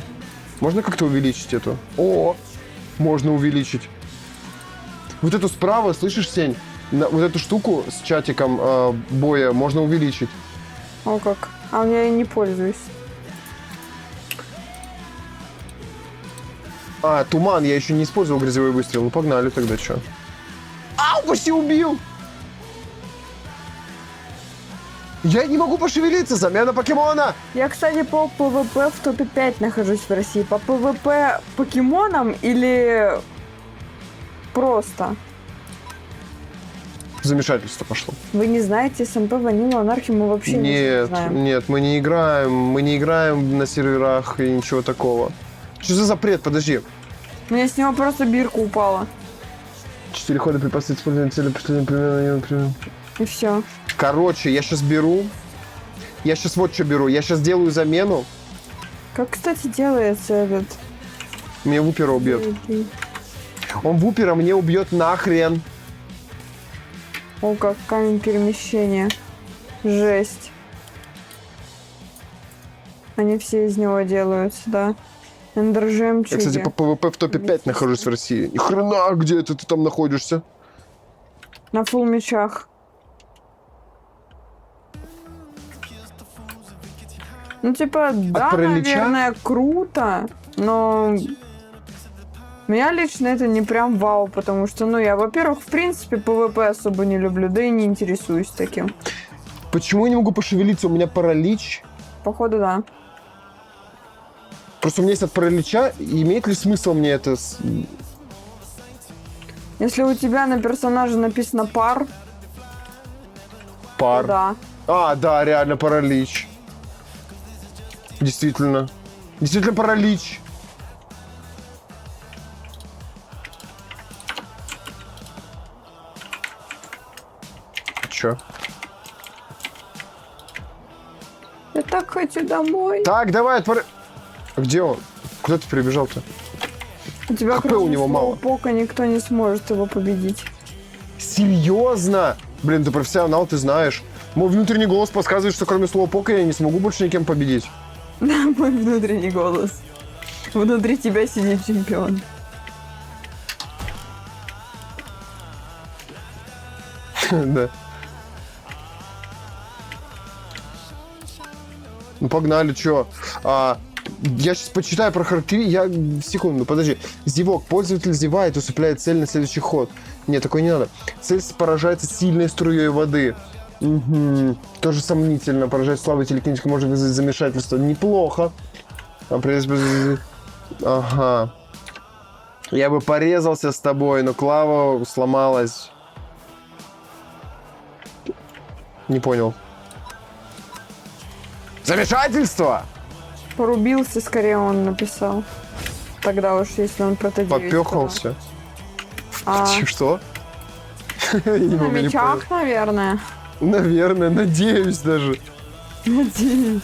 Можно как-то увеличить эту? О, можно увеличить. Вот эту справа, слышишь, Сень? Вот эту штуку с чатиком боя можно увеличить. О, как. А я и не пользуюсь. А, туман, я еще не использовал грязевой выстрел. Ну погнали тогда, что? Ау, почти убил! Я не могу пошевелиться, замена покемона! Я, кстати, по ПВП в топе 5 нахожусь в России. По ПВП покемонам или просто? Замешательство пошло. Вы не знаете СМП Ванилу Анархию, мы вообще ничего не знаем. Нет, мы не играем на серверах и ничего такого. Что за запрет? Подожди. У меня с него просто бирка упала. 4 хода припасы использования цели пришления примерно. И все. Короче, я сейчас беру. Я сейчас вот что беру. Я сейчас делаю замену. Как, кстати, делается этот? Мне Вупера убьет. Он Вупера мне убьет нахрен. О, как камень перемещения. Жесть. Они все из него делаются, да. Эндержемчуги. Я, кстати, по ПВП в топе 5 нахожусь в России. Ни хрена, где это ты там находишься? На фулл мечах. Ну, типа, да, паралича? наверное, круто, но меня лично это не прям вау, потому что, ну, я, во-первых, в принципе, ПВП особо не люблю, да и не интересуюсь таким. Почему я не могу пошевелиться? У меня паралич. Походу, да. Просто у меня есть от паралича. Имеет ли смысл мне это... Если у тебя на персонаже написано пар, Пар. да. А, да, реально паралич. Действительно. Действительно паралич. Чё? Я так хочу домой. Так, давай, А где он? Куда ты перебежал-то? У тебя ХП у него мало. Пока никто не сможет его победить. Серьезно? Блин, ты профессионал, ты знаешь. Мой внутренний голос подсказывает, что кроме слова пока я не смогу больше никем победить. Да, мой внутренний голос. Внутри тебя сидит чемпион. Да. Ну, погнали, чё? Я сейчас почитаю про характеристики. Секунду, подожди. Зевок. Пользователь зевает, усыпляет цель на следующий ход. Нет, такой не надо. Цель поражается сильной струей воды. Угу. Тоже сомнительно. Поражать слабой телекинетикой может вызвать замешательство. Неплохо. Ага. Я бы порезался с тобой, но Клава сломалась. Не понял. Замешательство! Порубился, скорее он написал. Тогда уж, если он про это Попёхался. Что? На мечах, наверное. Наверное, надеюсь даже. Надеюсь.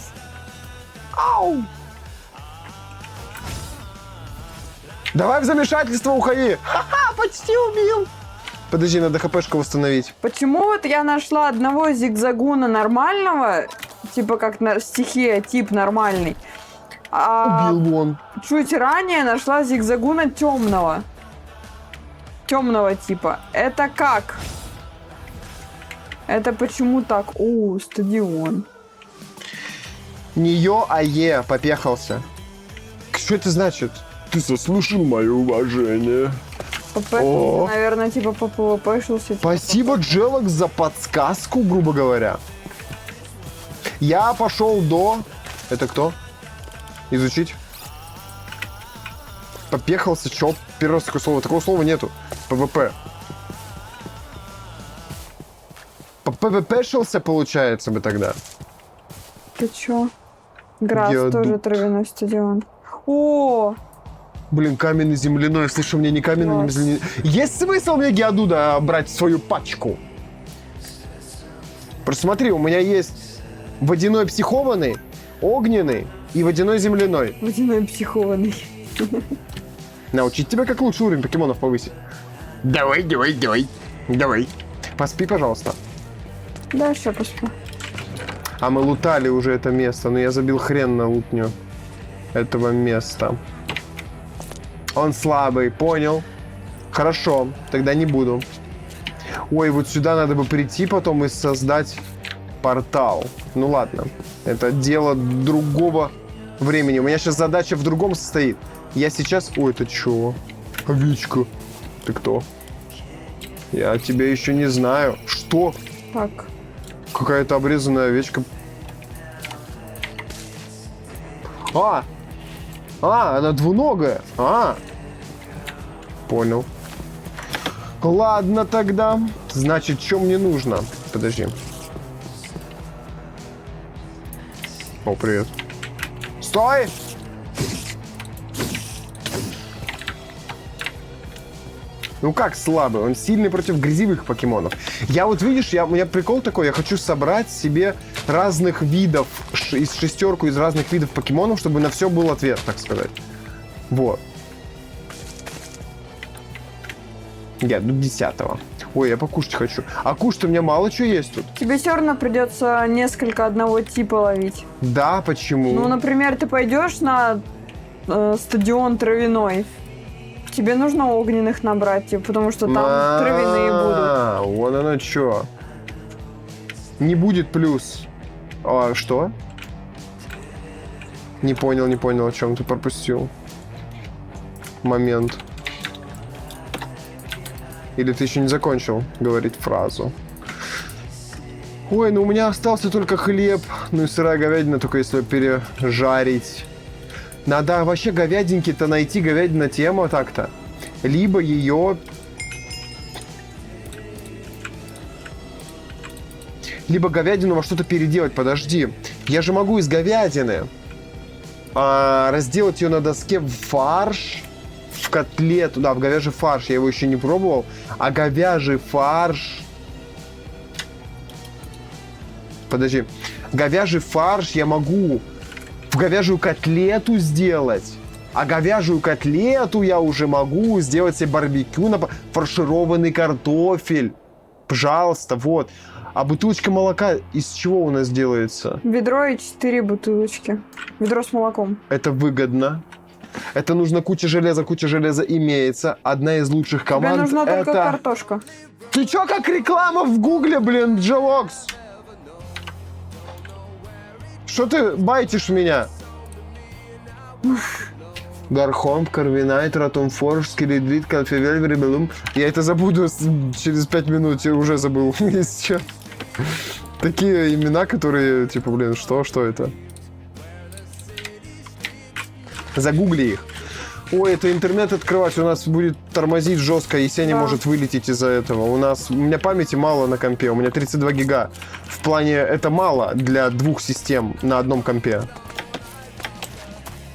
Ау! Давай в замешательство уходи! Ха-ха, почти убил! Подожди, надо хпшку восстановить. Почему вот я нашла одного зигзагуна нормального, типа как стихия, тип нормальный, а Убил вон. чуть ранее нашла зигзагуна темного. Темного типа. Это как? Это почему так? О, стадион. Не ё, а е, попехался. Что это значит? Ты заслужил мое уважение. ПП, наверное, типа по ПВП-шился. Спасибо, Джелок, за подсказку, грубо говоря. Я пошел до... Это кто? Изучить. Попехался, чё? Первый раз такое слово. Такого слова нету. ПВП. ПВП-шился, получается бы тогда. Ты чё? Град Я тоже травяной стадион. О! Блин, каменный земляной. Слушай, у меня не каменный, не земляной. Есть смысл мне Геодуда брать в свою пачку? Просто смотри, у меня есть водяной психованный, огненный и водяной земляной. Водяной психованный. Научить тебя, как лучше уровень покемонов повысить. Давай. Поспи, пожалуйста. Да, сейчас посплю. А мы лутали уже это место, но я забил хрен на лутню этого места. Он слабый, понял. Хорошо, тогда не буду. Ой, вот сюда надо бы прийти потом и создать портал. Ну ладно, это дело другого времени. У меня сейчас задача в другом состоит. Я сейчас... Ой, это чё? Овечка. Ты кто? Я тебя еще не знаю. Что? Так. Какая-то обрезанная овечка. Она двуногая. Понял. Ладно тогда. Значит, что мне нужно? Подожди. О, привет. Стой! Ну как слабый? Он сильный против грязевых покемонов. Я вот, видишь, у меня прикол такой, я хочу собрать себе разных видов, шестерку из разных видов покемонов, чтобы на все был ответ, так сказать. Вот. Я до 10-го. Ой, я покушать хочу. А кушать у меня мало чего есть тут. Тебе все равно придется несколько одного типа ловить. Да, почему? Ну, например, ты пойдешь на стадион травяной. Тебе нужно огненных набрать, типа, потому что там травяные будут. Вон оно что. Не будет плюс. Что? Не понял, о чем ты пропустил. Момент. Или ты еще не закончил говорить фразу? Ой, ну у меня остался только хлеб. Ну и сырая говядина, только если пережарить. Надо вообще говядинки-то найти, говядина тема так-то. Либо ее... Либо говядину во что-то переделать. Подожди. Я же могу из говядины разделать ее на доске в фарш. В котлету. Да, в говяжий фарш. Я его еще не пробовал. А говяжий фарш... Подожди. Говяжий фарш я могу в говяжью котлету сделать. А говяжью котлету я уже могу сделать себе барбекю на фаршированный картофель. Пожалуйста, вот. А бутылочка молока из чего у нас делается? Ведро и 4 бутылочки. Ведро с молоком. Это выгодно. Это нужно куча железа имеется. Одна из лучших команд. Тебе нужна это... только картошка. Ты чё, как реклама в гугле, блин, Джелокс? Что ты байтишь меня? Гархом, Карвинайт, Ратум Форш, Скеледрит, Кальфевель, Ребелум. Я это забуду через 5 минут, я уже забыл, если чё. Такие имена, которые, типа, блин, что это? Загугли их. Ой, это интернет открывать, у нас будет тормозить жестко, и Сеня может вылететь из-за этого. У меня памяти мало на компе, у меня 32 гига. В плане, это мало для 2 систем на одном компе.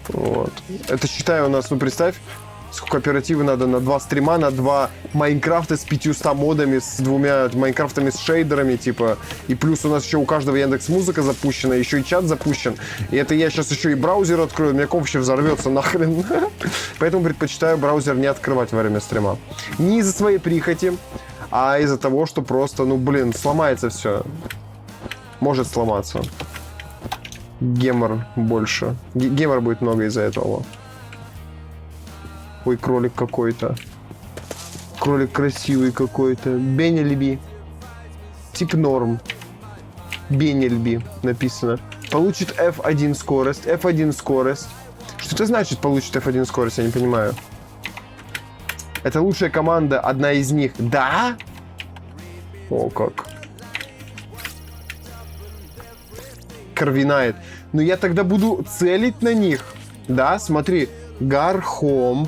Вот. Это считаю у нас, ну представь, сколько оперативы надо на 2 стрима, на 2 Майнкрафта с 500 модами, с 2 Майнкрафтами с шейдерами, типа. И плюс у нас еще у каждого Яндекс.Музыка запущена, еще и чат запущен. И это я сейчас еще и браузер открою, у меня комп вообще взорвется нахрен. Поэтому предпочитаю браузер не открывать во время стрима. Не из-за своей прихоти, а из-за того, что просто, ну блин, сломается все. Может сломаться. Гемор больше. Гемор будет много из-за этого. Ой, кролик какой-то. Кролик красивый какой-то. Бенельби. Тип норм. Бенельби написано. Получит F1 скорость. F1 скорость. Что это значит получит F1 скорость? Я не понимаю. Это лучшая команда, одна из них. Да? О, как. Карвинайт. Но я тогда буду целить на них. Да, смотри. Гархом.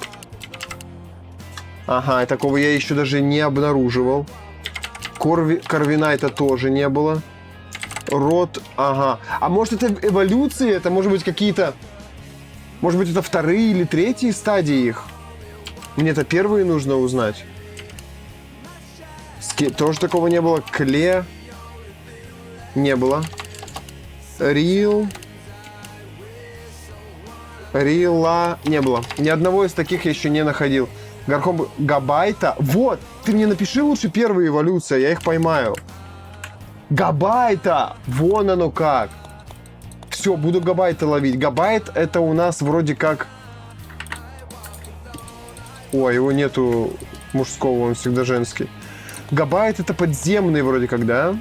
Ага, такого я еще даже не обнаруживал. Карвинайта тоже не было. Рот, ага. А может это эволюции? Это может быть какие-то... Может быть это 2-е или 3-е стадии их? Мне это первые нужно узнать. Тоже такого не было. Кле. Не было. Рил. Рила. Не было. Ни одного из таких я еще не находил. Гархом Габайта. Вот! Ты мне напиши лучше первые эволюции, я их поймаю. Габайта! Вон оно как. Все, буду Габайта ловить. Габайт это у нас вроде как... Ой, его нету мужского, он всегда женский. Габайт это подземный вроде как, да?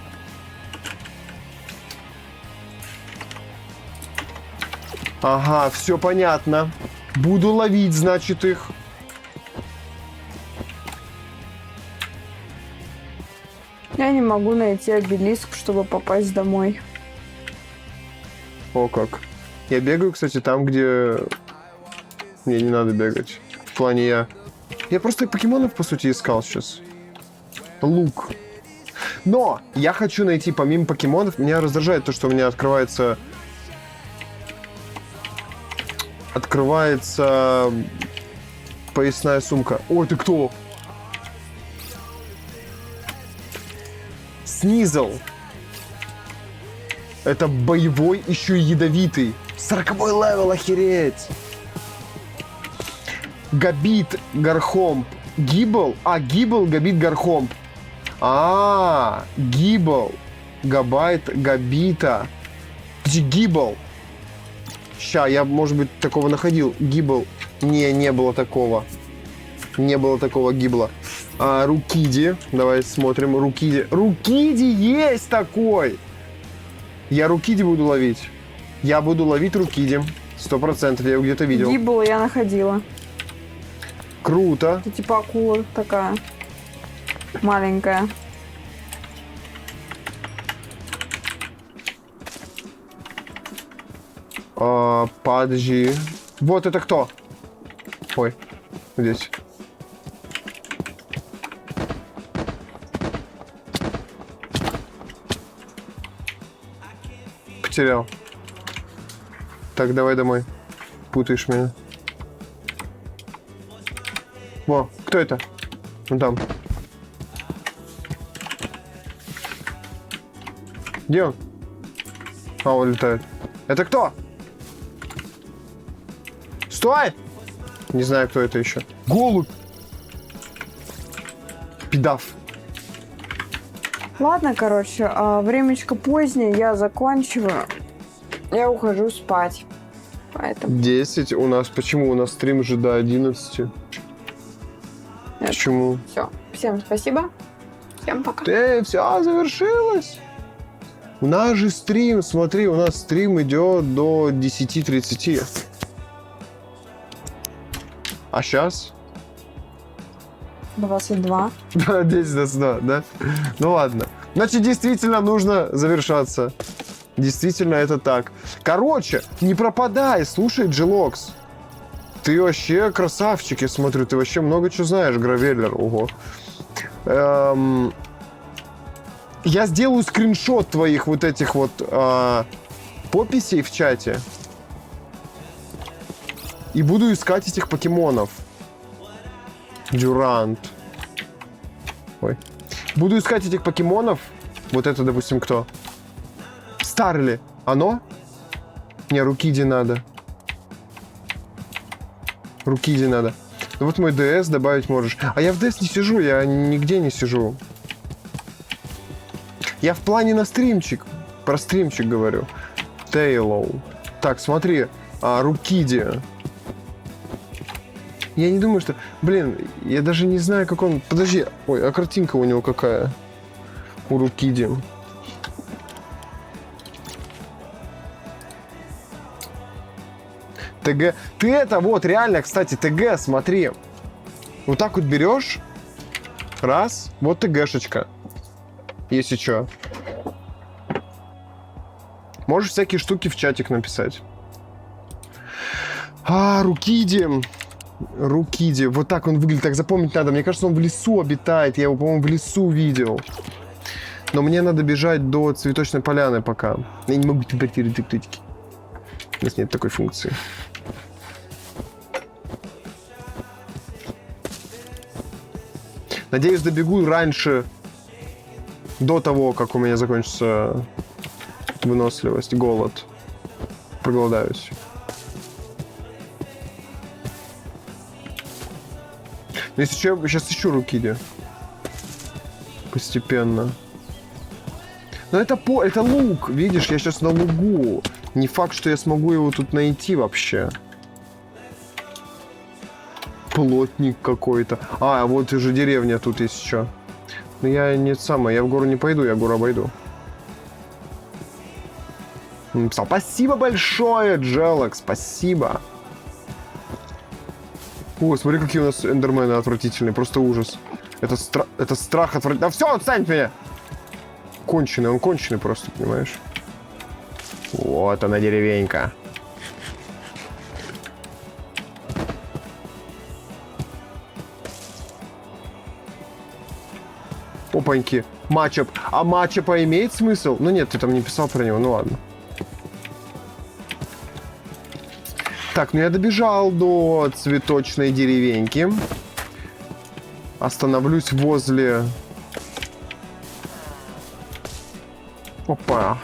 Ага, все понятно. Буду ловить, значит, их. Я не могу найти обелиск, чтобы попасть домой. О, как. Я бегаю, кстати, там, где... Мне не надо бегать. В плане Я просто покемонов, по сути, искал сейчас. Лук. Но я хочу найти, помимо покемонов, меня раздражает то, что у меня открывается... Открывается поясная сумка. Ой, ты кто? Снизал. Это боевой, еще и ядовитый. 40-й левел, охереть. Габит Гархомп. Гибл? А, Гибл, Габит Гархомп. Гибл. Габайт, Габита. Гибл. Ща, я, может быть, такого находил. Гибл. Не было такого. Не было такого гибла. Рукиди. Давай смотрим. Рукиди. Рукиди есть такой! Я Рукиди буду ловить. Я буду ловить Рукиди. 100%. Я его где-то видел. Гибл я находила. Круто. Это типа акула такая. Маленькая. Подожди. Вот это кто? Ой, здесь. Потерял. Так, давай домой. Путаешь меня. Во, кто это? Вон там. Где он? Он летает. Это кто? Стой! Не знаю, кто это еще. Голубь! Пидав. Ладно, короче, времечко позднее, я заканчиваю. Я ухожу спать. Поэтому... 10 у нас. Почему? У нас стрим же до 11. Почему? Все. Всем спасибо. Всем пока. Все завершилось. У нас же стрим, смотри, у нас стрим идет до 10:30. А сейчас? 22. Да, 10:22, да? Ну ладно. Значит, действительно нужно завершаться. Действительно, это так. Короче, не пропадай, слушай, Джилокс. Ты вообще красавчик, я смотрю. Ты вообще много чего знаешь, Гравеллер. Ого. Я сделаю скриншот твоих вот этих вот подписей в чате. И буду искать этих покемонов. Дюрант. Ой. Буду искать этих покемонов. Вот это, допустим, кто? Старли. Оно? Не, Рукиди надо. Рукиди надо. Ну вот мой ДС добавить можешь. А я в ДС не сижу, я нигде не сижу. Я в плане на стримчик. Про стримчик говорю. Тейлоу. Так, смотри. Рукиди. Я не думаю, что... Блин, я даже не знаю, как он... Подожди. Ой, а картинка у него какая? У Рукиди. ТГ. Ты это вот, реально, кстати, ТГ, смотри. Вот так вот берешь. Раз. Вот ТГшечка. Если что. Можешь всякие штуки в чатик написать. Рукиди. Рукиди. Вот так он выглядит. Так запомнить надо. Мне кажется, он в лесу обитает. Я его, по-моему, в лесу видел. Но мне надо бежать до цветочной поляны пока. Я не могу телепортировать электрики. У нас нет такой функции. Надеюсь, добегу раньше, до того, как у меня закончится выносливость, голод. Проголодаюсь. Но если что, я сейчас ищу Рукиди. Постепенно. Но это лук, видишь, я сейчас на лугу. Не факт, что я смогу его тут найти вообще. Плотник какой-то. Вот уже деревня тут есть еще. Но я не самое, я в гору не пойду, я гору обойду. Он написал: спасибо большое, Джелок, спасибо. О, смотри, какие у нас эндермены отвратительные, просто ужас. Это страх отвратительный. Да все, отстань от меня! Конченый, он конченый просто, понимаешь? Вот она, деревенька. Опаньки. Матчап. А матчапа имеет смысл? Ну нет, ты там не писал про него, ну ладно. Так, ну я добежал до цветочной деревеньки. Остановлюсь возле... Опа.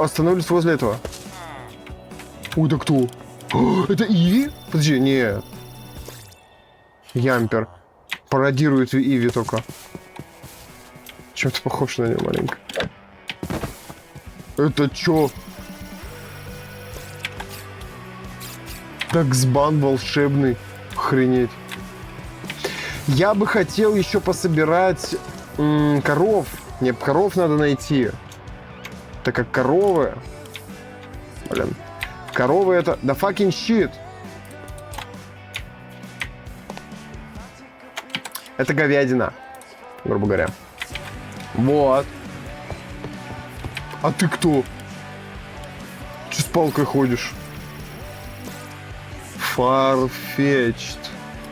Остановлюсь возле этого. Ой, да кто? Это Иви? Подожди, не. Ямпер. Пародирует Иви только. Чем-то похож на него маленько. Это чё? Таксбан волшебный. Охренеть. Я бы хотел еще пособирать коров. Мне коров надо найти. Так как коровы... Блин. Коровы это... Да fucking shit. Это говядина. Грубо говоря. Вот. А ты кто? Че с палкой ходишь? Farfetched.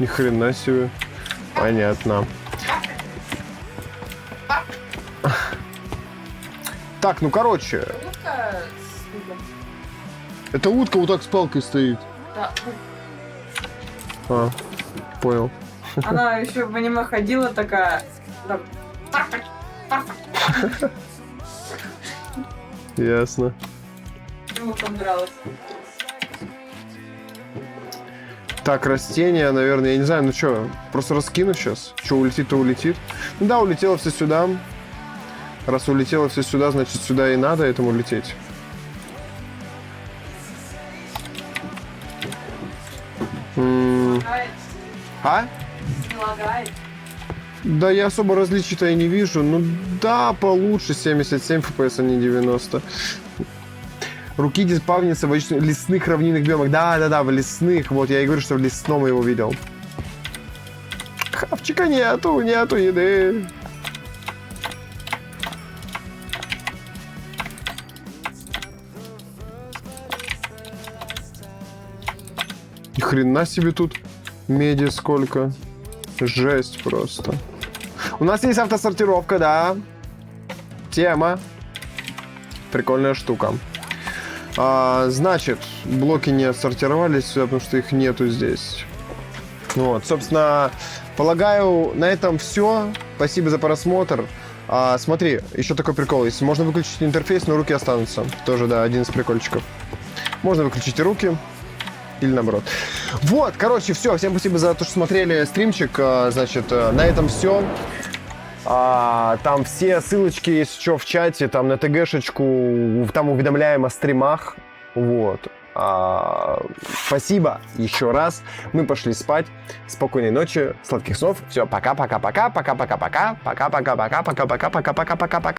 Ни хрена себе. Понятно. Так, ну короче. Утка Это утка вот так с палкой стоит. Да. Понял. Она еще в аниме ходила такая. Ясно. Ему понравилось. Так, растения, наверное, я не знаю, ну что, просто раскину сейчас. Что улетит, то улетит. Ну да, улетело все сюда. Раз улетело все сюда, значит сюда и надо этому лететь. А? Не лагает. Да, я особо различий-то и не вижу. Ну да, получше 77 FPS, а не 90. Руки диспавнится в лесных равнинных биомах. Да, в лесных. Вот, я и говорю, что в лесном его видел. Хавчика нету еды. Ни хрена себе тут меди сколько. Жесть просто. У нас есть автосортировка, да. Тема. Прикольная штука. Значит, блоки не отсортировались, потому что их нету здесь. Вот, собственно, полагаю, на этом все. Спасибо за просмотр. Смотри, еще такой прикол есть. Можно выключить интерфейс, но руки останутся. Тоже, да, один из прикольчиков. Можно выключить и руки. Или наоборот. Вот, короче, все. Всем спасибо за то, что смотрели стримчик. Значит, на этом все. Там все ссылочки есть еще в чате. Там на ТГшечку. Там уведомляем о стримах. Вот. Спасибо еще раз. Мы пошли спать. Спокойной ночи. Сладких снов. Все, пока-пока-пока. Пока-пока-пока. Пока-пока-пока. Пока-пока-пока. Пока-пока-пока.